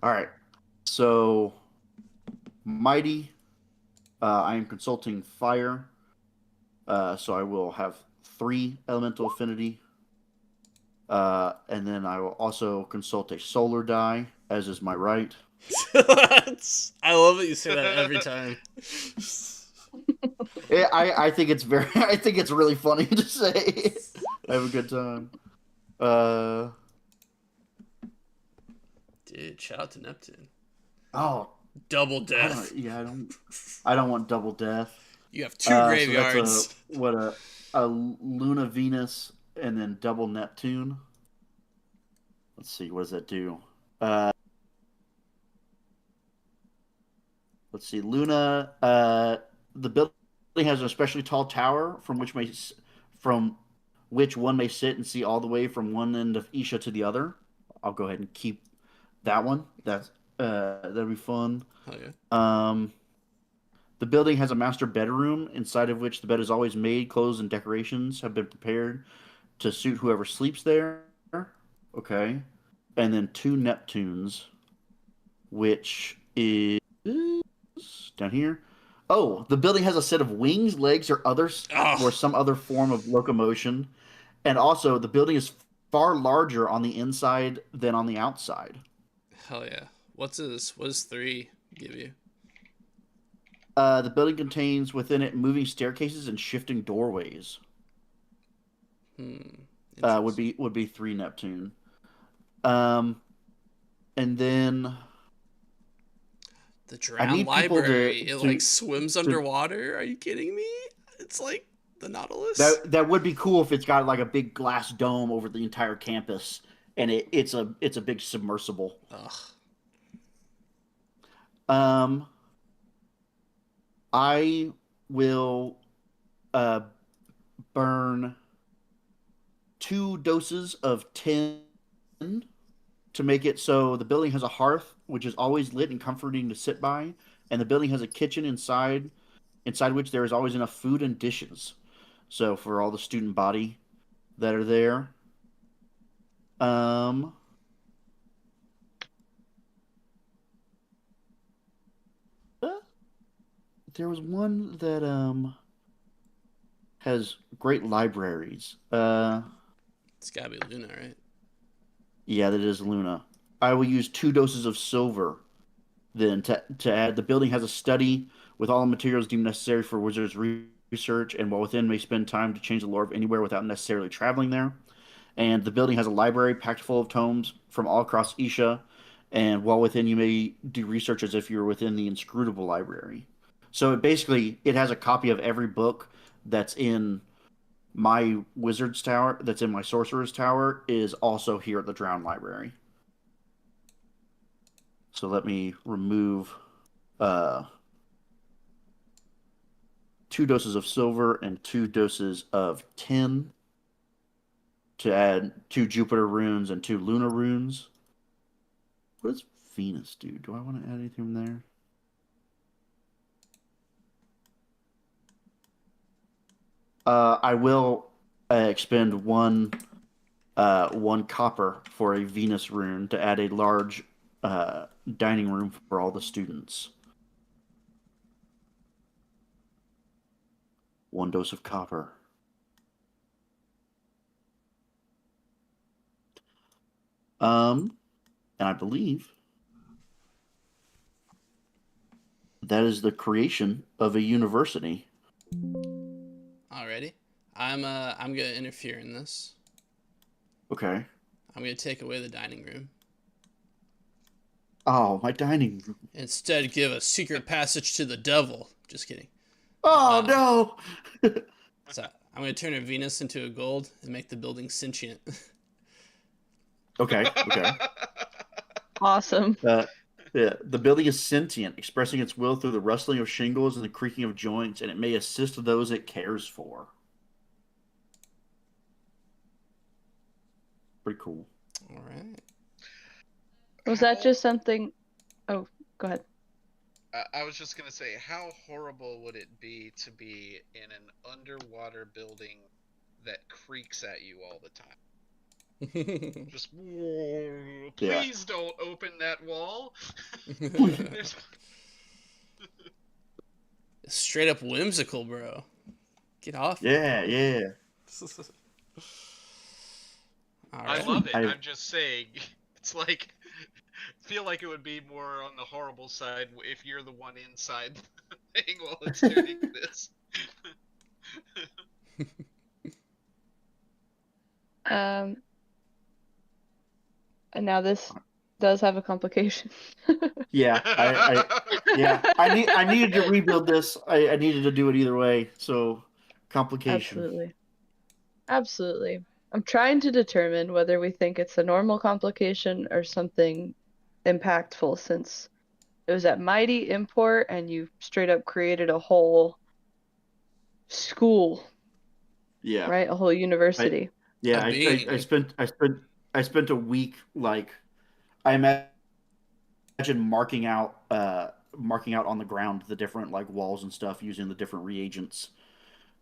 All right. So, mighty. I am consulting fire. So I will have 3 elemental affinity. And then I will also consult a solar die, as is my right. I love that you say that every time. I think it's very. I think it's really funny to say. I have a good time. Dude, shout out to Neptune. Oh, Double death. I don't want double death. You have 2 graveyards. So that's a Luna Venus and then double Neptune. Let's see, what does that do? Let's see, Luna. The building has an especially tall tower from which one may sit and see all the way from one end of Isha to the other. I'll go ahead and keep that one. That'd be fun. Oh yeah. The building has a master bedroom inside of which the bed is always made. Clothes and decorations have been prepared to suit whoever sleeps there. Okay. And then 2 Neptunes, which is down here. Oh, the building has a set of wings, legs, or some other form of locomotion. And also, the building is far larger on the inside than on the outside. Hell yeah. What does 3 give you? The building contains within it moving staircases and shifting doorways. Would be 3 Neptune. And then the Drowned Library. It like swims underwater. Are you kidding me? It's like the Nautilus. That would be cool if it's got like a big glass dome over the entire campus, and it's a big submersible. Ugh. I will burn 2 doses of 10 to make it so the building has a hearth, which is always lit and comforting to sit by, and the building has a kitchen inside which there is always enough food and dishes. So for all the student body that are there. There was one that has great libraries. It's gotta be Luna, right? Yeah, that is Luna. I will use 2 doses of silver then to add. The building has a study with all the materials deemed necessary for wizards research, and while within may spend time to change the lore of anywhere without necessarily traveling there. And the building has a library packed full of tomes from all across Isha. And while within, you may do research as if you were within the inscrutable library. So it has a copy of every book that's in my wizard's tower, that's in my sorcerer's tower, is also here at the Drowned Library. So let me remove 2 doses of silver and 2 doses of tin to add 2 Jupiter runes and 2 Luna runes. What does Venus do? Do I want to add anything there? I will expend one copper for a Venus rune to add a large dining room for all the students. 1 dose of copper. And I believe that is the creation of a university. Alrighty. I'm gonna interfere in this. Okay. I'm gonna take away the dining room. Oh, my dining room. Instead, give a secret passage to the devil. Just kidding. Oh, no! So I'm gonna turn a Venus into a gold and make the building sentient. Okay. Awesome. Yeah, the building is sentient, expressing its will through the rustling of shingles and the creaking of joints, and it may assist those it cares for. Pretty cool. All right. Was that just something? Oh, go ahead. I was just gonna say, how horrible would it be to be in an underwater building that creaks at you all the time? Just please don't open that wall. Straight up whimsical, bro. Get off. Yeah. All I right. love it. I'm just saying, it's like, feel like it would be more on the horrible side if you're the one inside the thing while it's doing this. And now this does have a complication. Yeah, I needed to rebuild this. I needed to do it either way. So, complication. Absolutely. I'm trying to determine whether we think it's a normal complication or something impactful, since it was at Mighty Import and you straight up created a whole school, Yeah. right? A whole university. I spent a week, like, I imagine marking out on the ground the different, like, walls and stuff using the different reagents,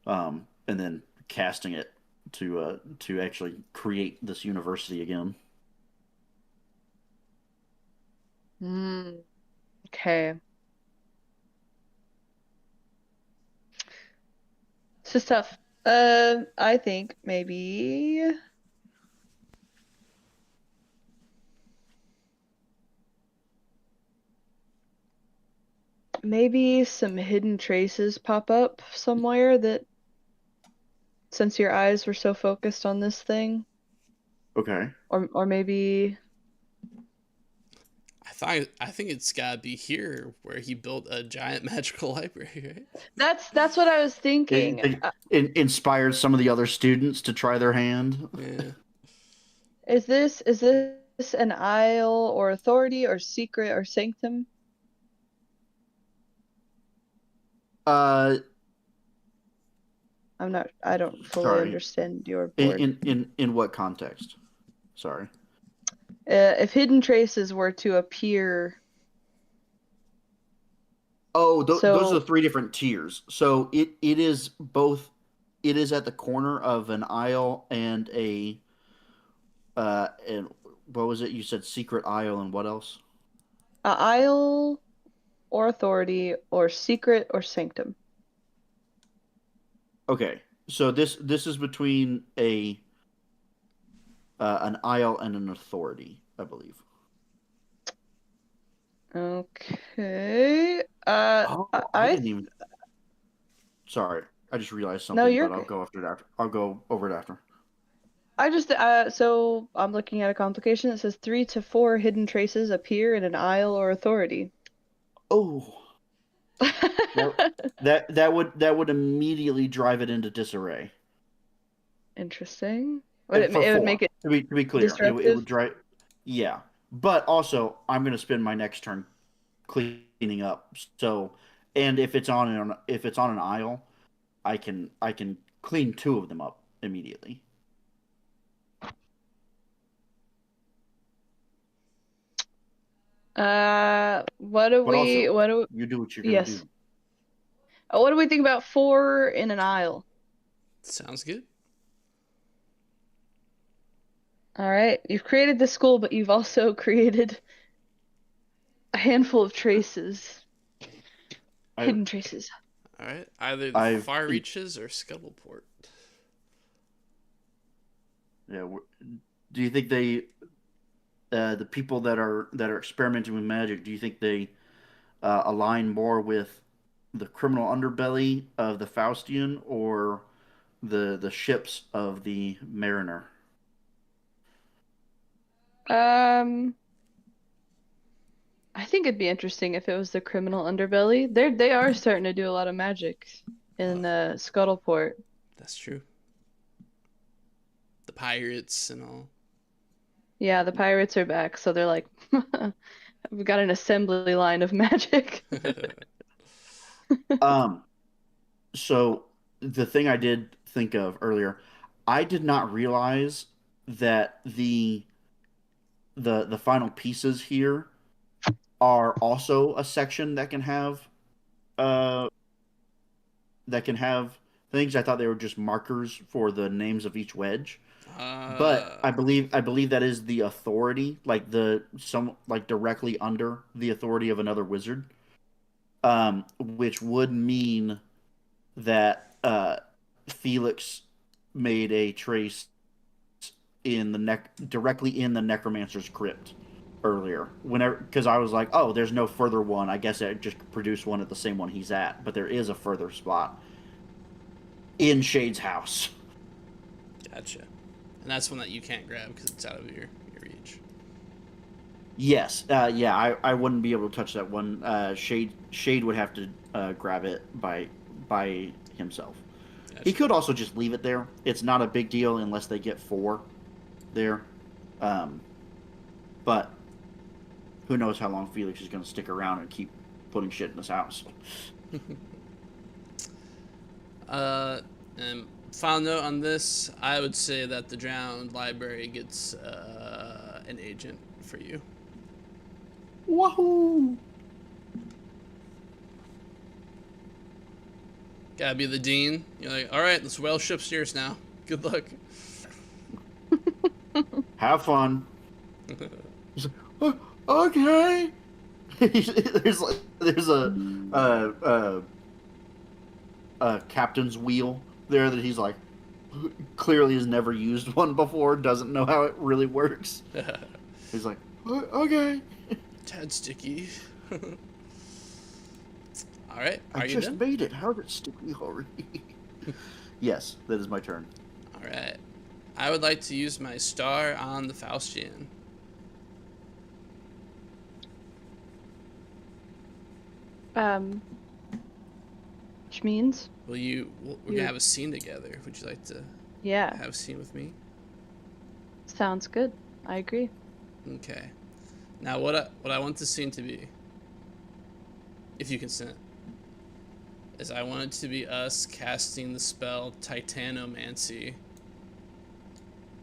and then casting it to actually create this university again. Okay. This is tough. I think maybe some hidden traces pop up somewhere, that since your eyes were so focused on this thing, Okay. or maybe I think it's gotta be here where he built a giant magical library, right? that's what I was thinking. It inspired some of the other students to try their hand. Yeah. Is this an aisle or authority or secret or sanctum? Uh, I don't fully Sorry. understand your board. in what context? Sorry. If hidden traces were to appear. Oh, those are the 3 different tiers. So it is both. It is at the corner of an aisle and a. And what was it? You said secret aisle and what else? Aisle or authority or secret or sanctum. Okay, so this is between an aisle and an authority, I believe. Okay. I didn't even. Sorry, I just realized something. No, you're but I'll good. go after it after. I'll go over it after. I just so I'm looking at a complication that says 3 to 4 hidden traces appear in an isle or authority. Oh, that would immediately drive it into disarray. Interesting. For It would four, make it to be clear, it disruptive? would drive. Yeah, but also I'm gonna spend my next turn cleaning up. So, and if it's on an aisle, I can clean two of them up immediately. But also, What do you do what you're gonna yes. do. What do we think about 4 in an aisle? Sounds good. All right, you've created the school, but you've also created a handful of traces, I hidden traces. All right, either the I've Far Reaches or Scuttleport. yeah. Do you think the people that are experimenting with magic, do you think they align more with the criminal underbelly of the Faustian or the ships of the Mariner? Um, I think it'd be interesting if it was the criminal underbelly. They are starting to do a lot of magic in Scuttleport. That's true. The pirates and all. Yeah, the pirates are back, so they're like, we've got an assembly line of magic. Um, so the thing I did think of earlier, I did not realize that the final pieces here are also a section uh that can have things. I thought they were just markers for the names of each wedge. But uh, I believe that is the authority, like directly under the authority of another wizard. Which would mean that Felix made a trace in the directly in the necromancer's crypt earlier. Whenever, because I was like, oh, there's no further one. I guess I just produced one at the same one he's at, but there is a further spot in Shade's house. gotcha. And that's one that you can't grab because it's out of your reach. Yes, yeah, I wouldn't be able to touch that one. Shade would have to grab it by himself. Gotcha. He could also just leave it there. It's not a big deal unless they get 4 there. But who knows how long Felix is going to stick around and keep putting shit in his house. And final note on this, I would say that the Drowned Library gets an agent for you. Wahoo! Gotta be the dean. You're like, all right, this whale ship's yours now. Good luck. Have fun. He's like, "Oh, okay." there's a captain's wheel there that he's like clearly has never used one before, doesn't know how it really works. He's like, okay. Tad sticky. All right, I are you just done? made it. How did it stick me already? Yes, that is my turn. All right. I would like to use my star on the Faustian. Which means, We're You- gonna have a scene together. Would you like to yeah, have a scene with me? sounds good. I agree. Okay. Now, what I want the scene to be, if you consent, is I want it to be us casting the spell Titanomancy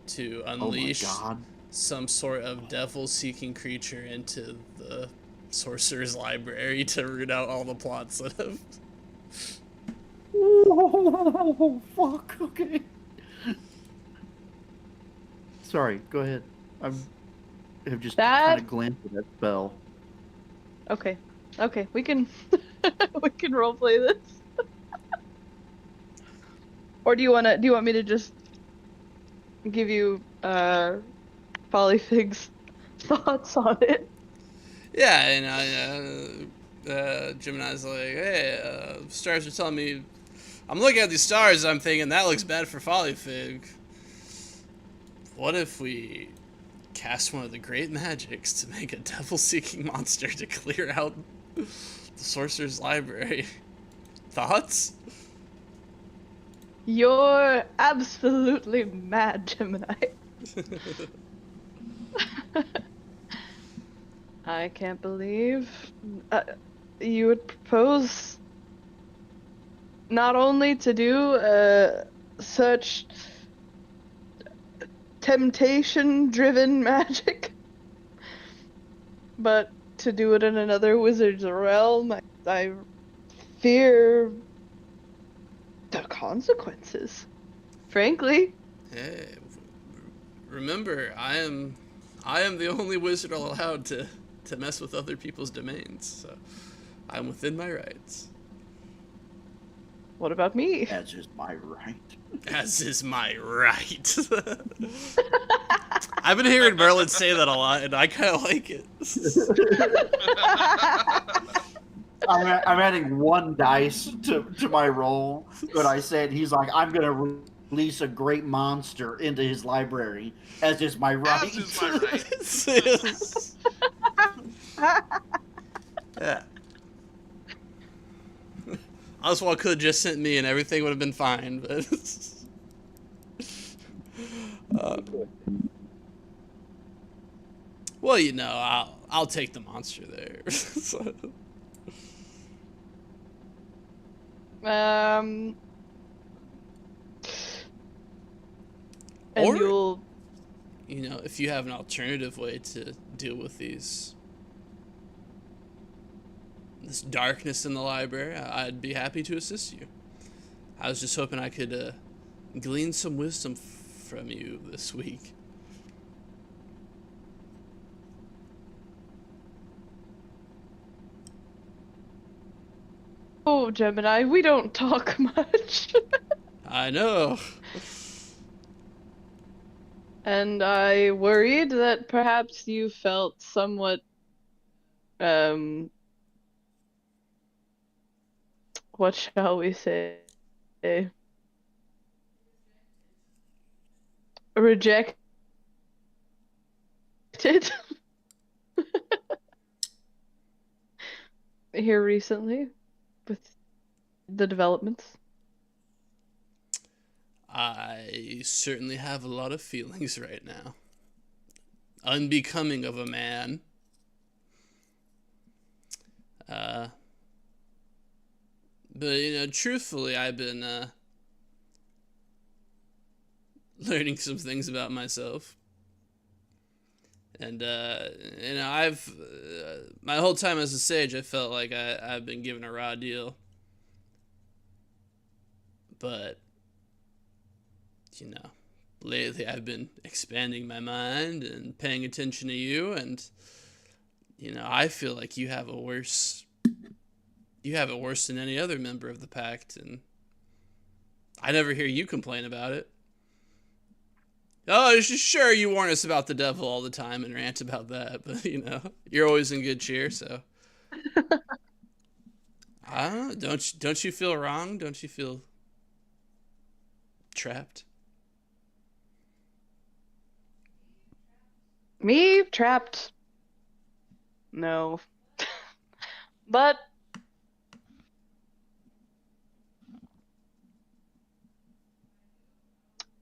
to Oh my unleash god. some sort of devil-seeking creature into the sorcerer's library to root out all the plots that have. Oh, fuck. Okay. Sorry, go ahead. I have just That- kind of glanced at that spell. Okay. Okay, we can we can roleplay this. Or do you want me to just give you Polyfig's thoughts on it? Yeah, and Gemini's like, hey, stars are telling me. I'm looking at these stars. I'm thinking that looks bad for Follyfig. what if we cast one of the great magics to make a devil-seeking monster to clear out the sorcerer's library? Thoughts? You're absolutely mad, Gemini. I can't believe you would propose not only to do such temptation-driven magic, but to do it in another wizard's realm. I fear the consequences, frankly. Hey, remember, I am the only wizard allowed to mess with other people's domains, so I'm within my rights. What about me? As is my right. As is my right. I've been hearing Merlin say that a lot, and I kind of like it. I'm adding 1 dice to my roll. But I said, he's like, I'm going to release a great monster into his library, as is my right. As is my right. Yes. Yeah. Oswald could have just sent me and everything would have been fine, but... well, you know, I'll take the monster there. And Or- you'll You know, if you have an alternative way to deal with this darkness in the library, I'd be happy to assist you. I was just hoping I could glean some wisdom from you this week. Oh, Gemini, we don't talk much. I know. And I worried that perhaps you felt somewhat, what shall we say? Rejected here recently with the developments. I certainly have a lot of feelings right now. Unbecoming of a man. But, you know, truthfully, I've been learning some things about myself. And, you know, I've, my whole time as a sage, I felt like I've been given a raw deal. But, you know, lately I've been expanding my mind and paying attention to you, and, you know, I feel like you have it worse than any other member of the Pact, and I never hear you complain about it. Oh, sure, you warn us about the devil all the time and rant about that, but, you know, you're always in good cheer, so. I don't know, don't you feel wrong? Don't you feel trapped? Me? Trapped? No. But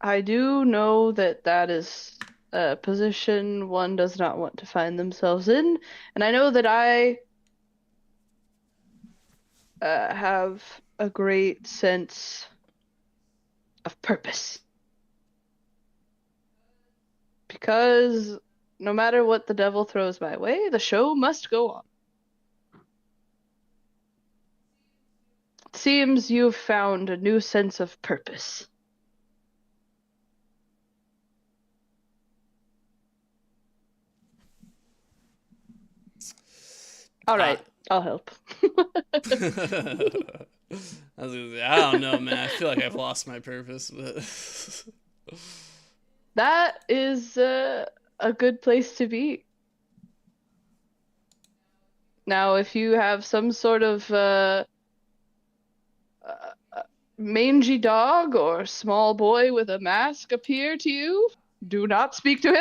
I do know that that is a position one does not want to find themselves in, and I know that I have a great sense of purpose. Because no matter what the devil throws my way, the show must go on. It seems you've found a new sense of purpose. All right, I'll help. I was gonna say, I don't know, man. I feel like I've lost my purpose, but That is a good place to be. Now, if you have some sort of mangy dog or small boy with a mask appear to you, Do not speak to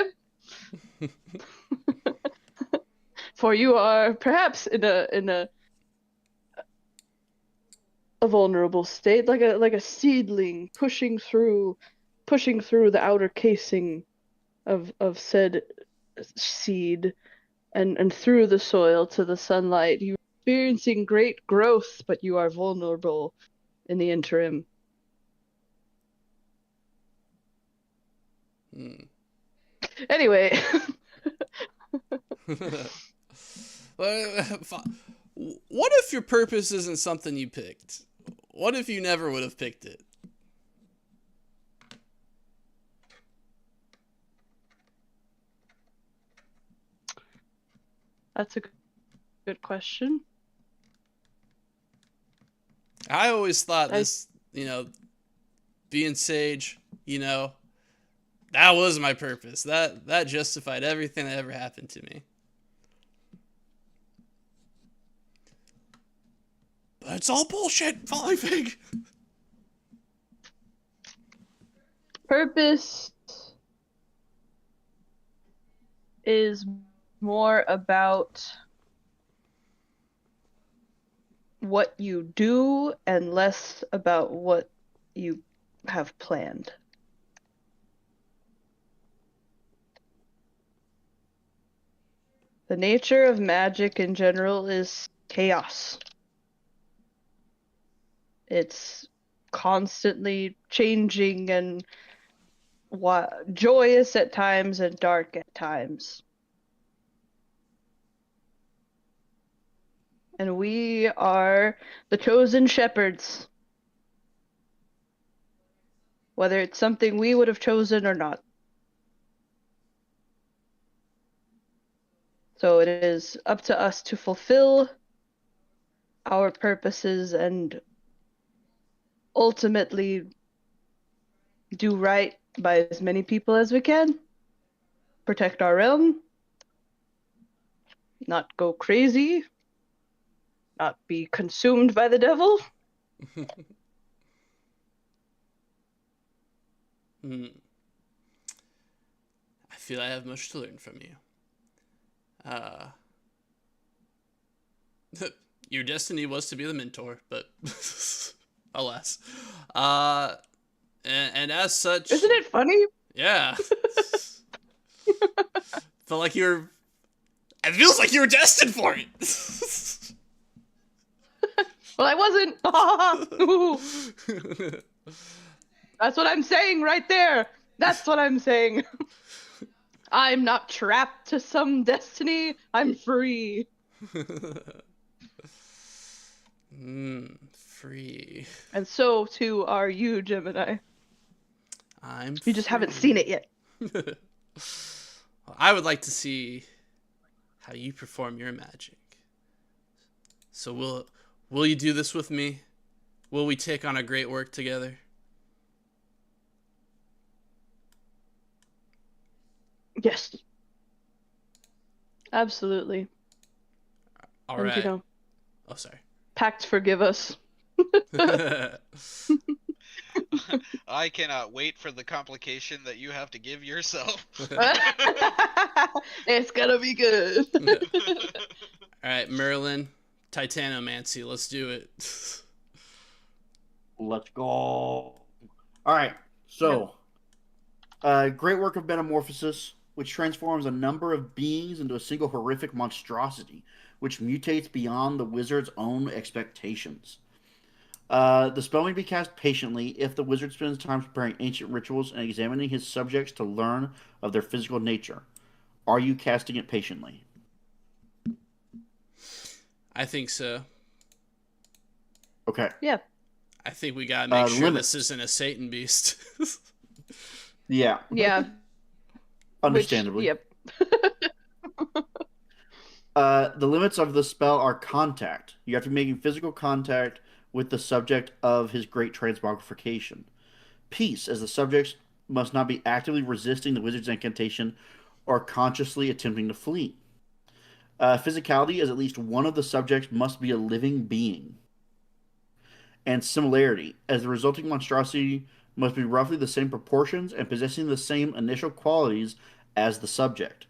him, for you are perhaps in a vulnerable state, like a seedling pushing through the outer casing of said seed and through the soil to the sunlight. You're experiencing great growth, but you are vulnerable in the interim. Anyway, What if your purpose isn't something you picked? What if you never would have picked it? that's a good question. I always thought this, being sage, that was my purpose. That justified everything that ever happened to me. But it's all bullshit, Polyfig. Purpose is more about what you do and less about what you have planned. The nature of magic in general is chaos. It's constantly changing and joyous at times and dark at times. And we are the chosen shepherds, whether it's something we would have chosen or not. So it is up to us to fulfill our purposes and ultimately do right by as many people as we can, protect our realm, not go crazy, not be consumed by the devil. I feel I have much to learn from you. Your destiny was to be the mentor, but alas. And as such, isn't it funny? Yeah. Felt like you're. It feels like you were destined for it. Well, I wasn't. That's what I'm saying right there. That's what I'm saying. I'm not trapped to some destiny. I'm free. Free. And so too are you, Gemini. You just haven't free. seen it yet. I would like to see how you perform your magic. So will you do this with me? Will we take on a great work together? Yes. Absolutely. All and right. You know, oh, sorry. Pact forgive us. I cannot wait for the complication that you have to give yourself. It's gonna be good. All right, Merlin, Titanomancy, let's do it. Let's go. All right, so great work of metamorphosis, which transforms a number of beings into a single horrific monstrosity, which mutates beyond the wizard's own expectations. The spell may be cast patiently if the wizard spends time preparing ancient rituals and examining his subjects to learn of their physical nature. Are you casting it patiently? I think so. Okay. Yeah. I think we gotta make sure limits. this isn't a Satan beast. Yeah. Yeah. Understandably. Yep. The limits of the spell are contact. You have to be making physical contact with the subject of his great transmogrification. Peace, as the subjects must not be actively resisting the wizard's incantation or consciously attempting to flee. Physicality, as at least one of the subjects must be a living being. And similarity, as the resulting monstrosity must be roughly the same proportions and possessing the same initial qualities as the subject.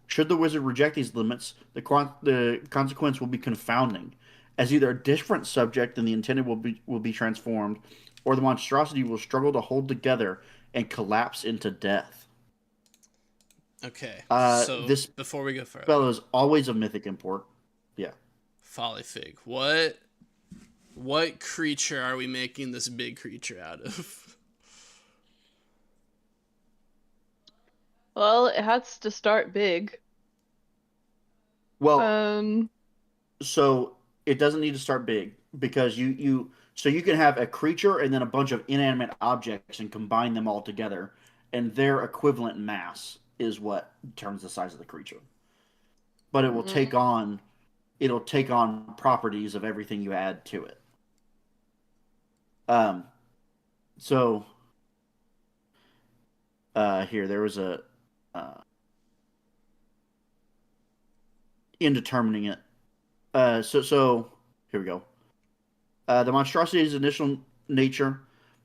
Should the wizard reject these limits, the consequence will be confounding, as either a different subject than the intended will be transformed, or the monstrosity will struggle to hold together and collapse into death. Okay, so This before we go further, spell is always of mythic import. Yeah. Folly Fig, what creature are we making this big creature out of? Well, it has to start big. Well, Um, so it doesn't need to start big because you can have a creature and then a bunch of inanimate objects and combine them all together, and their equivalent mass is what determines the size of the creature. But it will it'll take on properties of everything you add to it. Um, so here there was a in determining it. So here we go. The monstrosity's initial nature.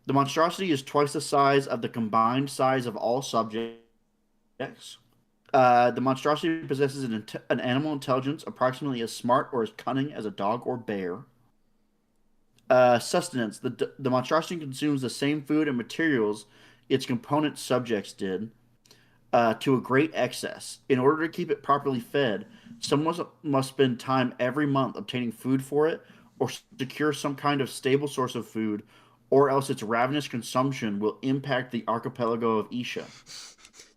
The monstrosity is twice the size of the combined size of all subjects. The monstrosity possesses an animal intelligence approximately as smart or as cunning as a dog or bear. Sustenance. The monstrosity consumes the same food and materials its component subjects did, to a great excess. In order to keep it properly fed, someone must spend time every month obtaining food for it or secure some kind of stable source of food, or else its ravenous consumption will impact the archipelago of Isha.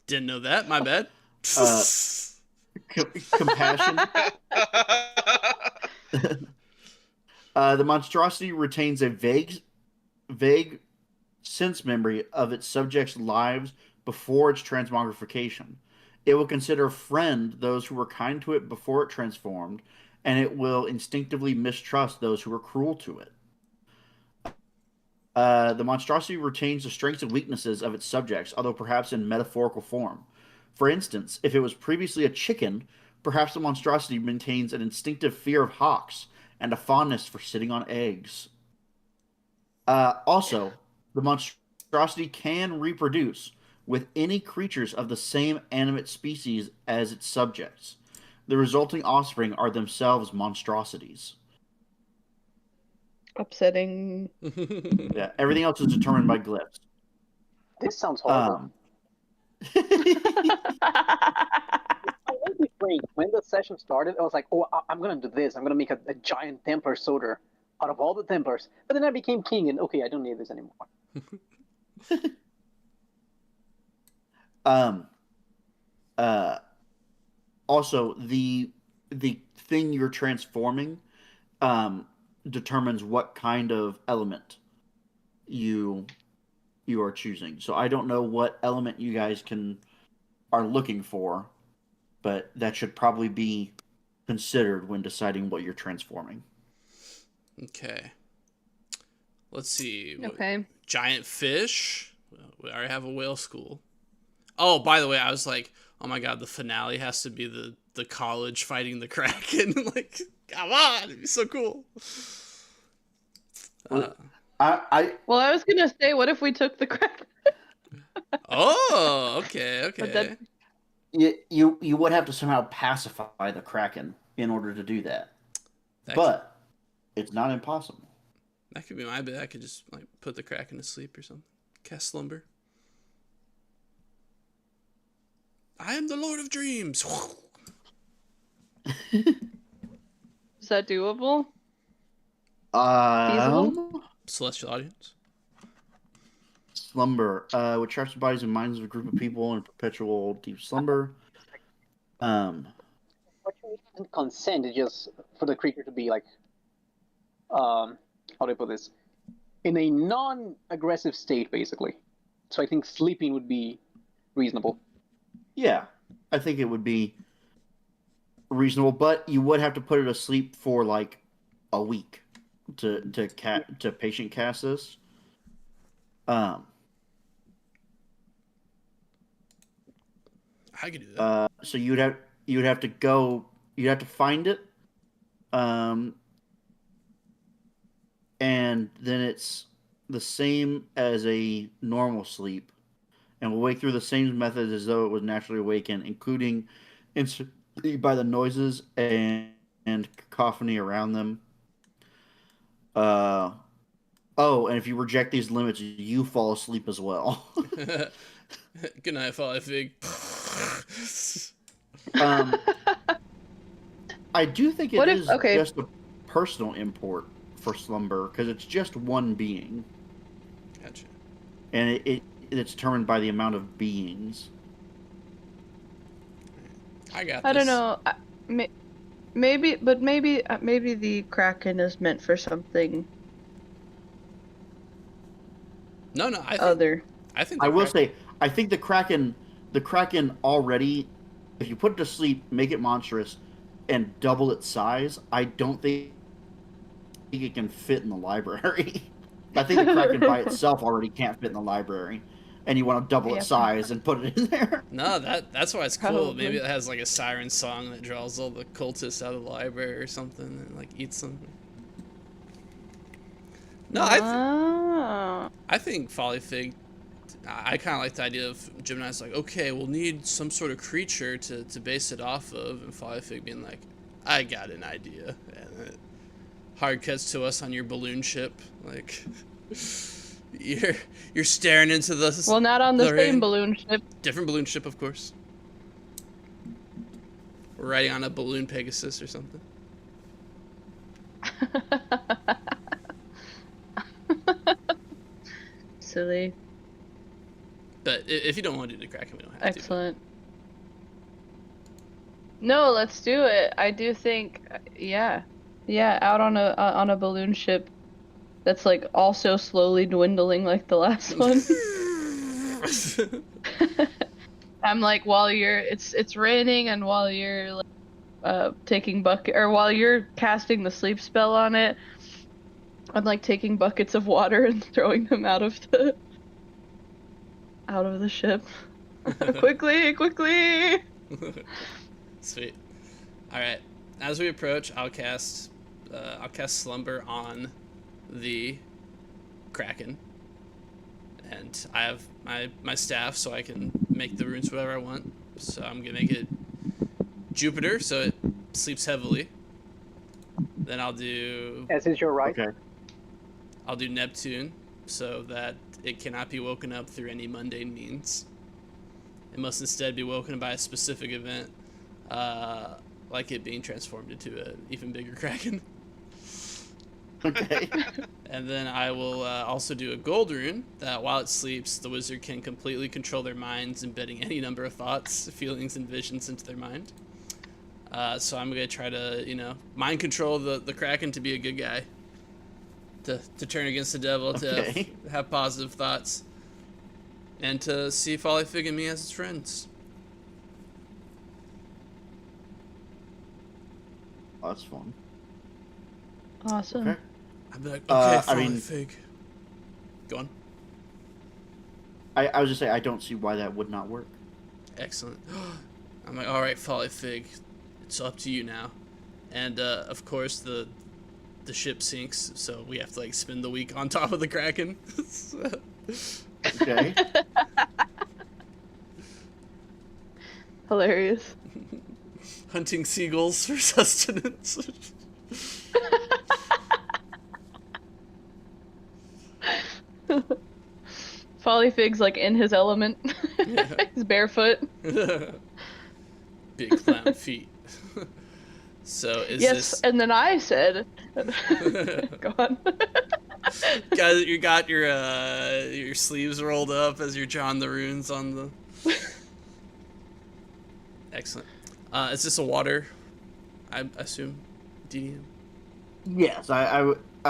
Didn't know that. My bad. Compassion. The monstrosity retains a vague sense memory of its subjects' lives before its transmogrification. It will consider friend those who were kind to it before it transformed, and it will instinctively mistrust those who were cruel to it. The monstrosity retains the strengths and weaknesses of its subjects, although perhaps in metaphorical form. For instance, if it was previously a chicken, perhaps the monstrosity maintains an instinctive fear of hawks and a fondness for sitting on eggs. Also, the monstrosity can reproduce with any creatures of the same animate species as its subjects. The resulting offspring are themselves monstrosities. upsetting. Yeah, everything else is determined by glyphs. This sounds horrible. I was afraid when the session started. I was like, "Oh, I'm gonna do this. I'm gonna make a giant Templar soldier out of all the Templars." But then I became king, and okay, I don't need this anymore. um, uh, Also, the thing you're transforming determines what kind of element you are choosing. So I don't know what element you guys are looking for, but that should probably be considered when deciding what you're transforming. Okay. Let's see. Okay. Giant fish. Well, we already have a whale school. Oh, by the way, I was like, oh my god, the finale has to be the college fighting the Kraken. Like, come on, it'd be so cool. I Well, I was gonna say, what if we took the crack? Oh, okay. But that- you would have to somehow pacify the Kraken in order to do that. But it's not impossible. That could be my bad. I could just like put the Kraken to sleep or something. Cast slumber. I am the Lord of Dreams. Is that doable? Feasible? Celestial audience. Slumber, which traps the bodies and minds of a group of people in perpetual deep slumber. What you need consent is just for the creature to be like, how do I put this? In a non-aggressive state, basically. So I think sleeping would be reasonable. Yeah, I think it would be reasonable, but you would have to put it asleep for like a week to patient cast this. I could do that. So you'd have to find it, and then the same as a normal sleep, and will wake through the same methods as though it was naturally awakened, including instantly by the noises and cacophony around them. Uh, oh, and if you reject these limits, you fall asleep as well. Good night, Folly Fig. um, I do think it What if- is okay. just a personal import for slumber because it's just one being, Gotcha. and it's determined by the amount of beings. I got I this. don't know. Maybe the Kraken is meant for something No, I think other. I think I the will Kraken- say, I think the Kraken already, if you put it to sleep, make it monstrous, and double its size, I don't think it can fit in the library. I think the Kraken by itself already can't fit in the library, and you want to double its Yeah. size and put it in there. No, that's why it's cool. Probably. Maybe it has like a siren song that draws all the cultists out of the library or something and like eats them. No, I think Folly Fig. I kind of like the idea of Gemini's like, okay, we'll need some sort of creature to base it off of, and Folly Fig being like, I got an idea, and it hard cuts to us on your balloon ship, like you're staring into the Well, not on the rain. same balloon ship. Different balloon ship, of course. We're riding on a balloon Pegasus or something. Silly. But if you don't want to do the Kraken, we don't have to. Excellent. No, let's do it. I do think, yeah, out on a balloon ship that's like also slowly dwindling like the last one. I'm like, while it's raining and while you're like, taking bucket or while you're casting the sleep spell on it, I'm like taking buckets of water and throwing them out of the ship. Quickly! Sweet. All right. As we approach, I'll cast Slumber on the Kraken, and I have my staff, so I can make the runes whatever I want. So I'm gonna make it Jupiter, so it sleeps heavily. Then I'll do As is your right. Okay. I'll do Neptune, so that it cannot be woken up through any mundane means. It must instead be woken by a specific event, like it being transformed into an even bigger Kraken. Okay. And then I will also do a gold rune that while it sleeps, the wizard can completely control their minds, embedding any number of thoughts, feelings, and visions into their mind. So I'm going to try to, mind control the Kraken to be a good guy. To turn against the devil, Okay. to have positive thoughts, and to see Folly Fig and me as his friends. Oh, that's fun. Awesome. Okay. I'd be like, okay, Folly mean- Fig. Go on. I was just saying, I don't see why that would not work. Excellent. I'm like, all right, Folly Fig, it's up to you now. And of course, the ship sinks, so we have to like spend the week on top of the Kraken. Okay. Hilarious. Hunting seagulls for sustenance. Folly Fig's like in his element. He's barefoot. Big clown feet. So is Yes, and then I said, this? go on. Guys, you got your sleeves rolled up as you're drawing the runes on the. Excellent. Is this a water? I assume, DDM. Yes, I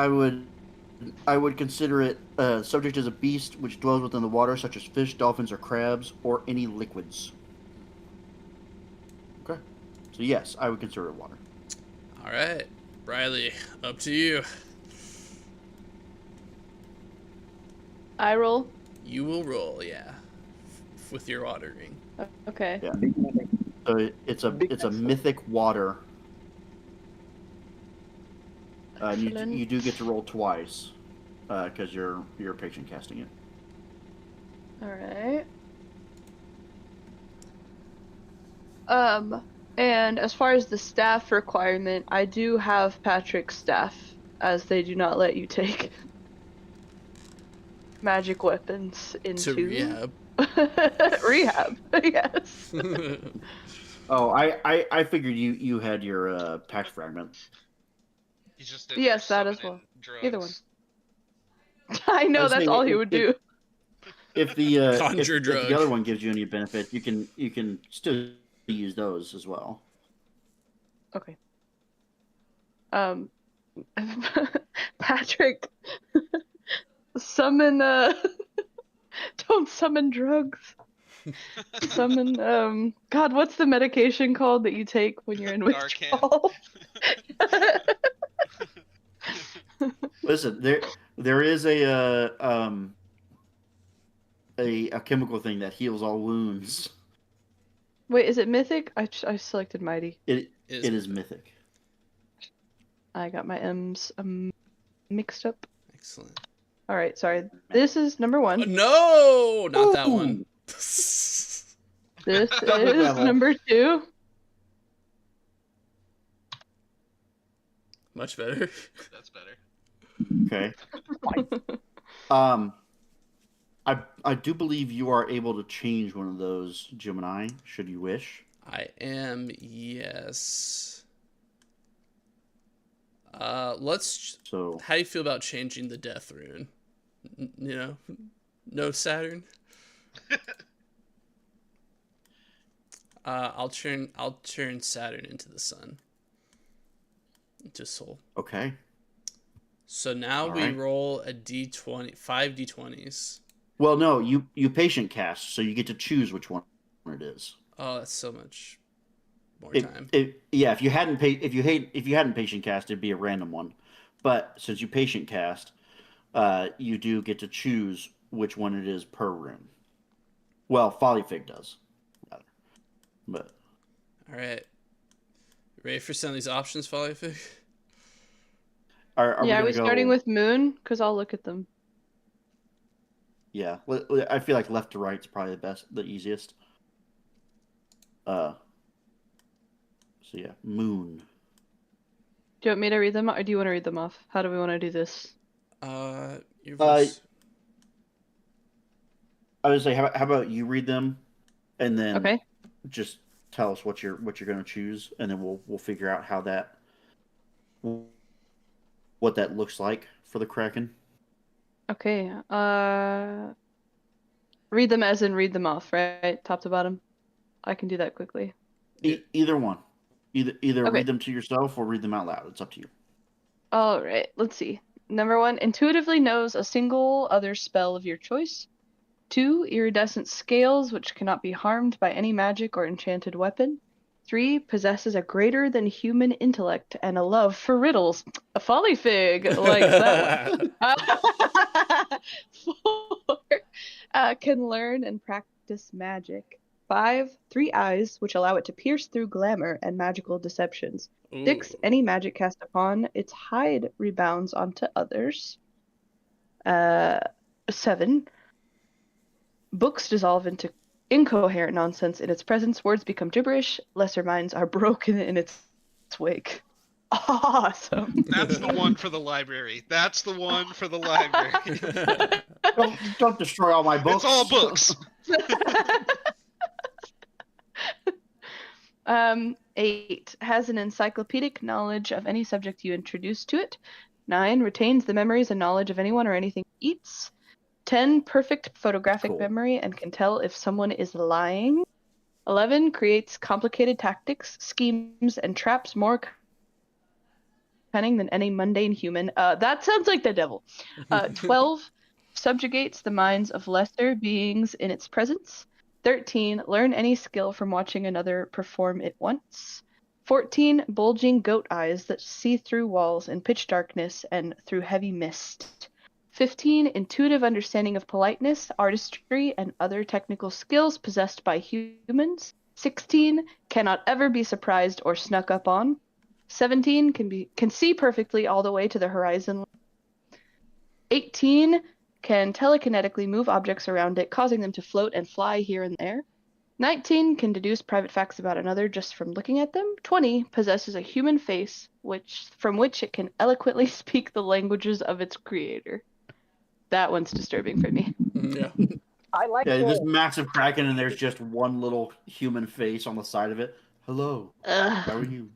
would consider it subject as a beast which dwells within the water, such as fish, dolphins, or crabs, or any liquids. Okay. So yes, I would consider it water. All right, Riley, up to you. I roll. You will roll, yeah, with your water ring. Okay. Yeah. Big mimic. So it's a Big mess. mythic water. Excellent. You do get to roll twice. because you're patient casting it. All right. And as far as the staff requirement, I do have Patrick's staff, as they do not let you take magic weapons into To rehab. rehab. Yes. Oh, I figured you had your Pact fragment. He's just in Yes, there that as summoning well. drugs. Either one. I I know was that's saying, all he would do. If the Conjure if drug. the other one gives you any benefit, you can still use those as well. Okay. Patrick, summon don't summon drugs. Summon God, what's the medication called that you take when you're in Narcan. withdrawal? Listen, there is a chemical thing that heals all wounds. Wait, is it mythic? I selected mighty. It Is is mythic. I got my M's mixed up. Excellent. All right, sorry. This is number one. No, not that one. Ooh. This Public is level. number two. Much better. That's better. Okay. I do believe you are able to change one of those, Gemini, should you wish. I am, yes. Let's. So How do you feel about changing the death rune? You know, no Saturn. I'll turn Saturn into the sun. Into soul. okay. So now All we right. roll a d20, 5 d20s. Well, no, you patient cast, so you get to choose which one it is. Oh, that's so much more If, time. yeah, if you hadn't patient cast, it'd be a random one. But since you patient cast, you do get to choose which one it is per rune. Well, Folly Fig does. But All right. Ready for some of these options, Follyfig? are Yeah, are we we gonna starting go? with moon? Because I'll look at them. Yeah, I feel like left to right is probably the easiest. So yeah, moon. Do you want me to read them, or do you want to read them off? How do we want to do this? Your voice. I would say, how about you read them, and then Okay. just tell us what you're going to choose, and then we'll figure out how what that looks like for the Kraken. Okay. Read them as in read them off, right? Top to bottom. I can do that quickly. Either one, either Okay. read them to yourself or read them out loud. It's up to you. All right. Let's see. Number one, intuitively knows a single other spell of your choice. 2, iridescent scales, which cannot be harmed by any magic or enchanted weapon. 3, possesses a greater than human intellect and a love for riddles. A folly fig likes that one. 4, can learn and practice magic. 5, 3 eyes, which allow it to pierce through glamour and magical deceptions. 6, Ooh. any magic cast upon its hide rebounds onto others. 7, books dissolve into incoherent nonsense in its presence. Words become gibberish. Lesser minds are broken in its wake. Awesome. That's the one for the library. That's the one for the library. Don't destroy all my books. It's all books. 8, has an encyclopedic knowledge of any subject you introduce to it. 9, retains the memories and knowledge of anyone or anything it eats. 10, perfect photographic Cool. memory and can tell if someone is lying. 11, creates complicated tactics, schemes, and traps more cunning than any mundane human. That sounds like the devil. 12, subjugates the minds of lesser beings in its presence. 13, learn any skill from watching another perform it once. 14, bulging goat eyes that see through walls in pitch darkness and through heavy mist. 15, intuitive understanding of politeness, artistry, and other technical skills possessed by humans. 16, cannot ever be surprised or snuck up on. 17, can see perfectly all the way to the horizon. 18 can telekinetically move objects around it, causing them to float and fly here and there. 19 can deduce private facts about another just from looking at them. 20 possesses a human face, from which it can eloquently speak the languages of its creator. That one's disturbing for me. Yeah. I like Yeah, this the massive kraken, and there's just one little human face on the side of it. Hello, how are Ugh, you?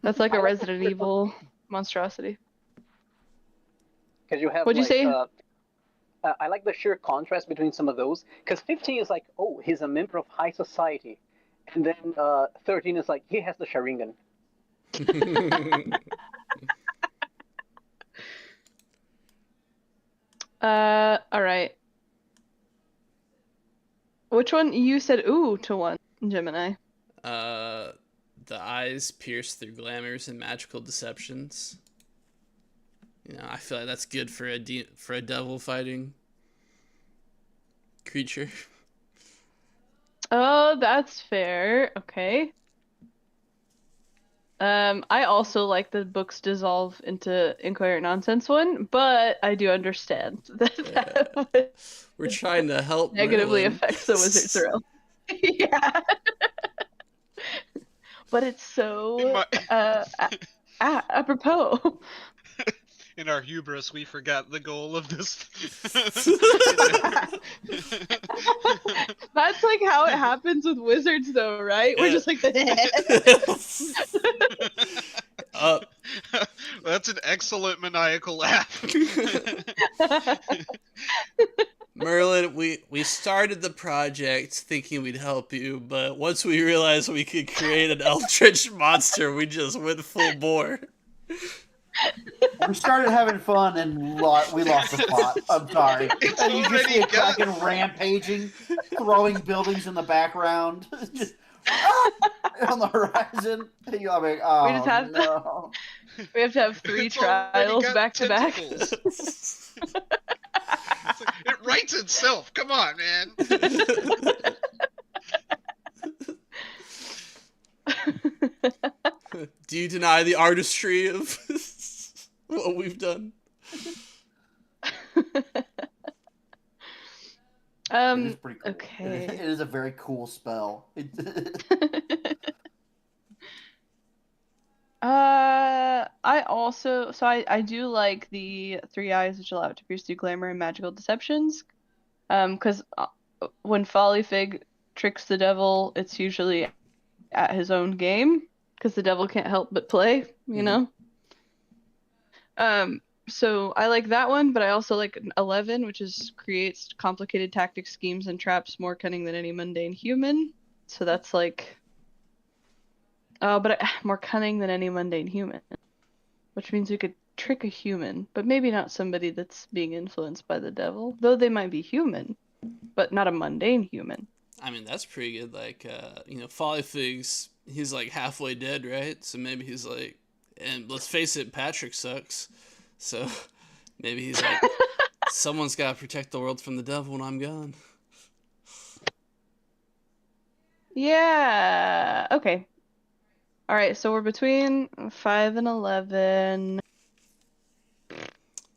that's like a I like Resident the- Evil monstrosity. because you have What'd you like say? I like the sheer contrast between some of those. Because 15 is like, oh, he's a member of high society, and then 13 is like, he has the Sharingan. All right. Which one? You said ooh to one, Gemini. The eyes pierced through glamours and magical deceptions. You know, I feel like that's good for a devil fighting creature. Oh, that's fair. Okay. I also like the books dissolve into incoherent nonsense one, but I do understand that would We're trying to help negatively Merlin. affects the wizard's realm. Yeah. But it's so apropos. In our hubris, we forgot the goal of this. That's like how it happens with wizards, though, right? We're Yeah. just like, That's an excellent maniacal laugh. Merlin, we started the project thinking we'd help you, but once we realized we could create an eldritch monster, we just went full bore. We started having fun, and we lost the plot. I'm sorry. It's And you just see already a kraken rampaging, throwing buildings in the background, just on the horizon. And you're like, oh, We just have no. we have to have 3 It's already trials got back to back. tentacles. It's like, it writes itself. Come on, man. Do you deny the artistry of what we've done? It is pretty cool. Okay. It is a very cool spell. I do like the 3 eyes which allow it to pierce through glamour and magical deceptions. Because when Follyfig tricks the devil, it's usually at his own game, because the devil can't help but play, you know? So I like that one, but I also like 11, which creates complicated tactics, schemes, and traps more cunning than any mundane human. So that's like, more cunning than any mundane human, which means we could trick a human, but maybe not somebody that's being influenced by the devil, though they might be human, but not a mundane human. I mean, that's pretty good. Like, Follyfigs, he's like halfway dead, right? So maybe he's like, and let's face it, Patrick sucks. So maybe he's like, someone's got to protect the world from the devil when I'm gone. Yeah. Okay. All right. So we're between 5 and 11.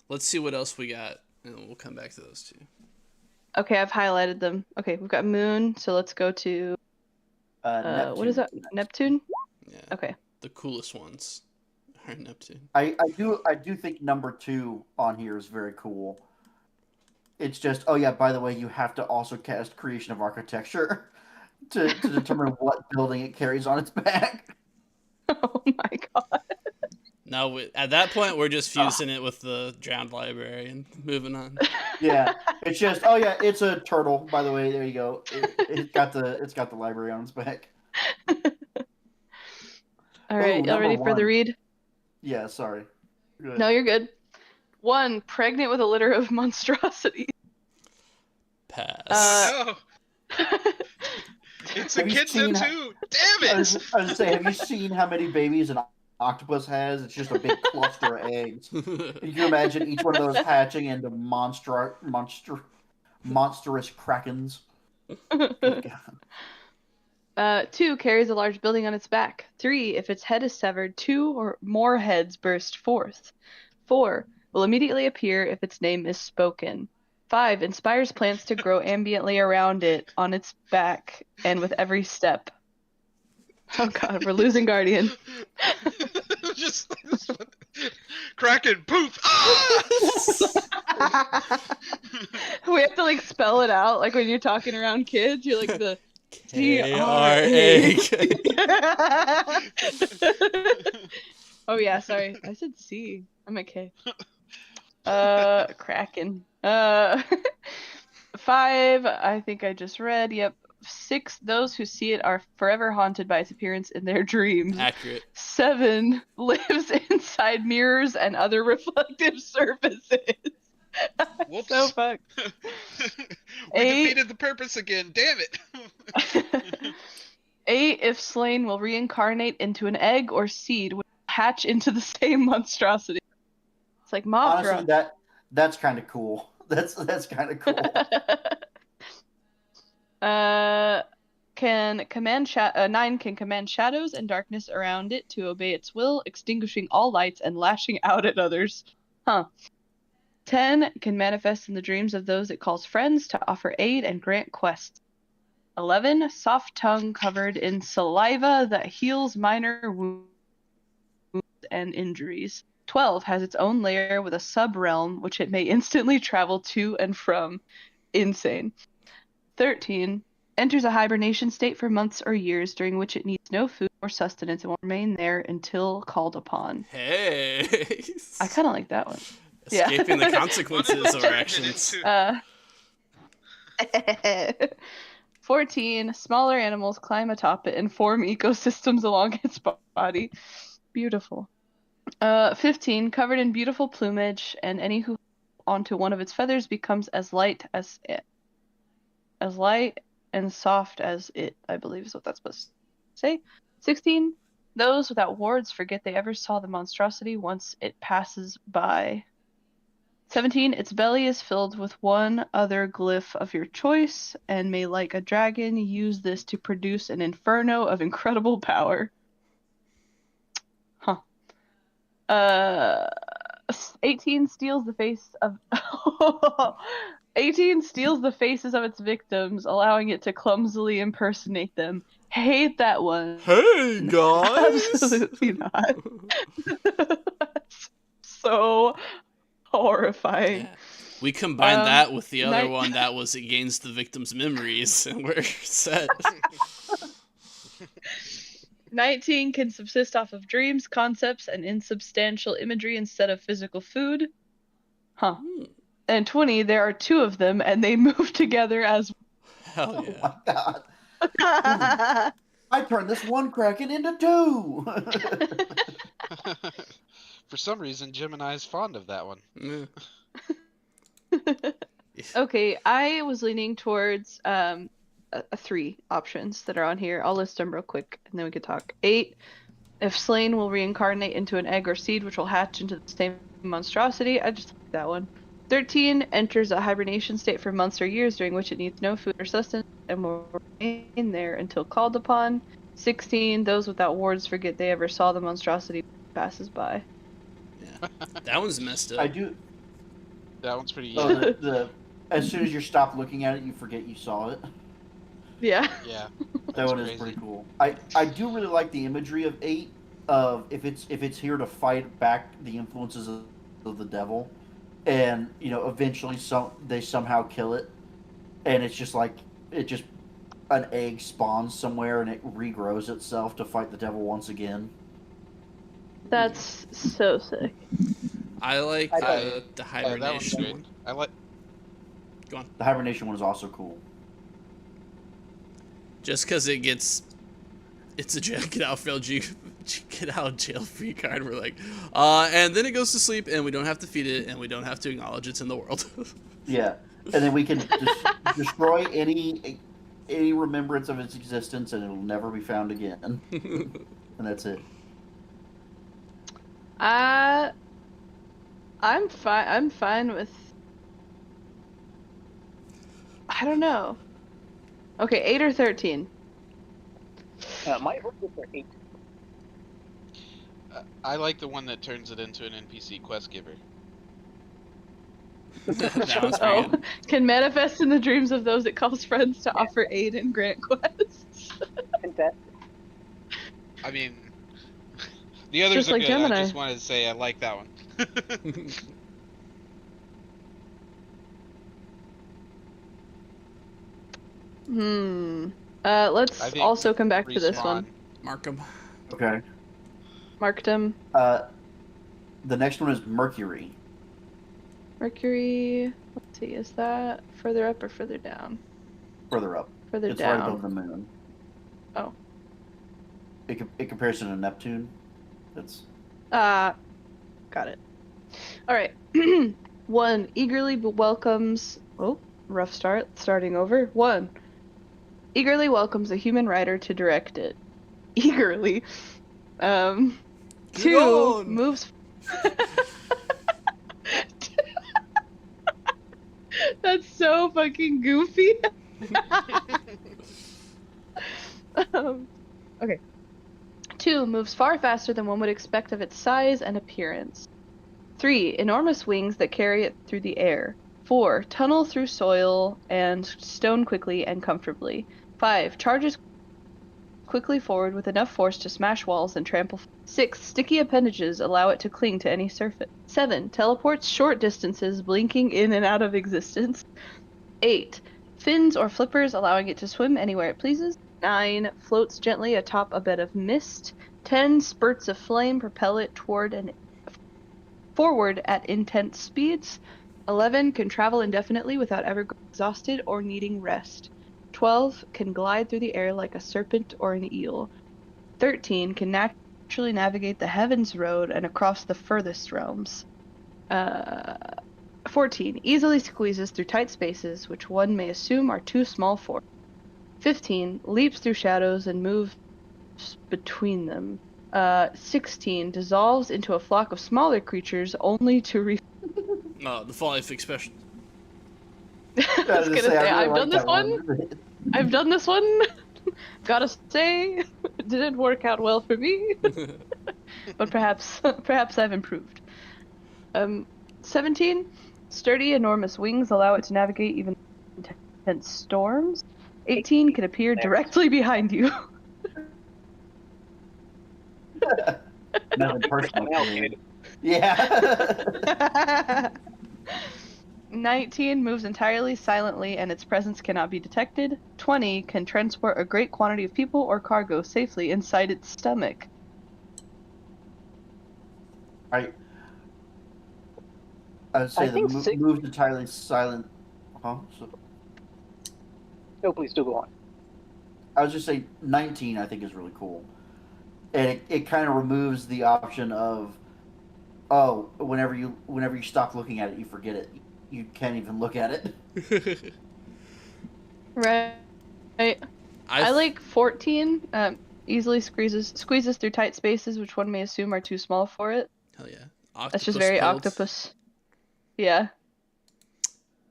Let's see what else we got, and we'll come back to those two. Okay, I've highlighted them. Okay, we've got Moon. So let's go to Neptune. what is that? Neptune. Yeah. Okay. The coolest ones are Neptune. I do think number 2 on here is very cool. It's just, oh yeah, by the way, you have to also cast Creation of Architecture to determine what building it carries on its back. Oh my god. No, at that point, we're just fusing it with the drowned library and moving on. Yeah, it's just, oh yeah, it's a turtle. By the way, there you go. It's got the library on its back. All right, y'all ready for the 1. read? Yeah, sorry. Good. No, you're good. 1, pregnant with a litter of monstrosities. Pass. No, it's a Have you kid seen too. Damn I it! was gonna say, have you seen how many babies an octopus has? It's just a big cluster of eggs. You can imagine each one of those hatching into monstrous krakens. Good God. 2, carries a large building on its back. 3, if its head is severed, 2 or more heads burst forth. 4, will immediately appear if its name is spoken. 5. Inspires plants to grow ambiently around it on its back and with every step. Oh god, we're losing Guardian. just Kraken, poof! Ah! We have to like spell it out, like when you're talking around kids, you're like the K-R-A. Oh yeah, sorry. I said C. I'm a K. Kraken. 5, I think I just read. Yep. 6, those who see it are forever haunted by its appearance in their dreams. Accurate. 7, lives inside mirrors and other reflective surfaces. Whoops. So fucked. We 8. defeated the purpose again, damn it! 8, if slain, will reincarnate into an egg or seed, which will hatch into the same monstrosity. It's like Mothra. Honestly, that's kind of cool. That's kind of cool. Can command 9 can command shadows and darkness around it to obey its will, extinguishing all lights and lashing out at others. 10 can manifest in the dreams of those it calls friends to offer aid and grant quests. 11, soft tongue covered in saliva that heals minor wounds and injuries. 12, has its own lair with a sub-realm which it may instantly travel to and from. Insane. 13, enters a hibernation state for months or years, during which it needs no food or sustenance and will remain there until called upon. Hey. I kind of like that one. Escaping Yeah. the consequences of our actions. 14, smaller animals climb atop it and form ecosystems along its body. Beautiful. 15, covered in beautiful plumage, and any who onto one of its feathers becomes as light as it. As light and soft as it, I believe is what that's supposed to say. 16, those without wards forget they ever saw the monstrosity once it passes by. 17, its belly is filled with one other glyph of your choice, and may, like a dragon, use this to produce an inferno of incredible power. 18 steals the face of 18 steals the faces of its victims, allowing it to clumsily impersonate them. Hate that one. Hey, guys! Absolutely not. That's so horrifying. Yeah. We combined that with the other night- one that was it gains the victim's memories, and we're set. 19 can subsist off of dreams, concepts, and insubstantial imagery instead of physical food. And 20, there are 2 of them, and they move together as. Hell Oh yeah. my god. I turned this one Kraken into 2. For some reason, Gemini's fond of that one. Yeah. Okay, I was leaning towards 3 options that are on here. I'll list them real quick, and then we could talk. 8, if slain, will reincarnate into an egg or seed, which will hatch into the same monstrosity. I just like that one. 13, enters a hibernation state for months or years, during which it needs no food or sustenance, and will remain there until called upon. 16, those without wards forget they ever saw the monstrosity passes by. Yeah. That one's messed up. I do. That one's pretty easy. Oh, as soon as you stop looking at it, you forget you saw it. Yeah. Yeah. That one is crazy. pretty cool. I do really like the imagery of 8. Of if it's here to fight back the influences of the devil, and eventually they somehow kill it, and it's just like an egg spawns somewhere and it regrows itself to fight the devil once again. That's so sick. I like I the Yeah, that one's hibernation great. one. I like. Go on. The hibernation one is also cool. Just because it's a get out of jail free card. We're like, and then it goes to sleep, and we don't have to feed it, and we don't have to acknowledge it's in the world. Yeah, and then we can destroy any remembrance of its existence, and it'll never be found again. And that's it. I'm fine. I'm fine with. I don't know. Okay, 8 or 13. My vote is for 8. I like the one that turns it into an NPC quest giver. That was pretty Oh, good. can manifest in the dreams of those it calls friends to offer aid and grant quests. Fantastic. I mean, the others Just are like good. Gemini. I just wanted to say I like that one. Let's I think also come back to this one. Respawn. Markham. Okay. Marked him. The next one is Mercury. Mercury. Let's see, is that further up or further down? Further up. Further It's down. right above the moon. Oh. It compares to Neptune. It's Got it. All right. 1 eagerly welcomes. Oh, rough start. Starting over. 1 eagerly welcomes a human writer to direct it. Eagerly. 2 on! moves. That's so fucking goofy. Okay. 2 moves far faster than one would expect of its size and appearance. 3 enormous wings that carry it through the air. 4 tunnel through soil and stone quickly and comfortably. 5 charges quickly forward with enough force to smash walls and trample. 6 sticky appendages allow it to cling to any surface. 7 teleports short distances, blinking in and out of existence. 8 fins or flippers allowing it to swim anywhere it pleases. 9 floats gently atop a bed of mist. 10 spurts of flame propel it forward at intense speeds. 11 can travel indefinitely without ever growing exhausted or needing rest. 12 can glide through the air like a serpent or an eel. 13 can naturally navigate the heavens road and across the furthest realms. 14 easily squeezes through tight spaces, which one may assume are too small for. 15 leaps through shadows and moves between them. 16 dissolves into a flock of smaller creatures only to Oh, the Fall Life special. I was gonna say, I really I've like done this that one. I've done this one. Gotta say, it didn't work out well for me. But perhaps I've improved. 17 sturdy, enormous wings allow it to navigate even intense storms. 18 can appear directly behind you. nothing personal. Now, for me. kid. Yeah. 19 moves entirely silently and its presence cannot be detected. 20 can transport a great quantity of people or cargo safely inside its stomach. I would say I think six- moves entirely silent. Huh? So, No, please do go on. I was just say 19. I think is really cool, and it kind of removes the option of, oh, whenever you stop looking at it, you forget it. You can't even look at it. Right. I like 14. Easily squeezes through tight spaces, which one may assume are too small for it. Hell yeah. That's just very build, octopus. Yeah.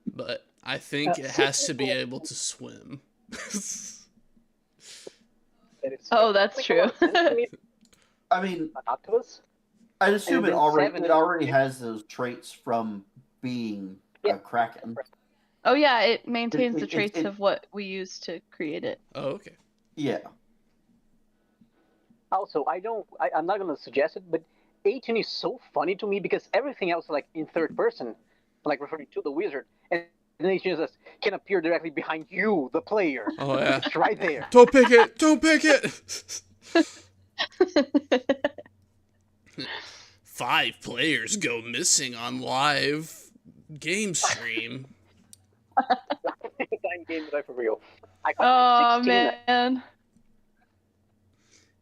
But I think it has to be able to swim. Oh, that's true. I mean, An octopus? I'd assume And it then already 7 has those traits from being a kraken. Oh yeah, it maintains the It- traits of what we use to create it. Oh, okay. Yeah. Also, I'm not gonna suggest it, but 18 is so funny to me because everything else is like in third person, like referring to the wizard, and then 18 just can appear directly behind you, the player. Oh yeah. It's right there. Don't pick it! Don't pick it! 5 players go missing on live game stream. Time game life for real. I Oh caught 16. man.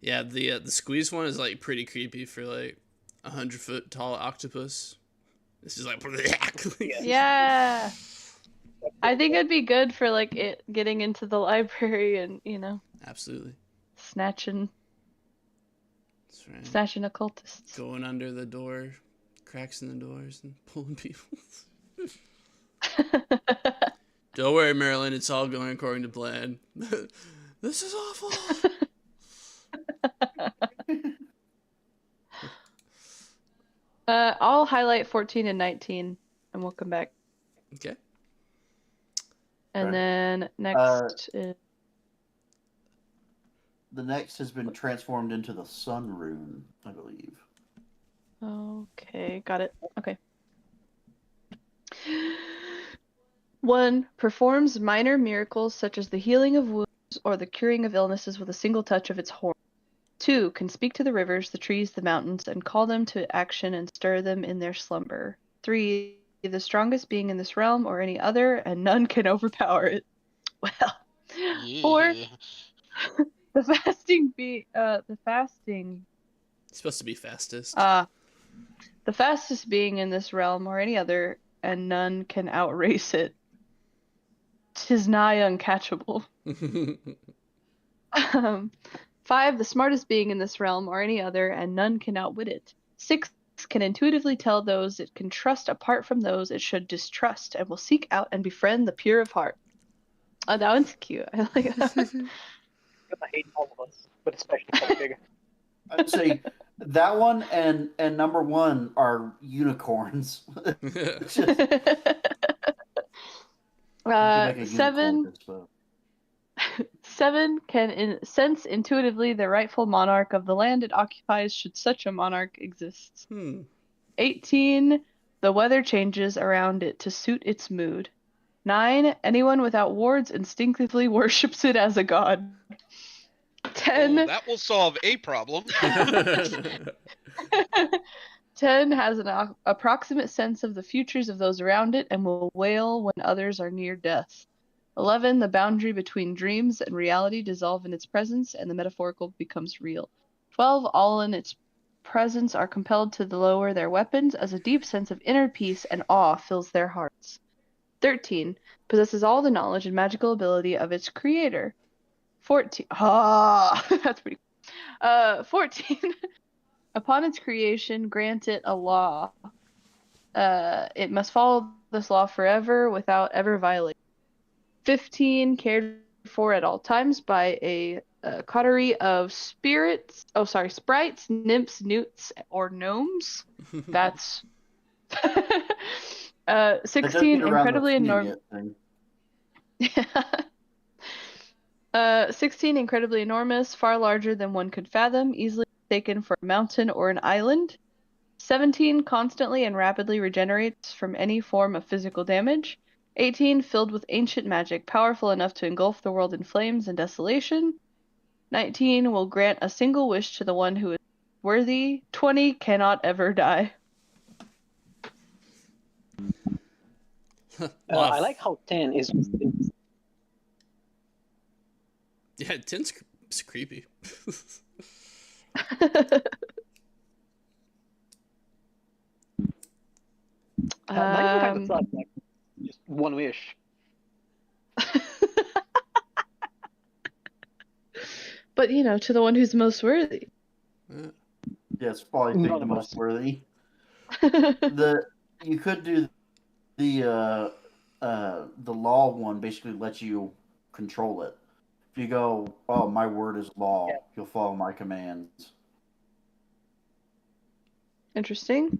Yeah, the squeeze one is like pretty creepy for like 100-foot tall octopus. This is like Yeah. I think it'd be good for like it getting into the library and Absolutely. snatching That's right. snatching occultists. Going under the door, cracks in the doors, and pulling people. Don't worry, Marilyn. It's all going according to plan. This is awful. I'll highlight 14 and 19, and we'll come back Okay. And Okay. then next is The next has been transformed into the Sun Rune, I believe. okay, got it. Okay. 1. Performs minor miracles such as the healing of wounds or the curing of illnesses with a single touch of its horn. 2. Can speak to the rivers, the trees, the mountains, and call them to action and stir them in their slumber. 3. The strongest being in this realm or any other, and none can overpower it. Well. 4. Yeah. The fasting It's supposed to be fastest. the fastest being in this realm or any other, and none can outrace it. 'Tis nigh uncatchable. 5. The smartest being in this realm or any other, and none can outwit it. 6. Can intuitively tell those it can trust apart from those it should distrust, and will seek out and befriend the pure of heart. Oh, that one's cute. I like that one. I hate all of us, but especially Peg. I'd say that one and number 1 are unicorns. It's just, you can make a 7. unicorn this way. 7 can sense intuitively the rightful monarch of the land it occupies should such a monarch exist. 18. The weather changes around it to suit its mood. 9. Anyone without wards instinctively worships it as a god. 10. Oh, that will solve a problem. 10 has an approximate sense of the futures of those around it and will wail when others are near death. 11. The boundary between dreams and reality dissolve in its presence, and the metaphorical becomes real. 12. All in its presence are compelled to lower their weapons, as a deep sense of inner peace and awe fills their hearts. 13. Possesses all the knowledge and magical ability of its creator. 14. That's pretty cool. 14. Upon its creation, grant it a law. It must follow this law forever without ever violating. 15. Cared for at all times by a coterie of sprites, nymphs, newts, or gnomes. That's 16. Incredibly enormous. 16. Incredibly enormous, far larger than one could fathom, easily taken for a mountain or an island. 17. Constantly and rapidly regenerates from any form of physical damage. 18. Filled with ancient magic, powerful enough to engulf the world in flames and desolation. 19. Will grant a single wish to the one who is worthy. 20. Cannot ever die. I like how 10 is. Yeah, 10's creepy. 9 kind of sucks, like just one wish. But to the one who's most worthy. Yes, probably None pick the of most us. worthy. You could do the law one. Basically, lets you control it. If you go, oh, my word is law, Yeah. you'll follow my commands. Interesting.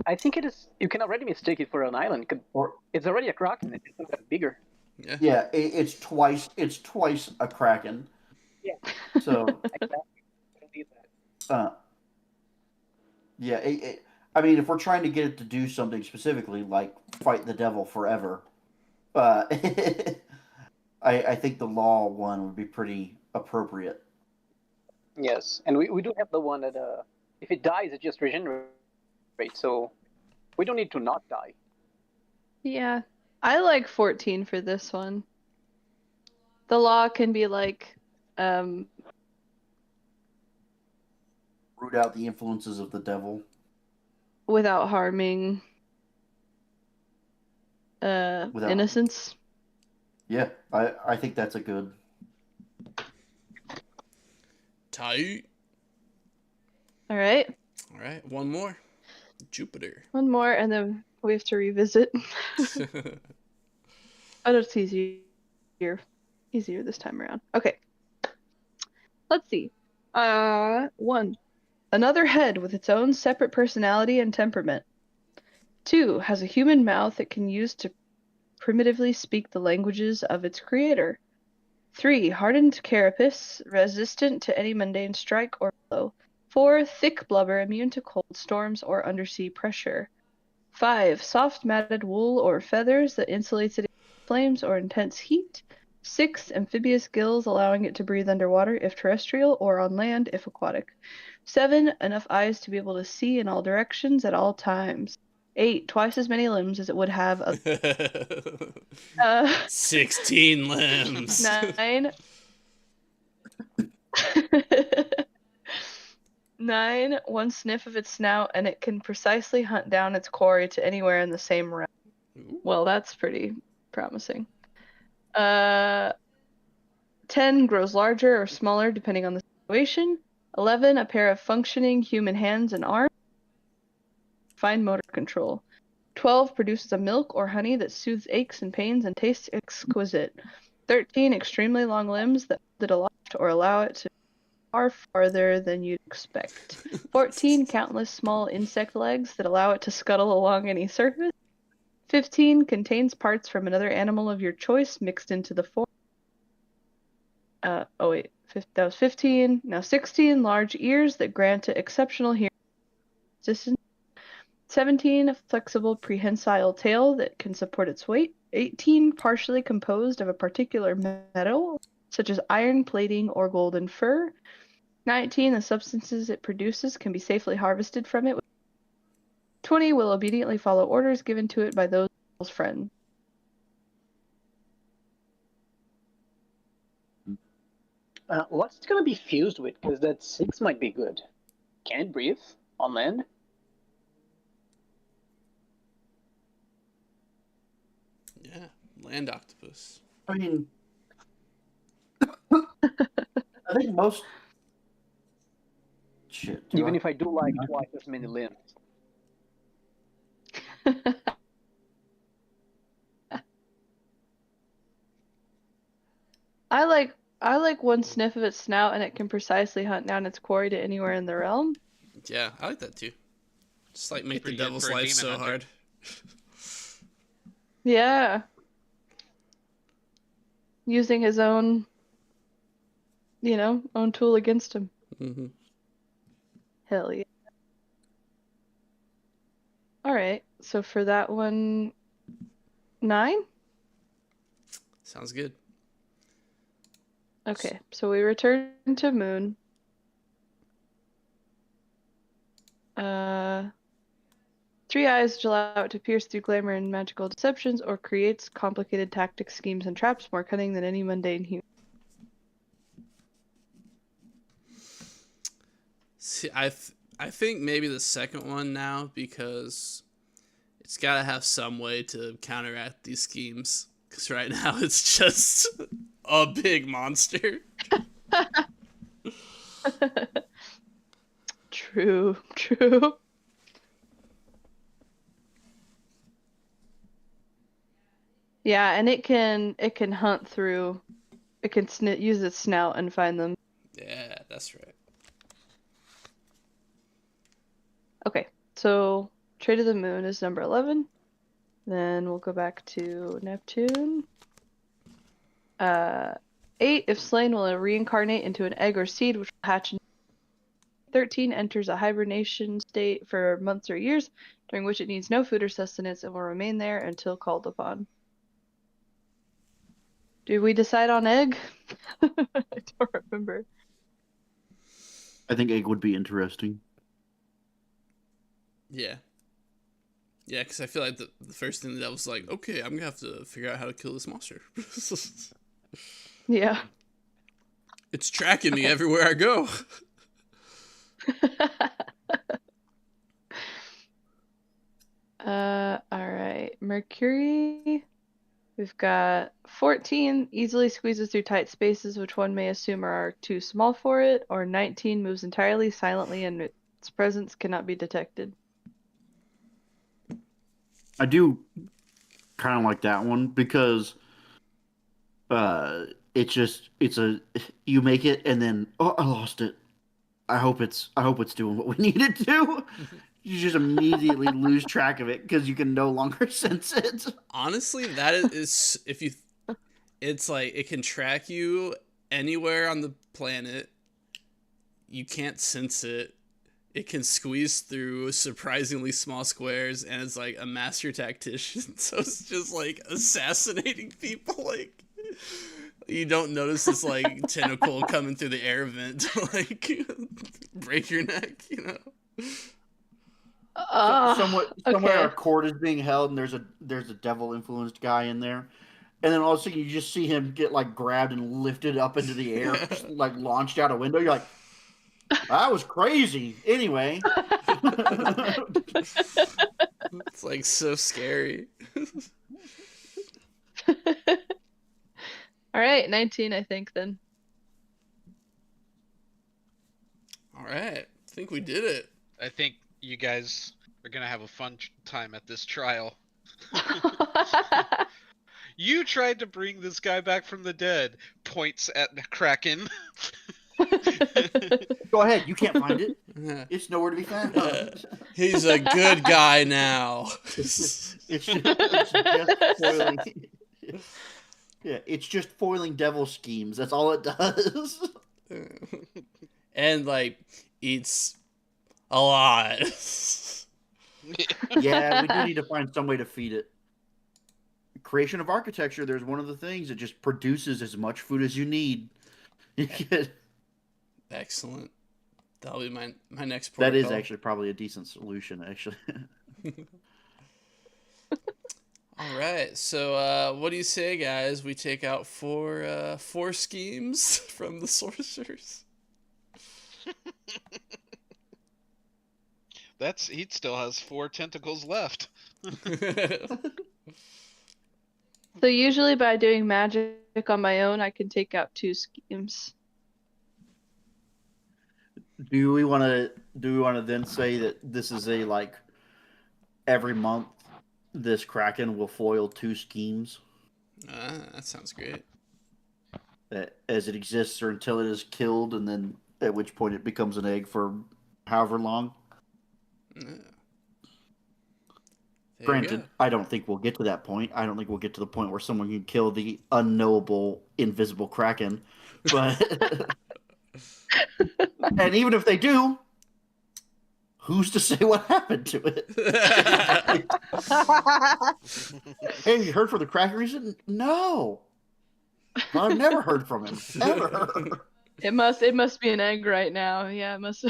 I think it is. You can already mistake it for an island. Or It's already a kraken. It's not that bigger. Yeah. yeah, it's twice a kraken. Yeah. So Exactly. I don't need that. yeah, I mean, if we're trying to get it to do something specifically, like fight the devil forever, I think the law one would be pretty appropriate. Yes, and we do have the one that if it dies, it just regenerates. So we don't need to not die. Yeah. I like 14 for this one. The law can be like, Root out the influences of the devil. without harming innocence. Yeah, I think that's a good. Tight. All right. All right, one more. Jupiter. One more, and then we have to revisit. Oh, it's easier this time around. Okay. Let's see. 1. Another head with its own separate personality and temperament. 2. Has a human mouth it can use to primitively speak the languages of its creator. 3. Hardened carapace, resistant to any mundane strike or blow. 4. Thick blubber, immune to cold storms or undersea pressure. 5. Soft matted wool or feathers that insulates it against flames or intense heat. 6. Amphibious gills, allowing it to breathe underwater if terrestrial or on land if aquatic. 7. Enough eyes to be able to see in all directions at all times. 8. Twice as many limbs as it would have. 16 limbs. 9. 9. One sniff of its snout, and it can precisely hunt down its quarry to anywhere in the same realm. Well, that's pretty promising. 10. Grows larger or smaller depending on the situation. 11. A pair of functioning human hands and arms. Fine motor control. 12. Produces a milk or honey that soothes aches and pains and tastes exquisite. 13. Extremely long limbs that hold it aloft or allow it to far farther than you'd expect. 14. Countless small insect legs that allow it to scuttle along any surface. 15. Contains parts from another animal of your choice mixed into the form. That was 15. Now 16. Large ears that grant it exceptional hearing resistance. 17. A flexible prehensile tail that can support its weight. 18. Partially composed of a particular metal, such as iron plating or golden fur. 19. The substances it produces can be safely harvested from it. 20. Will obediently follow orders given to it by those friends. What's it gonna be fused with? Because that 6 might be good. Can it breathe on land? Yeah, land octopus. I mean, I think most. Shit. Even if I do like twice as many limbs. I like one sniff of its snout, and it can precisely hunt down its quarry to anywhere in the realm. Yeah, I like that too. Just like make the Pretty good devil's for a life demon so hunter. hard. Yeah. Using his own, own tool against him. Mm-hmm. Hell yeah. Alright, so for that one, 9? Sounds good. Okay, so we return to Moon. 3 eyes which allow it to pierce through glamour and magical deceptions, or creates complicated tactics, schemes, and traps more cunning than any mundane human. See, I think maybe the second one now, because it's got to have some way to counteract these schemes. Because right now it's just a big monster. True. Yeah, and it can hunt through. It can use its snout and find them. Yeah, that's right. Okay, so Trade of the Moon is number 11. Then we'll go back to Neptune. 8. If slain, will reincarnate into an egg or seed, which will hatch in 13. Enters a hibernation state for months or years, during which it needs no food or sustenance and will remain there until called upon. Did we decide on egg? I don't remember. I think egg would be interesting. Yeah. Yeah, because I feel like the first thing that was like, okay, I'm going to have to figure out how to kill this monster. Yeah. It's tracking me everywhere I go. Alright. Mercury. We've got 14. Easily squeezes through tight spaces, which one may assume are too small for it. Or 19. Moves entirely silently and its presence cannot be detected. I do kind of like that one because you make it and then I lost it. I hope it's doing what we need it to. you just immediately lose track of it because you can no longer sense it. Honestly, that is if you. It's like it can track you anywhere on the planet. You can't sense it. It can squeeze through surprisingly small squares, and it's like a master tactician. So it's just like assassinating people. Like you don't notice this like tentacle coming through the air vent to like break your neck. You know. Somewhere Okay. a court is being held, and there's a devil influenced guy in there, and then all of a sudden you just see him get like grabbed and lifted up into the air, just, like launched out a window. You're like, that was crazy. Anyway, It's like so scary. All right, 19, I think then. All right, I think we did it. I think you guys are gonna have a fun time at this trial. You tried to bring this guy back from the dead. Points at the Kraken. go ahead. You can't find it. Yeah. It's nowhere to be found. He's a good guy now. It's just foiling. Yeah, it's just foiling devil schemes. That's all it does. And like eats a lot. Yeah, we do need to find some way to feed it. Creation of architecture, there's one of the things that just produces as much food as you need. You get, Excellent. That'll be my next that protocol. is actually probably a decent solution, actually. All right. So what do you say, guys? We take out four schemes from the sorcerers. He still has 4 tentacles left. So usually by doing magic on my own, I can take out 2 schemes. Do we want to then say that this is a like every month this Kraken will foil 2 schemes That sounds great. that as it exists or until it is killed, and then at which point it becomes an egg for however long. There you Granted, go. I don't think we'll get to that point. I don't think we'll get to the point where someone can kill the unknowable, invisible Kraken. But and even if they do, who's to say what happened to it? Hey, you heard from the Kraken recently? No. I've never heard from him. Ever. It must be an egg right now. Yeah, it must.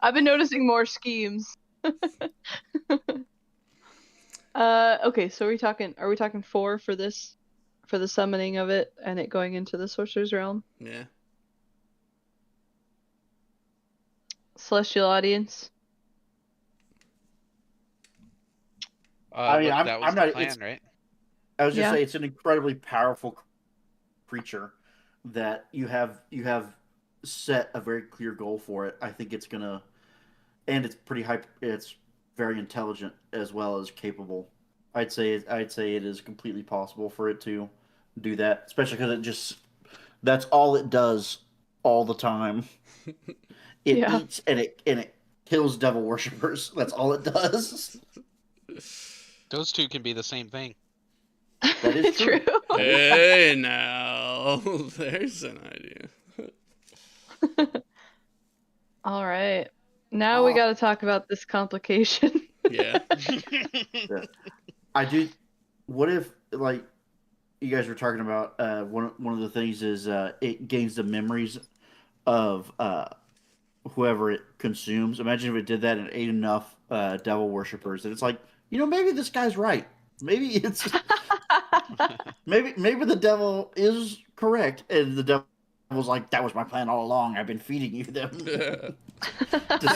I've been noticing more schemes. Okay, so are we talking 4 for this, for the summoning of it and it going into the sorcerer's realm? Yeah. Celestial audience. I mean, that was I'm the not- plan, it's- right? I was just Yeah. saying it's an incredibly powerful creature that you have set a very clear goal for it. I think it's gonna, and it's pretty hype. It's very intelligent as well as capable. I'd say it is completely possible for it to do that, especially because that's all it does all the time. It Yeah. eats and it kills devil worshippers. That's all it does. Those 2 can be the same thing. That is true. Hey now, there's an idea. All right. Now we got to talk about this complication. Yeah. I do. What if, like, you guys were talking about? One of the things is it gains the memories of whoever it consumes. Imagine if it did that and ate enough devil worshippers, and it's like, maybe this guy's right. Maybe it's maybe the devil is correct, and the devil was like, that was my plan all along. I've been feeding you them to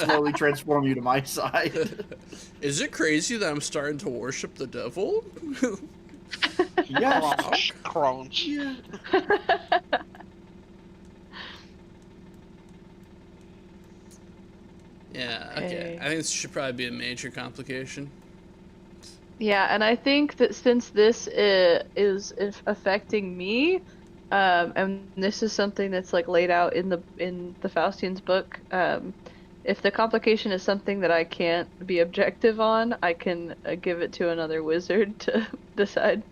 slowly transform you to my side. Is it crazy that I'm starting to worship the devil? Yes. Crunch. Yeah. Yeah, okay. Okay. I think this should probably be a major complication. Yeah, and I think that since this is affecting me, and this is something that's like laid out in the Faustian's book, If the complication is something that I can't be objective on, I can give it to another wizard to decide.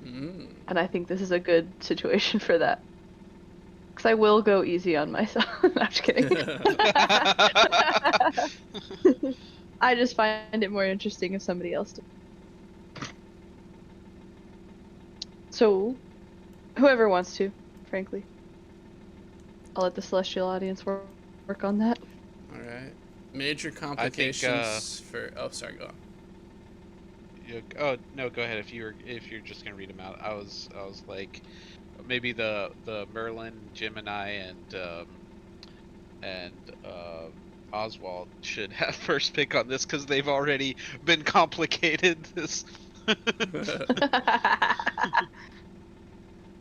Mm. And I think this is a good situation for that. Because I will go easy on myself. No, I'm just kidding. I just find it more interesting if somebody else does. So, whoever wants to, frankly. I'll let the celestial audience work on that. All right. Major complications for. Oh, sorry. Go on. Oh no, go ahead. If you're just gonna read them out, I was like, maybe the Merlin, Gemini, and Oswald should have first pick on this because they've already been complicated. This.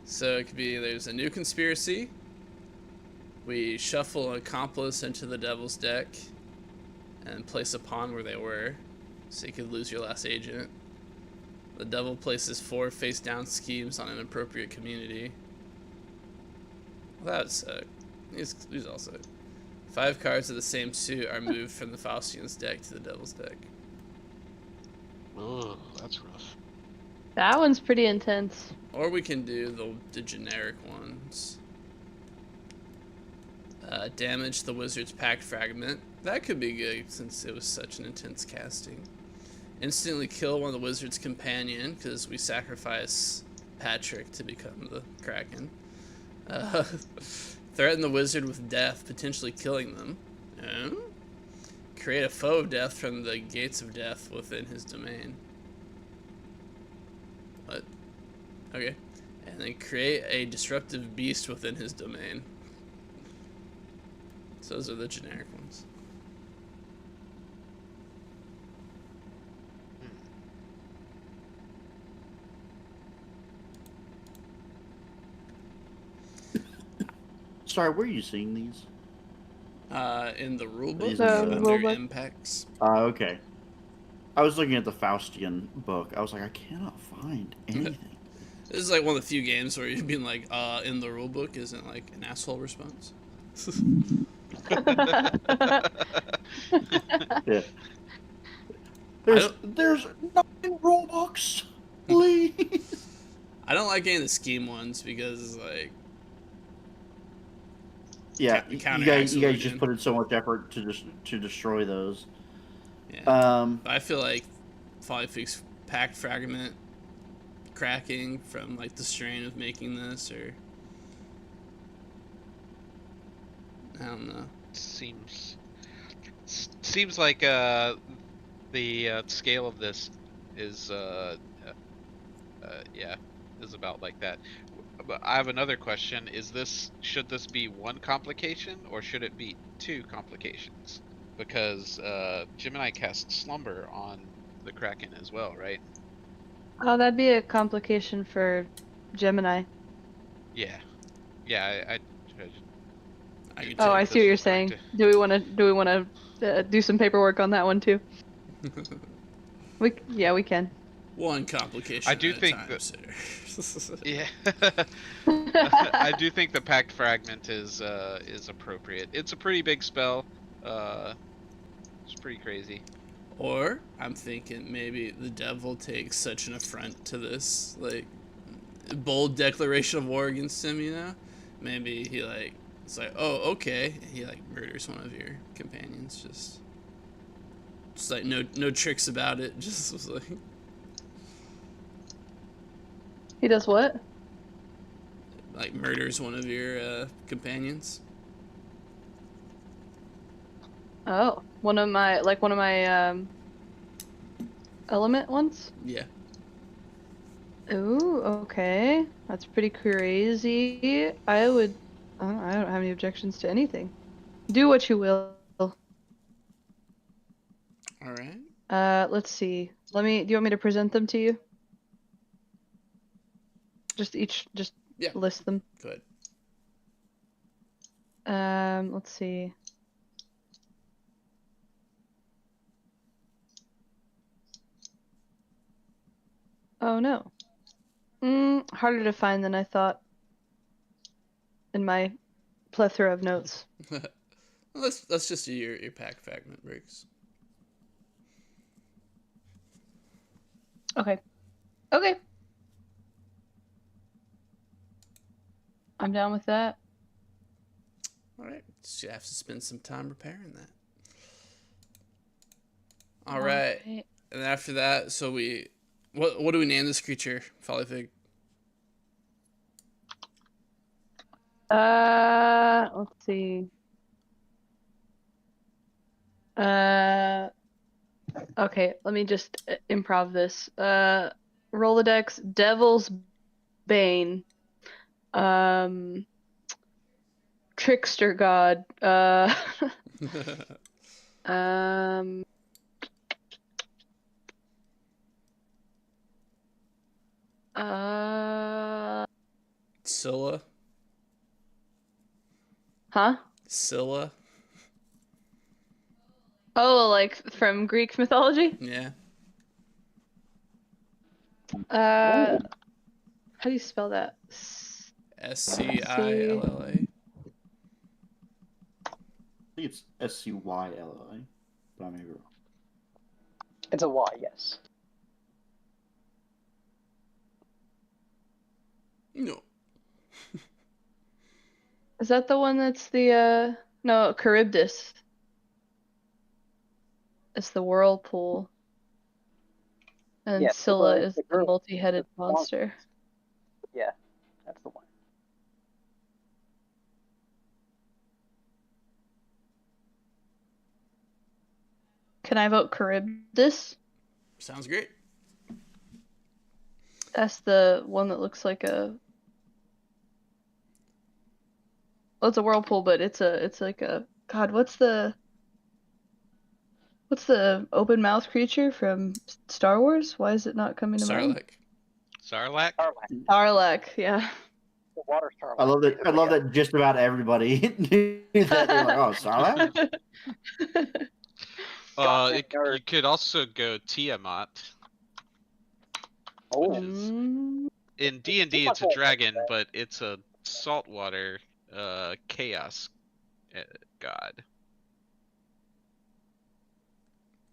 So it could be there's a new conspiracy. We shuffle an accomplice into the devil's deck and place a pawn where they were, so you could lose your last agent. The devil places 4 face-down schemes on an appropriate community. Well, that would suck. These all suck. 5 cards of the same suit are moved from the Faustian's deck to the devil's deck. Oh, that's rough. That one's pretty intense. Or we can do the generic ones. Damage the wizard's pact fragment. That could be good since it was such an intense casting. Instantly kill one of the wizard's companion because we sacrifice Patrick to become the Kraken. Threaten the wizard with death, potentially killing them. Create a foe of death from the gates of death within his domain. What? Okay. And then create a disruptive beast within his domain. So those are the generic ones. Sorry, where are you seeing these? In the rulebook, These are the under rulebook. impacts. Okay. I was looking at the Faustian book. I was like, I cannot find anything. This is like one of the few games where you've been like, in the rulebook isn't like an asshole response. Yeah. There's 9 rule books. Please. I don't like any of the scheme ones because it's like, Yeah, Counteracts you what guys we just did. put in so much effort to destroy those. yeah. I feel like probably fix pact fragment cracking from like the strain of making this, or I don't know. Seems like the scale of this is is about like that. But I have another question. Should this be 1 complication or should it be 2 complications? Because Gemini casts Slumber on the Kraken as well, right? Oh, that'd be a complication for Gemini. Yeah. Yeah, I could Oh, I this see what you're was going saying. Do we want to do some paperwork on that one too? We can. One complication I do at a think time, that- sir. Yeah. I do think the Pact Fragment is appropriate. It's a pretty big spell. It's pretty crazy. Or I'm thinking maybe the devil takes such an affront to this, like, bold declaration of war against him, you know? Maybe he like, it's like, oh, okay. He like murders one of your companions, just like no tricks about it. Just was like, He does what? like murders one of your companions. Oh, one of my element ones? Yeah. Ooh, okay. That's pretty crazy. I don't have any objections to anything. Do what you will. All right. Let's see. Do you want me to present them to you? Just Yeah. list them. Go ahead. Let's see. Oh no. Harder to find than I thought in my plethora of notes. Let's just do your pack fragment breaks. Okay. Okay. I'm down with that. All right, so you have to spend some time repairing that. All right, and after that, so what do we name this creature, Follyfig? Let's see. Okay, let me just improv this. Rolodex, Devil's Bane, Trickster God, um, Scylla. huh? Scylla. Oh, like from Greek mythology? Yeah. How do you spell that? Scilla. I think it's Scylla, but I may be wrong. It's a Y, yes. No. Is that the one that's the no, Charybdis. It's the whirlpool. And Yes, Scylla the is the girl- multi-headed the monster. Yeah, that's the one. Can I vote Charybdis? Sounds great. That's the one that looks like a. Well, it's a whirlpool, but it's like a. God, what's the open mouth creature from Star Wars? Why is it not coming to mind? Sarlacc. Sarlacc? Starlight. Sarlacc, yeah. The water starlight. I love that. I love that just about everybody knew that. They're like, "Oh, Starlight." You could also go Tiamat. Oh, Which is in D&D it's a Tiamat's all dragon, right. but it's a saltwater chaos god.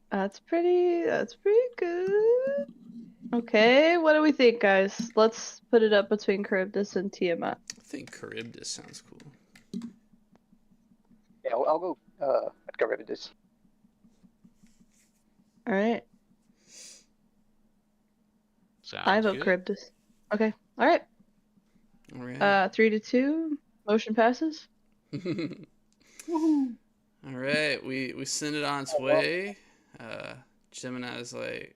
That's pretty good. Okay, what do we think, guys? Let's put it up between Charybdis and Tiamat. I think Charybdis sounds cool. Yeah, I'll go at Charybdis. All right, Sounds I vote good. Charybdis. Okay, all right. All right. 3-2. Motion passes. Woohoo! All right. We send it on its way. Gemini's like,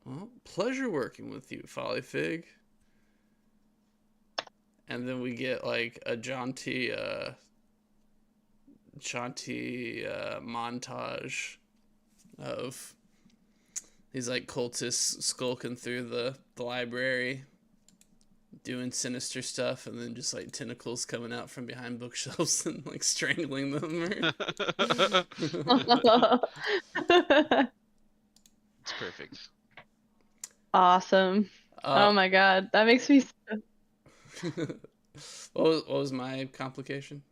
well, pleasure working with you, Follyfig. And then we get like a jaunty montage of these like cultists skulking through the library doing sinister stuff, and then just like tentacles coming out from behind bookshelves and like strangling them. It's perfect. Awesome. Oh my god, that makes me. What was my complication?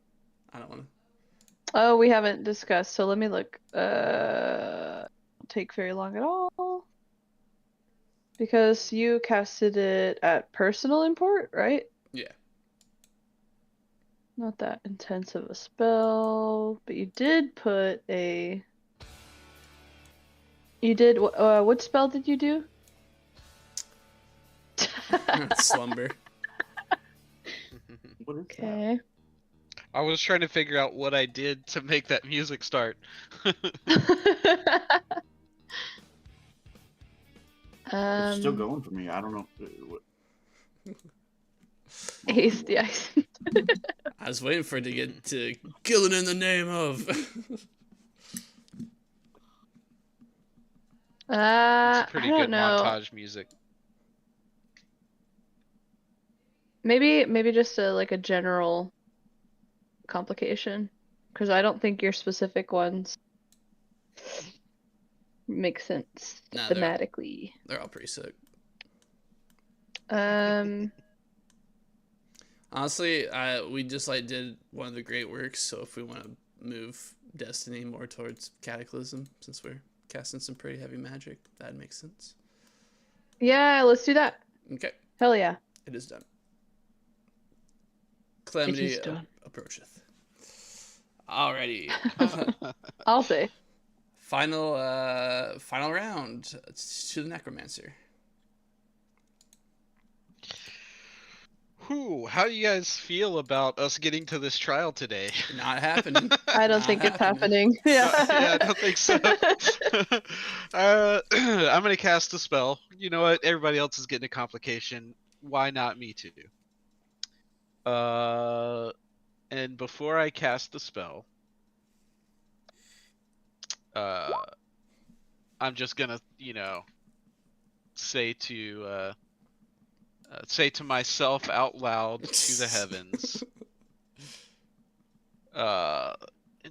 I don't want to. Oh, we haven't discussed, so let me look. Won't take very long at all. Because you casted it at personal import, right? Yeah. Not that intense of a spell, but you did put a. You did. What spell did you do? Slumber. What is Okay. I was trying to figure out what I did to make that music start. It's still going for me. I don't know. Ace the ice. I was waiting for it to get to killing in the name of. It's I pretty don't good know. montage music. Maybe just like a general complication, because I don't think your specific ones make sense Nah, thematically. They're all pretty sick. Um, Honestly, we just like did one of the great works. So if we want to move Destiny more towards Cataclysm since we're casting some pretty heavy magic. That makes sense. Yeah, let's do that. Okay, Hell yeah. it is done. It Calamity is done. approacheth. Alrighty. I'll say. Final round to the Necromancer. Whew, how do you guys feel about us getting to this trial today? Not happening. I don't Not think it's happening. Yeah, Yeah. I don't think so. I'm gonna cast a spell. You know what? Everybody else is getting a complication. Why not me too? And before I cast the spell, I'm just gonna, say to myself out loud to the heavens.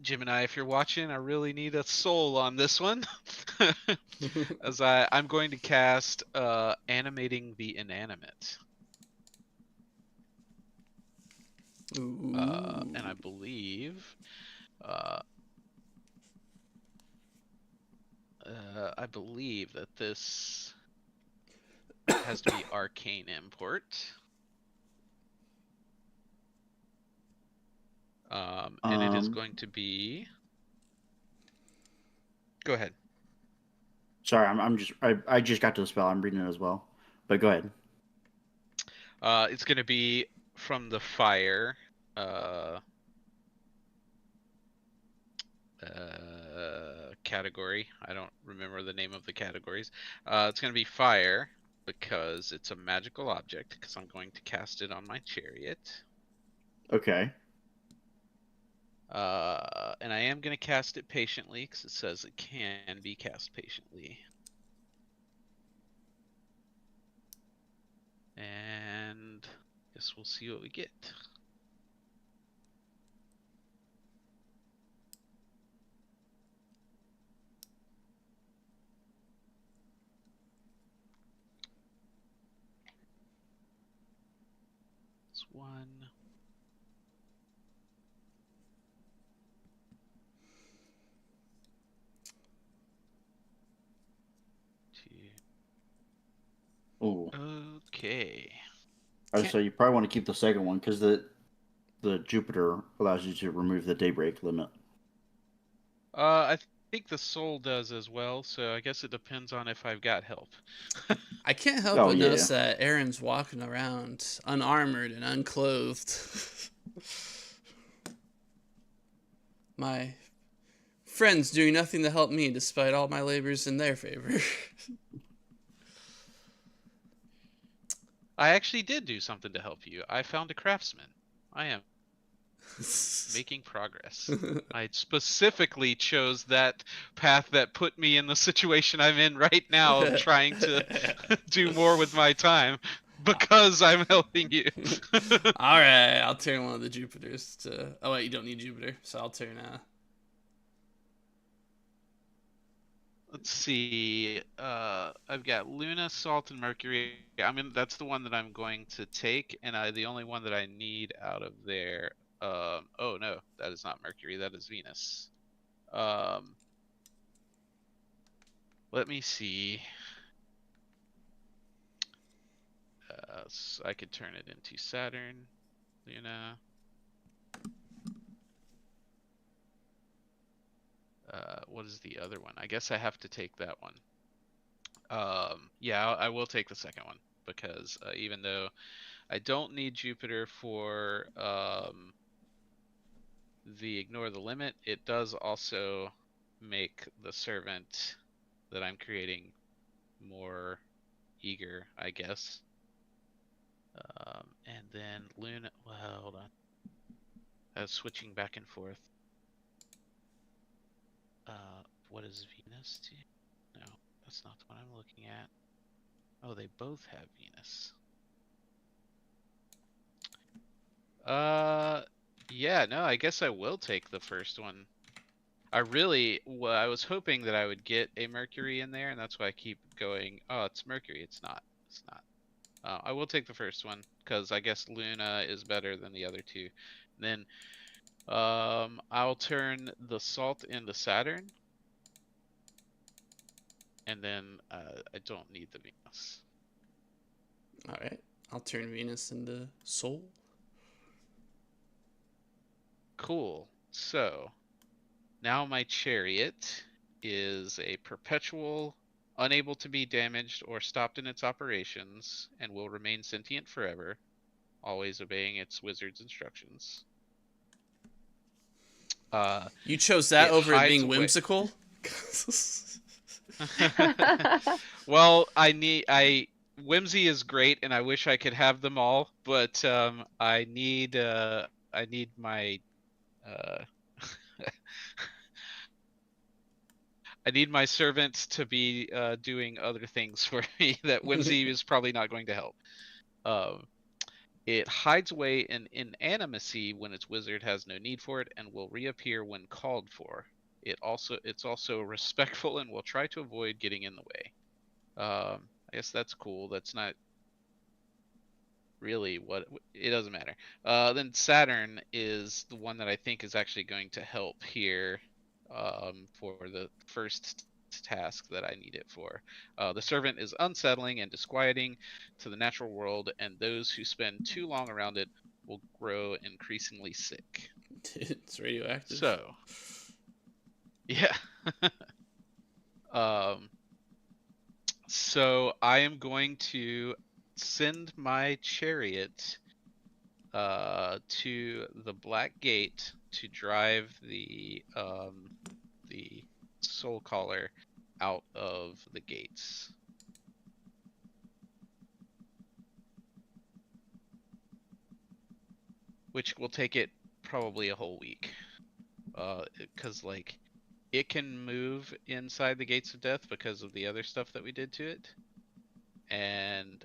Gemini, if you're watching, I really need a soul on this one. As I'm going to cast Animating the Inanimate. And I believe that this has to be arcane import. And it is going to be. Go ahead. Sorry, I just got to the spell. I'm reading it as well, but go ahead. It's going to be from the fire. Category. I don't remember the name of the categories. It's going to be fire because it's a magical object. Because I'm going to cast it on my chariot. Okay. And I am going to cast it patiently because it says it can be cast patiently. And guess we'll see what we get. It's 1. 2. Ooh. Okay. So you probably want to keep the second one because the Jupiter allows you to remove the daybreak limit. I think the soul does as well, so I guess it depends on if I've got help. I can't help but notice that Aaron's walking around unarmored and unclothed. My friends doing nothing to help me despite all my labors in their favor. I actually did do something to help you. I found a craftsman. I am making progress. I specifically chose that path that put me in the situation I'm in right now of trying to do more with my time because I'm helping you. Alright, I'll turn one of the Jupiters to... Oh wait, you don't need Jupiter, so I'll turn... Let's see. I've got Luna, Salt, and Mercury. That's the one that I'm going to take, and the only one that I need out of there. Oh no, that is not Mercury. That is Venus. Let me see. So I could turn it into Saturn, Luna. What is the other one? I guess I have to take that one. Yeah, I will take the second one because even though I don't need Jupiter for the ignore the limit, it does also make the servant that I'm creating more eager, I guess. And then Luna. Well, hold on. I was switching back and forth. What is Venus to? No, that's not the one I'm looking at. Oh, they both have Venus. Yeah, no, I guess I will take the first one. I was hoping that I would get a Mercury in there, and that's why I keep going, oh, it's Mercury. It's not. It's not. I will take the first one, because I guess Luna is better than the other two. And then I'll turn the salt into Saturn, and then I don't need the Venus. All right. I'll turn Venus into Sol. Cool. So now my chariot is a perpetual, unable to be damaged or stopped in its operations, and will remain sentient forever, always obeying its wizard's instructions. You chose that It over it hides being away. whimsical? Well, whimsy is great, and I wish I could have them all, but I need my uh, I need my servant to be doing other things for me that whimsy is probably not going to help. Um, it hides away in inanimacy when its wizard has no need for it, and will reappear when called for. It's also respectful and will try to avoid getting in the way. I guess that's cool. That's not really what it doesn't matter. Then Saturn is the one that I think is actually going to help here for the first task that I need it for. The servant is unsettling and disquieting to the natural world, and those who spend too long around it will grow increasingly sick. It's radioactive. So, yeah. So I am going to send my chariot to the Black Gate to drive the Soul Caller out of the gates. Which will take it probably a whole week. Because like it can move inside the gates of death because of the other stuff that we did to it. And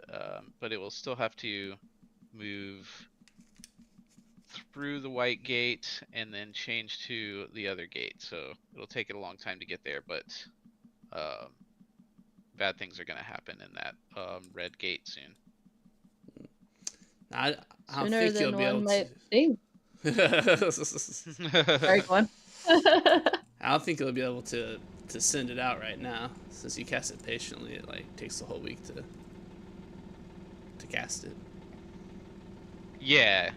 but it will still have to move through the white gate and then change to the other gate. So it'll take it a long time to get there, but bad things are going to happen in that red gate soon. I don't Sooner think than you'll be able one might to. think. Sorry, go on. I don't think you'll be able to send it out right now, since you cast it patiently. It like takes the whole week to cast it. Yeah.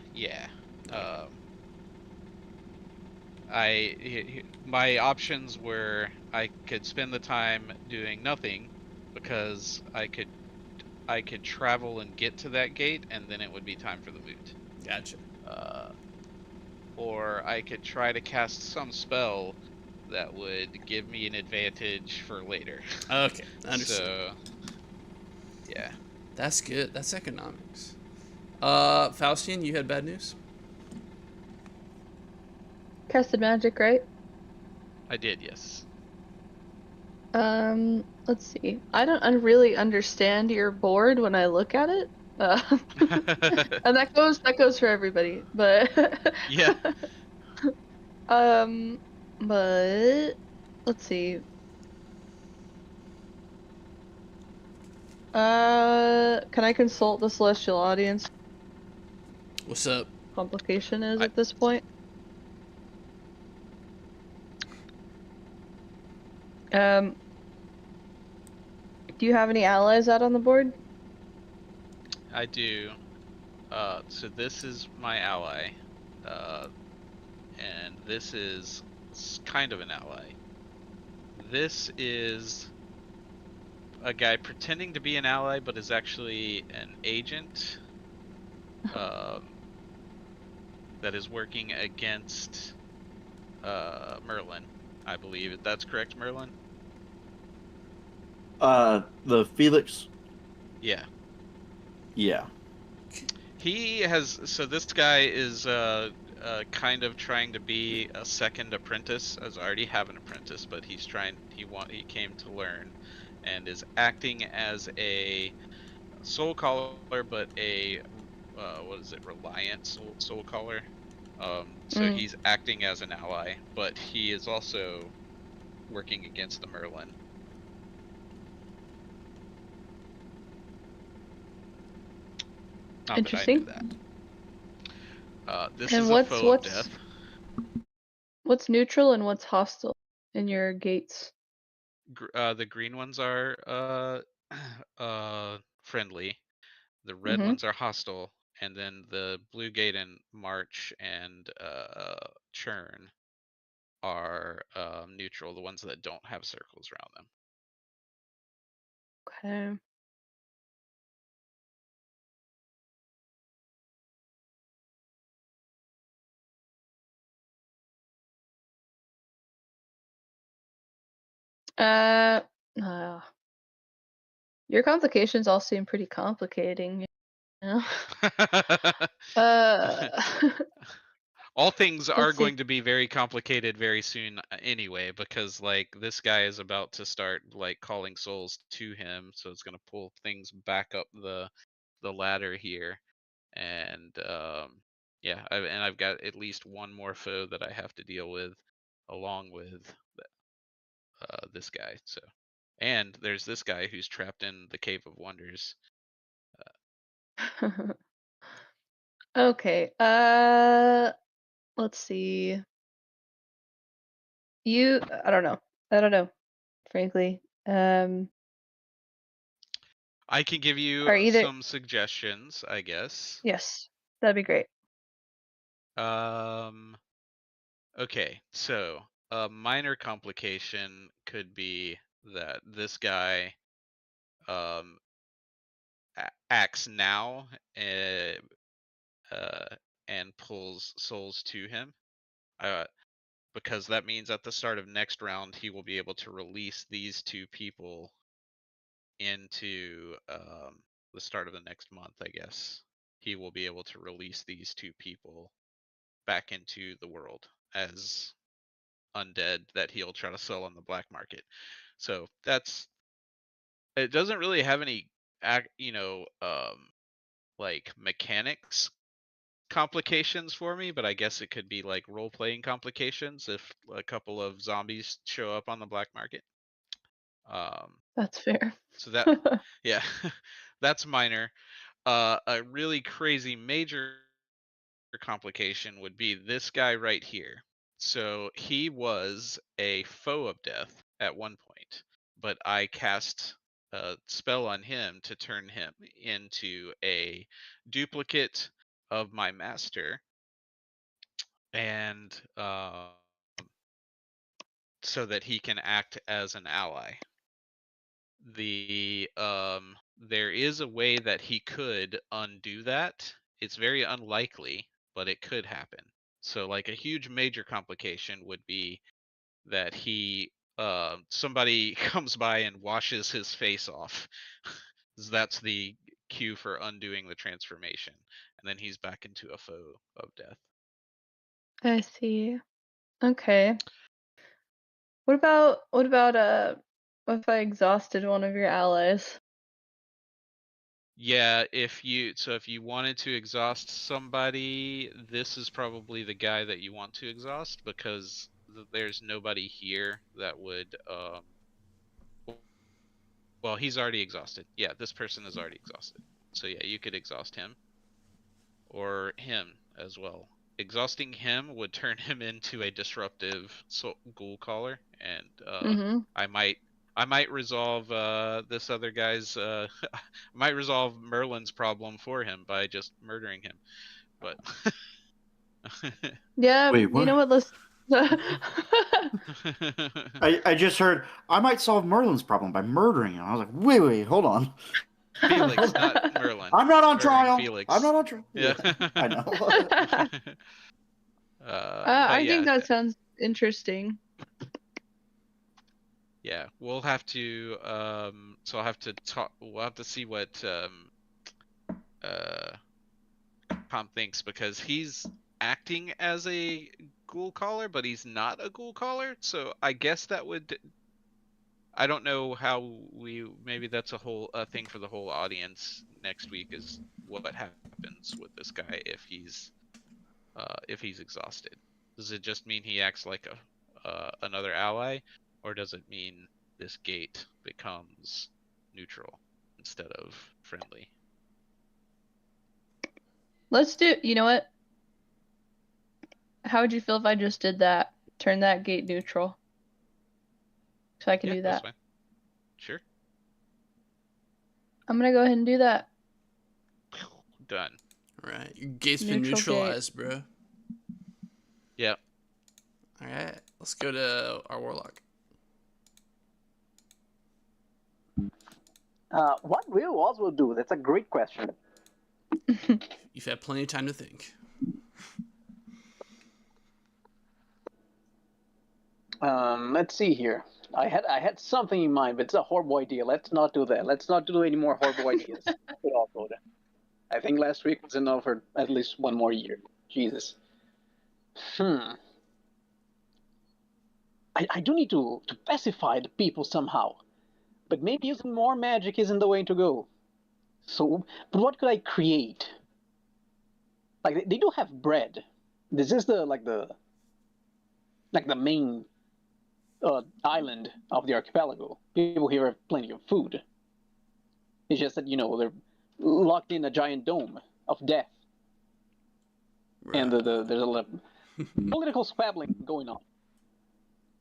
My options were I could spend the time doing nothing because I could travel and get to that gate, and then it would be time for the moot. Gotcha. Or I could try to cast some spell that would give me an advantage for later. Okay, understood. So, yeah. That's good. That's economics. Faustian, you had bad news? Casted magic, right? I did, yes. Let's see. I don't really understand your board when I look at it. And that goes for everybody. But Yeah. but let's see. Can I consult the celestial audience? What's up? Complication is at this point. Do you have any allies out on the board? I do. So this is my ally. And this is kind of an ally. This is a guy pretending to be an ally, but is actually an agent that is working against Merlin, I believe. That's correct, Merlin? The Felix. Yeah. Yeah. He has. So this guy is kind of trying to be a second apprentice, as I already have an apprentice, but he's trying. He came to learn, and is acting as a soul caller, but a what is it? Reliant soul caller. So he's acting as an ally, but he is also working against the Merlin. Not Interesting. that I knew that. This And is a foe of death. What's neutral and what's hostile in your gates? The green ones are friendly. The red Mhm. ones are hostile, and then the blue gate and March and Churn are neutral. The ones that don't have circles around them. Okay. Uh, uh, your complications all seem pretty complicating. You know? Uh, All things are let's see. going to be very complicated very soon anyway, because like this guy is about to start like calling souls to him, so it's going to pull things back up the ladder here, and yeah, I've got at least one more foe that I have to deal with, along with this guy. So, and there's this guy who's trapped in the Cave of Wonders. Okay. Let's see. I don't know. I don't know, frankly. I can give you Are either some suggestions, I guess. yes, that'd be great. Okay, so a minor complication could be that this guy acts now and pulls souls to him. Because that means at the start of next round he will be able to release these two people into the start of the next month, I guess. He will be able to release these two people back into the world as undead that he'll try to sell on the black market. So it doesn't really have any like mechanics complications for me, but I guess it could be like role playing complications if a couple of zombies show up on the black market. That's fair. So that yeah, that's minor. A really crazy major complication would be this guy right here. So he was a foe of death at one point, but I cast a spell on him to turn him into a duplicate of my master, and so that he can act as an ally. There is a way that he could undo that. It's very unlikely, but it could happen. So like a huge major complication would be that somebody comes by and washes his face off. That's the cue for undoing the transformation, and then he's back into a foe of death. I see. Okay. What about what if I exhausted one of your allies? Yeah, if you wanted to exhaust somebody, this is probably the guy that you want to exhaust, because there's nobody here that would well, he's already exhausted. Yeah, this person is already exhausted. So yeah, you could exhaust him or him as well. Exhausting him would turn him into a disruptive ghoul caller, and Mm-hmm. I might resolve this other guy's I might resolve Merlin's problem for him by just murdering him. But Yeah, Wait, you what? know what? Let's. I just heard I might solve Merlin's problem by murdering him. I was like, wait, hold on. Felix, not Merlin. I'm not on Murdering trial. Felix. I'm not on trial. Yeah. I know. But I think yeah, that sounds interesting. yeah, we'll have to so I'll have to talk. We'll have to see what Pom thinks, because he's acting as a ghoul caller, but he's not a ghoul caller. So I guess that would. I don't know how maybe that's a whole thing for the whole audience next week, is what happens with this guy if he's exhausted. Does it just mean he acts like another ally, or does it mean this gate becomes neutral instead of friendly? Let's do. You know what? How would you feel if I just did that turn that gate neutral. So I can Yeah, do that's that. fine. Sure. I'm gonna go ahead and do that. Done. Right. Your gate's been Neutral gate. neutralized, bro. Yep. Alright. Let's go to our warlock. What will Oswald do? That's a great question. You've had plenty of time to think. Let's see here. I had something in mind, but it's a horrible idea. Let's not do that. Let's not do any more horrible ideas. with Oswald. I think last week was enough for at least one more year. Jesus. I do need to pacify the people somehow. But maybe using more magic isn't the way to go. So, but what could I create? Like they do have bread. This is the main island of the archipelago. People here have plenty of food. It's just that they're locked in a giant dome of death, and there's a lot of political squabbling going on.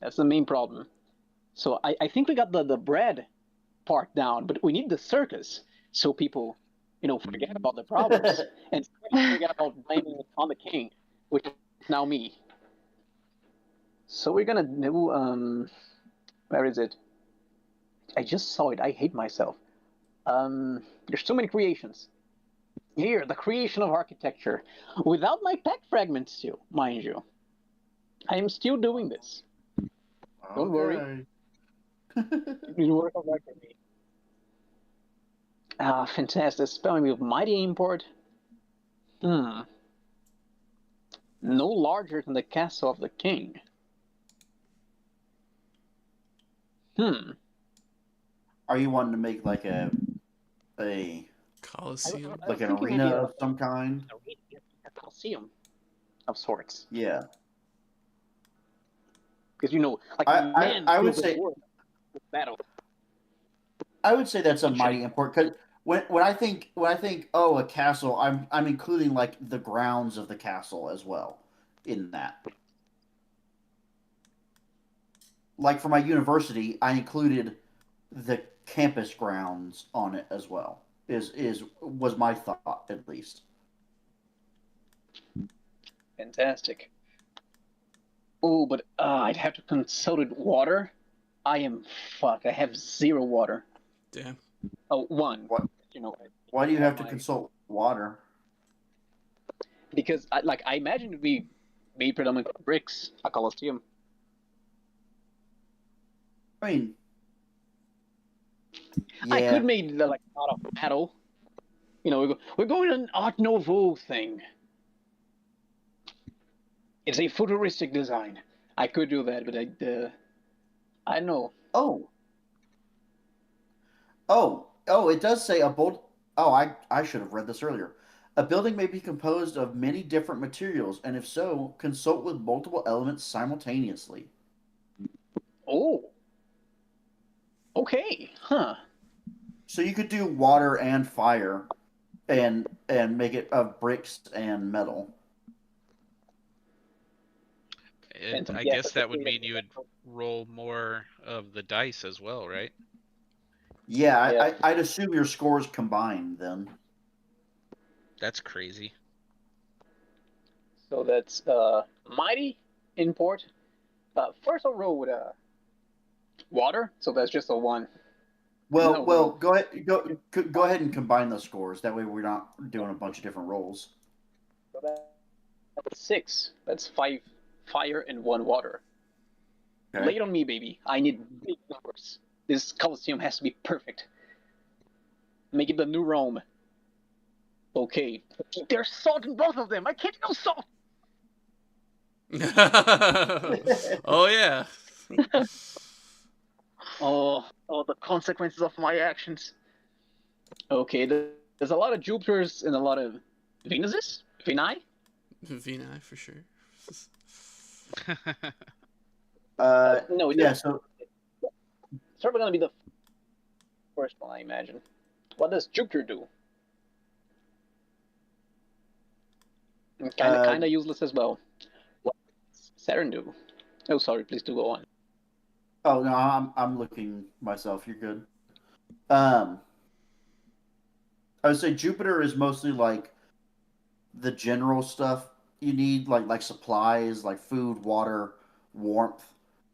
That's the main problem. So I think we got the bread part down, but we need the circus so people, forget about the problems and forget about blaming it on the king, which is now me. So we're gonna do where is it? I just saw it. I hate myself. There's so many creations. Here, the creation of architecture, without my pact fragments, still, mind you. I am still doing this. Don't worry. It worked out right for me. Fantastic. Spelling with mighty import. No larger than the castle of the king. Are you wanting to make like a Coliseum. like an thinking arena maybe of some kind? a coliseum of sorts. Yeah. Because like I man would built say the world with battle. I would say that's a mighty import because when I think oh a castle, I'm including like the grounds of the castle as well in that. Like for my university, I included the campus grounds on it as well. Was my thought at least. Fantastic. Oh, but I'd have to consult with water. I am fucked. I have 0 water. Damn. Oh, 1. What? Why do you have to consult water? Because I imagine it'd be made predominantly of bricks, a coliseum. I mean, yeah. I could make out of metal. We're going an Art Nouveau thing. It's a futuristic design. I could do that, but I don't know. Oh, it does say a bold. Oh, I should have read this earlier. A building may be composed of many different materials, and if so, consult with multiple elements simultaneously. Oh. Okay. Huh. So you could do water and fire, and make it of bricks and metal. And I guess that would mean you would roll more of the dice as well, right? Yeah, I'd assume your scores combined then. That's crazy. So that's mighty import. First I'll roll with water, so that's just a 1. Well, go ahead and combine those scores. That way we're not doing a bunch of different rolls. So that's 6. That's 5 fire and 1 water. Okay. Lay it on me, baby. I need big numbers. This coliseum has to be perfect. Make it the new Rome. Okay. There's salt in both of them. I can't use salt. Oh yeah. Oh, the consequences of my actions. Okay, there's a lot of Jupiters and a lot of Venuses? Veni? Veni for sure. No, yeah, so it's probably gonna be the first one, I imagine. What does Jupiter do? Kind of useless as well. What does Saturn do? Oh, sorry. Please do go on. Oh no, I'm looking myself. You're good. Um, I would say Jupiter is mostly like the general stuff you need, like supplies, like food, water, warmth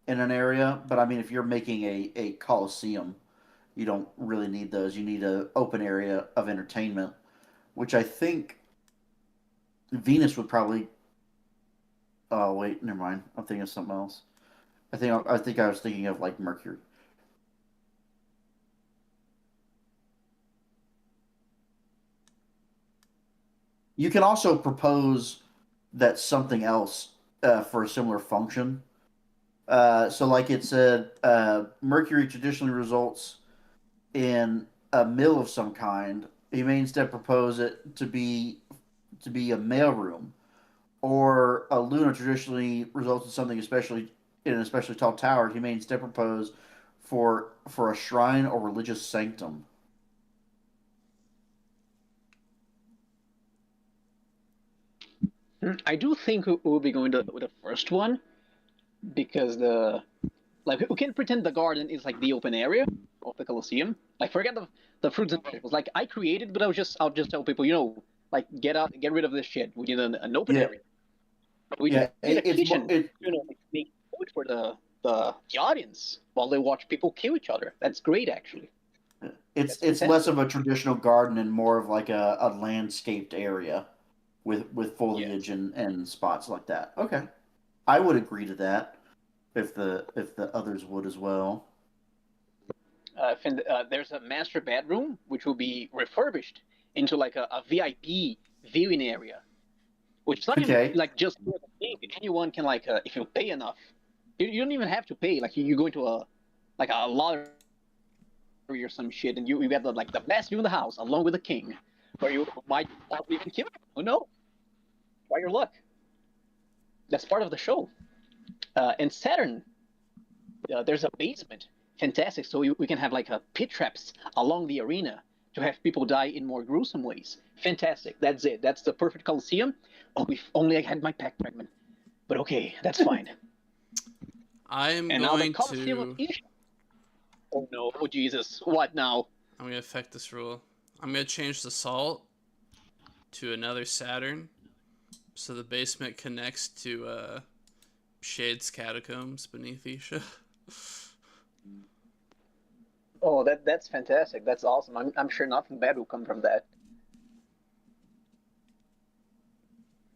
in an area. But I mean, if you're making a coliseum, you don't really need those. You need an open area of entertainment, which I think Venus would probably. Oh wait, never mind. I'm thinking of something else. I think I was thinking of like Mercury. You can also propose that something else for a similar function. So, like it said, Mercury traditionally results in a mill of some kind. He may instead propose it to be a mailroom, or a Luna traditionally results in something especially in an especially tall tower. He may instead propose for a shrine or religious sanctum. I do think we'll be going with the first one because like we can pretend the garden is like the open area of the Colosseum. Like forget the fruits and vegetables. Like I created, but I'll just tell people, like get rid of this shit. We need an open Yeah, area. We yeah. need a It's more. kitchen, like make food for the audience while they watch people kill each other. That's great, actually. It's That's it's less fantastic. of a traditional garden and more of like a landscaped area with foliage Yes. and spots like that. Okay, I would agree to that if the others would as well. There's a master bedroom which will be refurbished into like a VIP viewing area, which is not even Okay, like just for the king. Anyone can like if you pay enough, you don't even have to pay. Like you go into a lottery or some shit, and you get like the best view in the house along with the king, where you might not even kill him. Who knows? Try your luck. That's part of the show. And Saturn, there's a basement. Fantastic. So we can have like a pit traps along the arena to have people die in more gruesome ways. Fantastic. That's it. That's the perfect Coliseum. Oh, if only I had my Pact fragment. But okay, that's fine. I am And now the going Coliseum of to. Isha. Oh no, oh Jesus. What now? I'm gonna affect this rule. I'm gonna change the salt to another Saturn, so the basement connects to Shade's catacombs beneath Isha. Oh, that's fantastic. That's awesome. I'm sure nothing bad will come from that.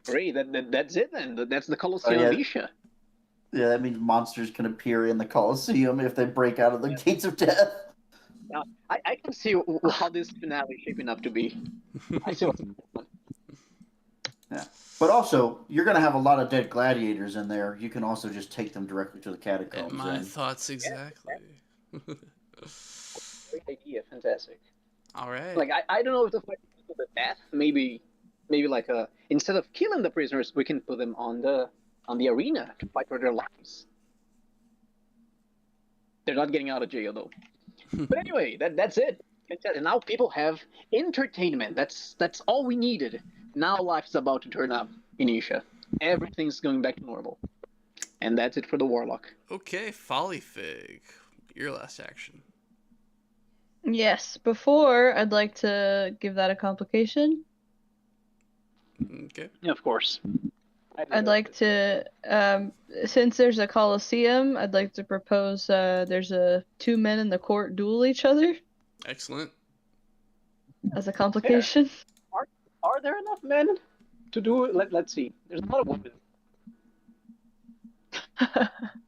Great. That's it then. That's the oh Coliseum of yeah, Isha. yeah. That means monsters can appear in the Colosseum if they break out of the gates of death. Now, I can see how this finale is shaping up to be. I see what's going on. Yeah, but also you're gonna have a lot of dead gladiators in there. You can also just take them directly to the catacombs. My And thoughts Yeah, exactly. great idea. Fantastic. All right. Like I don't know if the fight to the death. Maybe like instead of killing the prisoners, we can put them on the arena to fight for their lives. They're not getting out of jail though. But anyway, that's it. And now people have entertainment. That's all we needed. Now life's about to turn up in Isha. Everything's going back to normal. And that's it for the Warlock. Okay, Folly Fig, your last action. Yes, before I'd like to give that a complication. Okay. Yeah, of course. I'd like to, since there's a Colosseum, I'd like to propose there's two men in the court duel each other Excellent. as a complication. Are there enough men to do it? Let's see. There's a lot of women.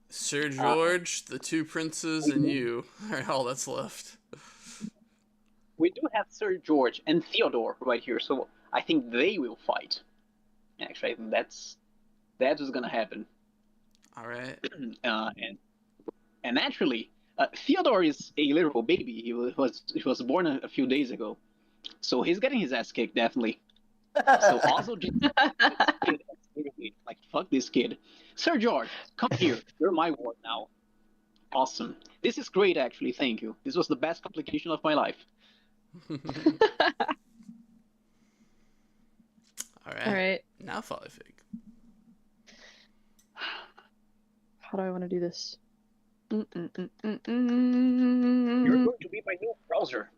Sir George, the two princes, and you are all that's left. We do have Sir George and Theodore right here, so I think they will fight. Actually, I think that's what's gonna happen. All right. And naturally, Theodore is a literal baby. He was born a few days ago, so he's getting his ass kicked definitely. So also just like fuck this kid. Sir George, come here. You're my ward now. Awesome. This is great actually. Thank you. This was the best complication of my life. All right. All right. Now Folly Fig. how do I want to do this? You're Mm-mm-mm-mm-mm. going to be my new browser.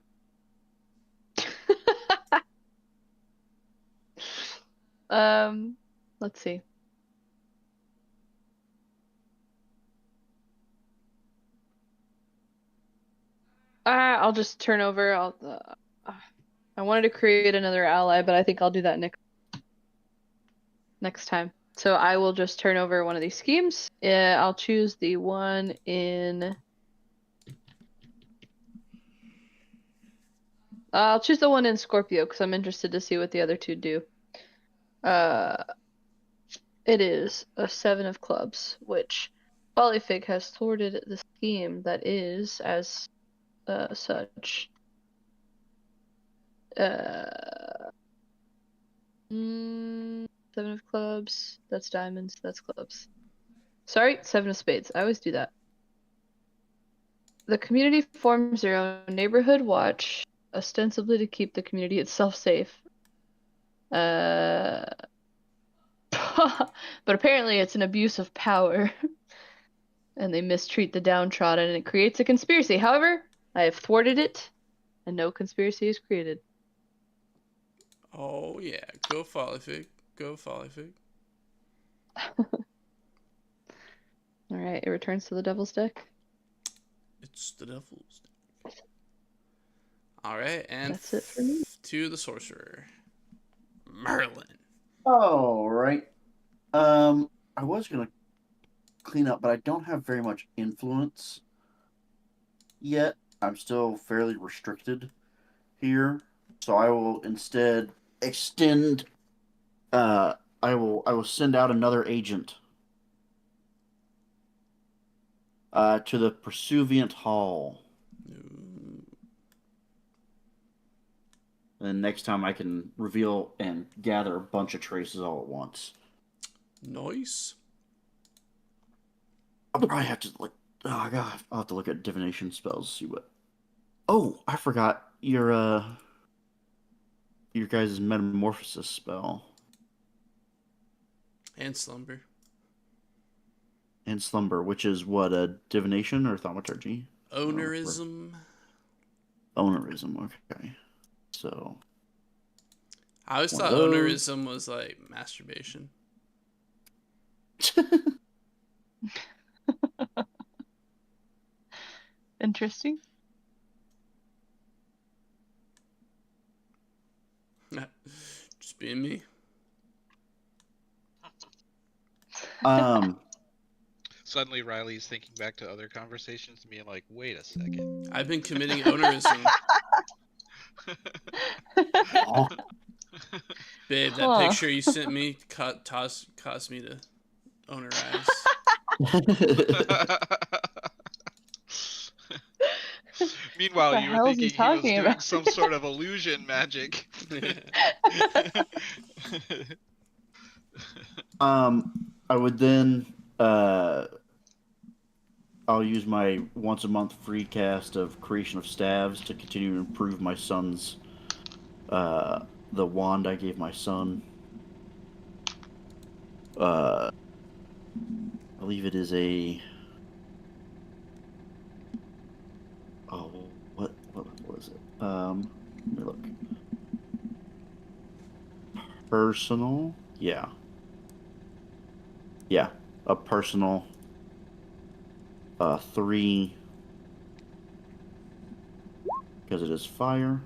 Let's see. I'll just turn over. I wanted to create another ally, but I think I'll do that next time. So I will just turn over one of these schemes. I'll choose the one in. I'll choose the one in Scorpio because I'm interested to see what the other two do. It is a 7 of clubs, which Polyfig has thwarted the scheme that is as such. 7 of clubs. That's diamonds. That's clubs. Sorry, 7 of spades. I always do that. The community forms their own neighborhood watch, ostensibly to keep the community itself safe. But apparently it's an abuse of power. And they mistreat the downtrodden, and it creates a conspiracy. However, I have thwarted it, and no conspiracy is created. Oh yeah, go Follyfig. Go Follyfig. Alright, it returns to the devil's deck. It's the devil's. Alright, and That's it for me. to the sorcerer. Merlin. All right. I was gonna clean up, but I don't have very much influence yet. I'm still fairly restricted here, so I will instead extend. I will send out another agent to the Pursuivant Hall. And next time I can reveal and gather a bunch of traces all at once. Nice. I'll probably have to look. Oh god, I'll have to look at divination spells. See what. Oh, I forgot your guys' metamorphosis spell And slumber. and slumber, which is what, a divination or thaumaturgy? Ownerism. Ownerism. Okay, so I always one thought of those. ownerism was like masturbation. Interesting. Just being me. Suddenly, Riley's thinking back to other conversations and being like, "Wait a second." I've been committing ownerism. Oh, Babe, that Huh. picture you sent me caused me to ownerize. Meanwhile, What the you were hell is he thinking he was talking doing about? some sort of illusion magic. I would then I'll use my once a month free cast of Creation of Staves to continue to improve my son's the wand I gave my son. I believe it is a. Oh, what was it? Let me look. Personal, yeah, a personal. 3 because it is fire,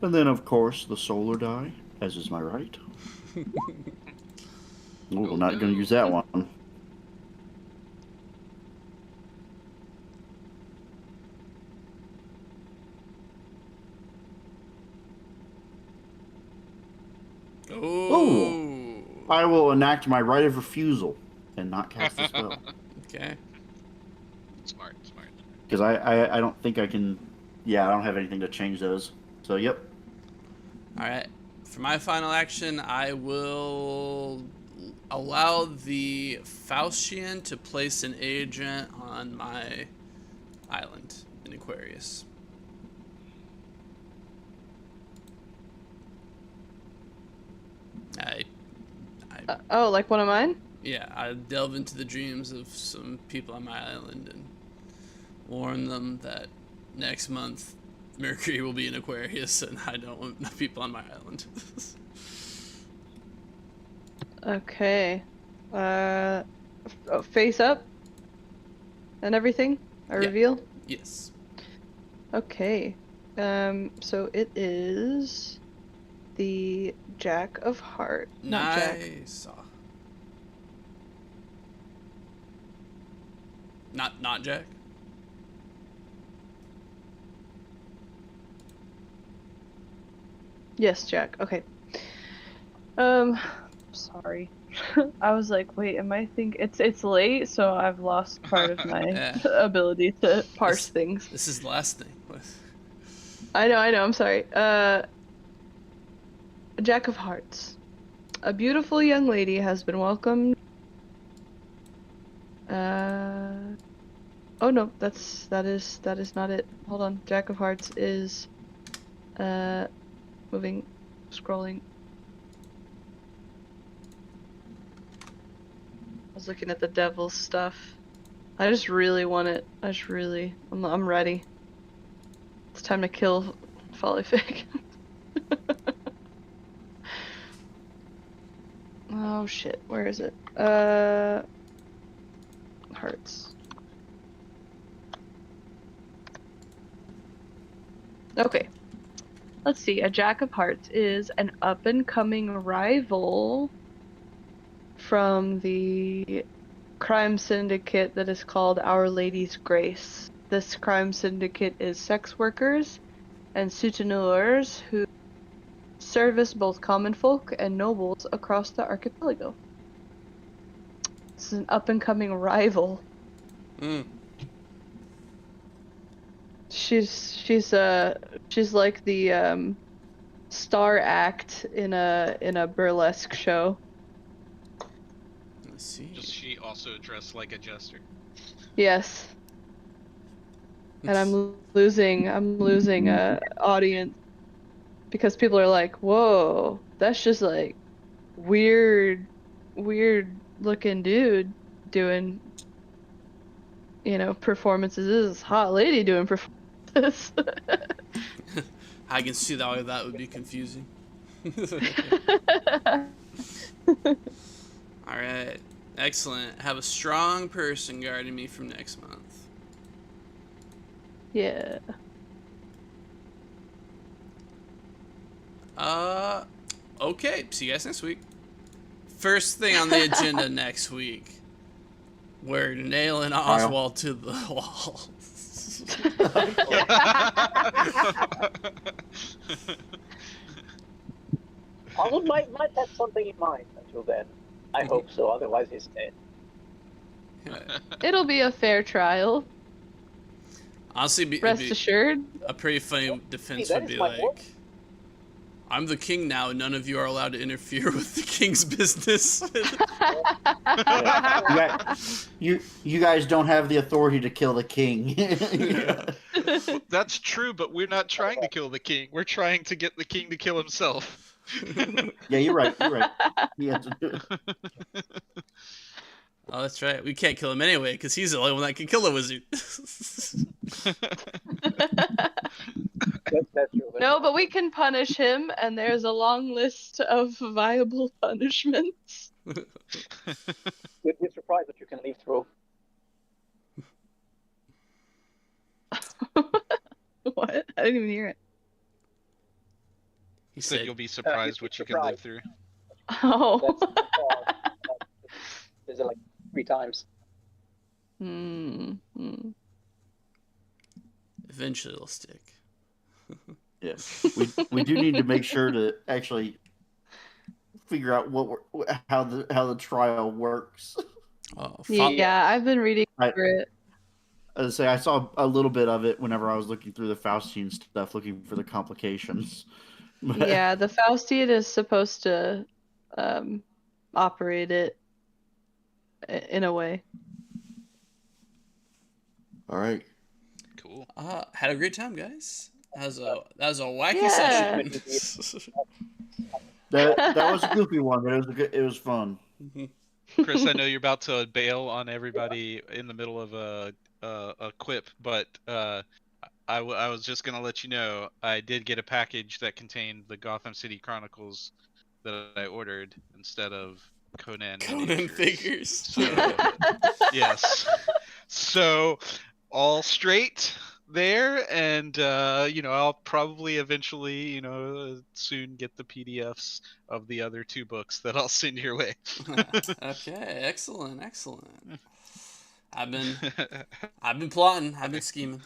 and then of course the solar die, as is my right. We're not going to use that one. Oh. I will enact my right of refusal and not cast the spell. Okay. Smart. Because I don't think I can. Yeah, I don't have anything to change those. So, yep. Alright. For my final action, I will allow the Faustian to place an agent on my island in Aquarius. Oh, like one of mine? yeah, I delve into the dreams of some people on my island and warn them that next month Mercury will be in Aquarius, and I don't want people on my island. Okay. Face up and everything. I Yeah. reveal. Yes. Okay. So it is the Jack of Hearts. Not Jack. Nice. Not Jack. Yes, Jack. Okay. Sorry. I was like, wait, am I think it's late, so I've lost part of my Yeah. ability to parse things. This is the last thing. I know, I'm sorry. Jack of Hearts. A beautiful young lady has been welcomed. Oh no, that is not it. Hold on. Jack of Hearts is moving, scrolling. I was looking at the devil's stuff. I just really want it. I'm ready. It's time to kill Follyfig. Oh shit, where is it? Hearts. Okay. Let's see. A Jack of Hearts is an up-and-coming rival from the crime syndicate that is called Our Lady's Grace. This crime syndicate is sex workers and souteneurs who service both common folk and nobles across the archipelago. This is an up-and-coming rival. She's like the star act in a burlesque show. Let's see. Does she also dress like a jester? Yes. And I'm losing audience because people are like, "Whoa, that's just like weird looking dude doing, performances. This is hot lady doing performances." I can see that would be confusing. All right, excellent. Have a strong person guarding me from next month. Yeah. Okay. See you guys next week. First thing on the agenda next week, we're nailing Oswald to the wall. Oswald might have something in mind until then. I hope so, otherwise he's dead. It'll be a fair trial. Honestly, Rest assured. a pretty funny defense Hey, that would is be my like, point. I'm the king now, and none of you are allowed to interfere with the king's business. You guys don't have the authority to kill the king. That's true, but we're not trying to kill the king. We're trying to get the king to kill himself. Yeah, you're right. Yeah. Oh, that's right. We can't kill him anyway, because he's the only one that can kill a wizard. That's true. No, but we can punish him, and there's a long list of viable punishments. You'd be surprised what you can leave through. What? I didn't even hear it. He So said, you'll be surprised what you can live through. Oh. Is it like 3 times? Eventually it'll stick. Yeah, we do need to make sure to actually figure out how the trial works. Oh, Yeah, I've been reading over it. As I say, I saw a little bit of it whenever I was looking through the Faustian stuff, looking for the complications. Yeah, the Faustian is supposed to operate it in a way. All right. Cool. Had a great time, guys. That was a wacky session. That was a goofy one, but it was fun. Chris, I know you're about to bail on everybody in the middle of a quip, but I was just gonna let you know I did get a package that contained the Gotham City Chronicles that I ordered instead of Conan Conan figures. So, yes. So all straight there, and I'll probably eventually, soon get the PDFs of the other 2 books that I'll send your way. Okay, excellent. I've been plotting. I've been scheming.